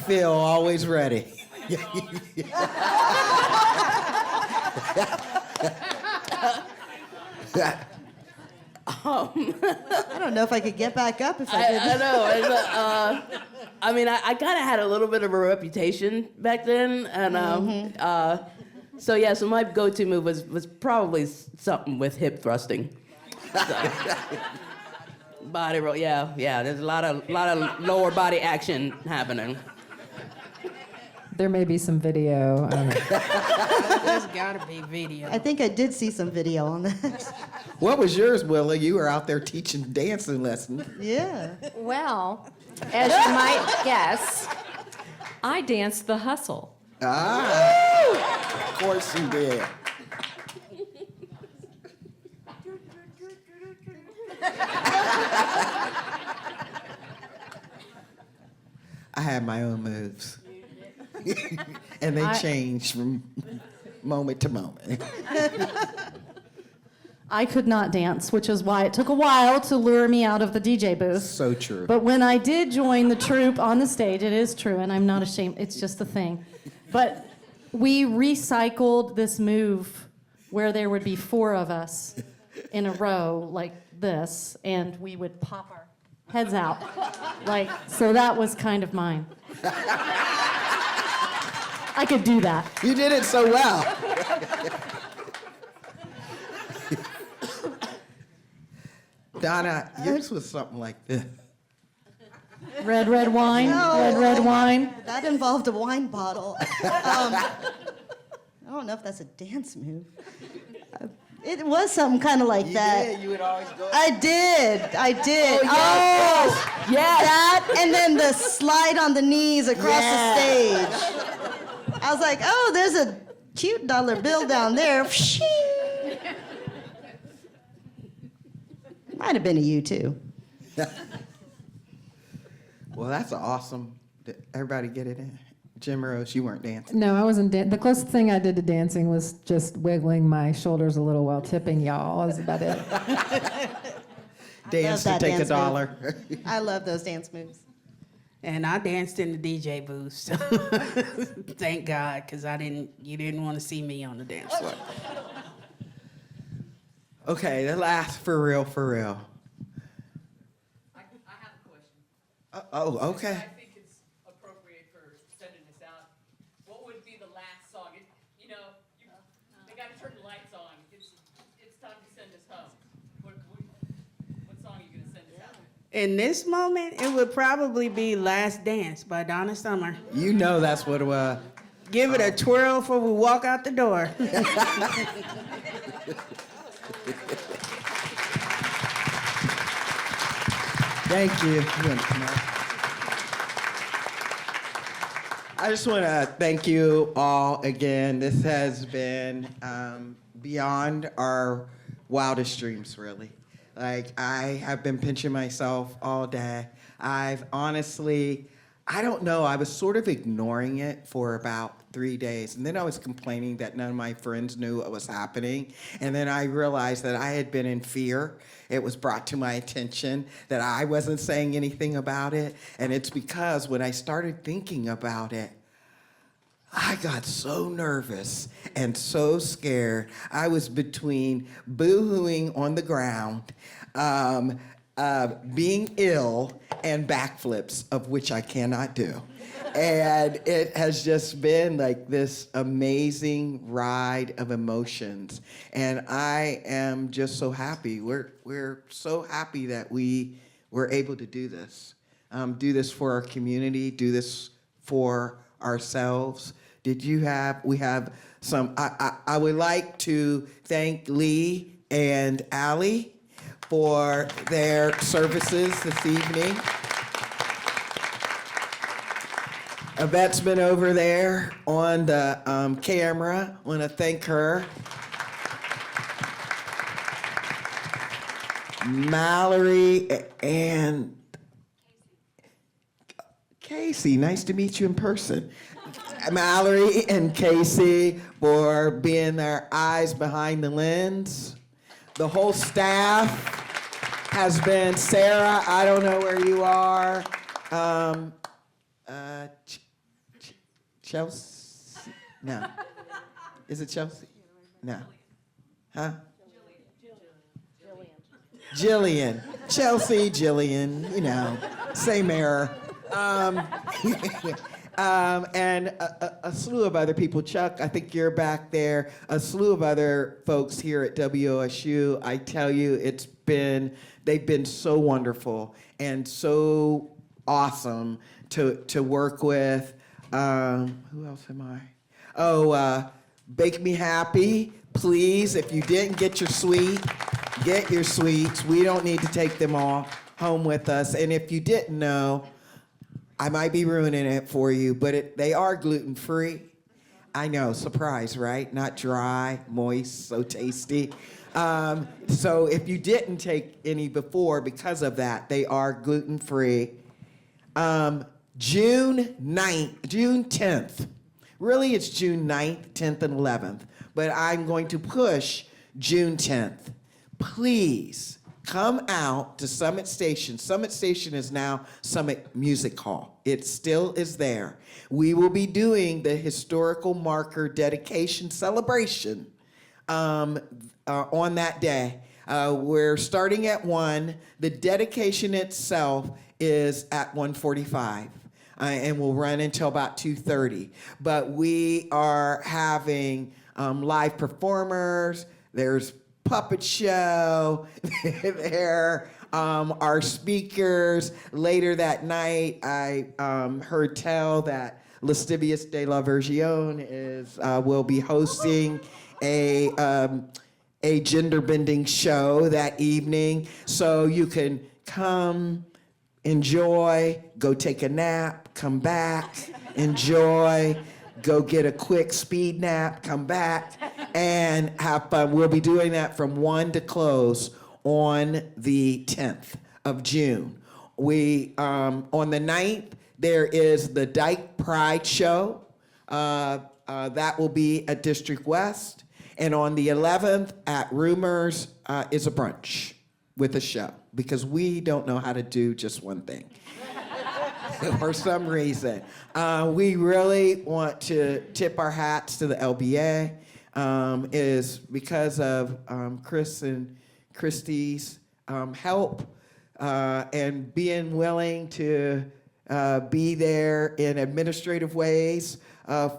Phil, always ready. I don't know if I could get back up if I did. I know. I mean, I kind of had a little bit of a reputation back then, and so my go-to move was probably something with hip thrusting. So, body roll, yeah. There's a lot of lower body action happening. There may be some video. I don't know. There's gotta be video. I think I did see some video on that. What was yours, Willa? You were out there teaching dancing lessons. Yeah. Well, as you might guess, I danced the hustle. Of course you did. I had my own moves. And they changed from moment to moment. I could not dance, which is why it took a while to lure me out of the DJ booth. So true. But when I did join the troupe on the stage, it is true, and I'm not ashamed, it's just a thing. But we recycled this move where there would be 4 of us in a row like this, and we would pop our heads out. So that was kind of mine. I could do that. You did it so well. Donna, yours was something like this. Red wine, No. red wine. That involved a wine bottle. I don't know if that's a dance move. It was something kind of like that. Yeah, you would always go. I did. Oh, yes. That, and then the slide on the knees across the stage. I was like, oh, there's a cute dollar bill down there. Might have been a you too. Well, that's awesome. Did everybody get it in? Jim Rose, you weren't dancing. No, I wasn't. The closest thing I did to dancing was just wiggling my shoulders a little while tipping y'all. That's about it. Dance to that take dance a dollar. I love those dance moves. And I danced in the DJ booth, so thank God, because you didn't want to see me on the dance floor. Okay, the last for real. I have a question. Oh, okay. I think it's appropriate for sending this out. What would be the last song? They got to turn the lights on. It's time to send us home. What song are you going to send us out with? In this moment, it would probably be Last Dance by Donna Summer. You know that's what it was. Give it a twirl before we walk out the door. Thank you. You want to come up? I just want to thank you all again. This has been beyond our wildest dreams, really. I have been pinching myself all day. I've honestly, I don't know, I was sort of ignoring it for about 3 days. And then I was complaining that none of my friends knew what was happening. And then I realized that I had been in fear. It was brought to my attention that I wasn't saying anything about it. And it's because when I started thinking about it, I got so nervous and so scared. I was between boo-hooing on the ground, being ill, and backflips, of which I cannot do. And it has just been like this amazing ride of emotions. And I am just so happy. We're so happy that we were able to do this for our community, do this for ourselves. We have some, I would like to thank Lee and Allie for their services this evening. Yvette's been over there on the camera. I want to thank her. Mallory and Casey, nice to meet you in person. Mallory and Casey for being their eyes behind the lens. The whole staff has been Sarah, I don't know where you are. Chelsea? No. Is it Chelsea? No. Huh? Jillian. Chelsea, Jillian, you know, same error. And a slew of other people. Chuck, I think you're back there. A slew of other folks here at WOSU. I tell you, they've been so wonderful and so awesome to work with. Who else am I? Oh, Bake Me Happy. Please, if you didn't get your sweet, get your sweets. We don't need to take them all home with us. And if you didn't know, I might be ruining it for you, but they are gluten-free. I know, surprise, right? Not dry, moist, so tasty. So if you didn't take any before because of that, they are gluten-free. June 10th. Really, it's June 9th, 10th, and 11th. But I'm going to push June 10th. Please come out to Summit Station. Summit Station is now Summit Music Hall. It still is there. We will be doing the historical marker dedication celebration on that day. We're starting at 1. The dedication itself is at 1:45. And we'll run until about 2:30. But we are having live performers. There's puppet show. There are speakers. Later that night, I heard tell that Lascivious de la Vergione will be hosting a gender bending show that evening. So you can come, enjoy, go take a nap, come back, enjoy, go get a quick speed nap, come back, and have fun. We'll be doing that from 1 to close on the 10th of June. On the 9th, there is the Dyke Pride Show. That will be at District West. And on the 11th at Rumors is a brunch with a show, because we don't know how to do just one thing. For some reason. We really want to tip our hats to the LBA. Is because of Chris and Christy's help and being willing to be there in administrative ways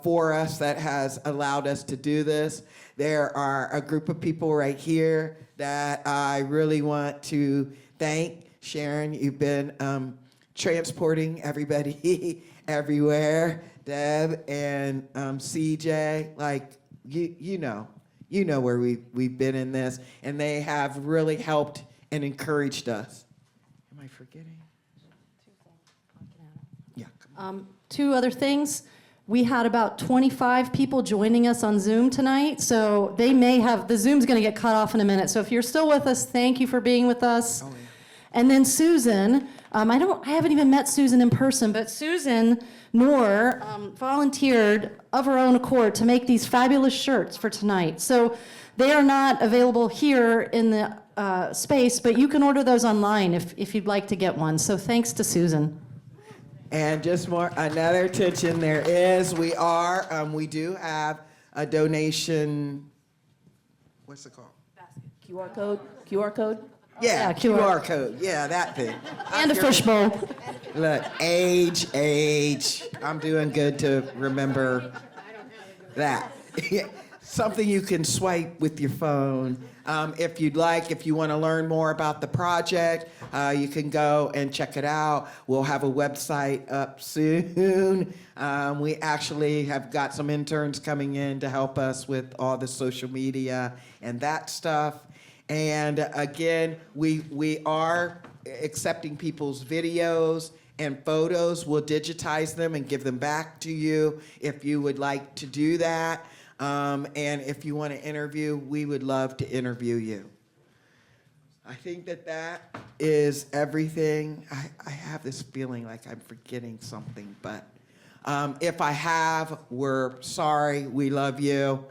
for us that has allowed us to do this. There are a group of people right here that I really want to thank. Sharon, you've been transporting everybody everywhere. Deb and CJ, like you know where we've been in this, and they have really helped and encouraged us. Am I forgetting? Yeah. Two other things. We had about 25 people joining us on Zoom tonight, so they may have, the Zoom's gonna get cut off in a minute. So if you're still with us, thank you for being with us. Oh, yeah. And then Susan, I haven't even met Susan in person, but Susan Noor volunteered of her own accord to make these fabulous shirts for tonight. So they are not available here in the space, but you can order those online if you'd like to get one. So thanks to Susan. And just another attention there is, we do have a donation, what's it called? QR code? QR code? Yeah, QR code. Yeah, that thing. And a fishbowl. Look, age. I'm doing good to remember that. Something you can swipe with your phone. If you'd like, if you want to learn more about the project, you can go and check it out. We'll have a website up soon. We actually have got some interns coming in to help us with all the social media and that stuff. And again, we are accepting people's videos and photos. We'll digitize them and give them back to you if you would like to do that. And if you want to interview, we would love to interview you. I think that is everything. I have this feeling like I'm forgetting something, but if I have, we're sorry. We love you.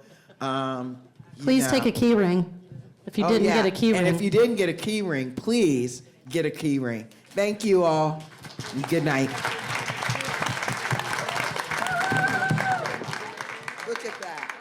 Please take a key ring. If you didn't get a key ring. And if you didn't get a key ring, please get a key ring. Thank you all. And good night. Look at that.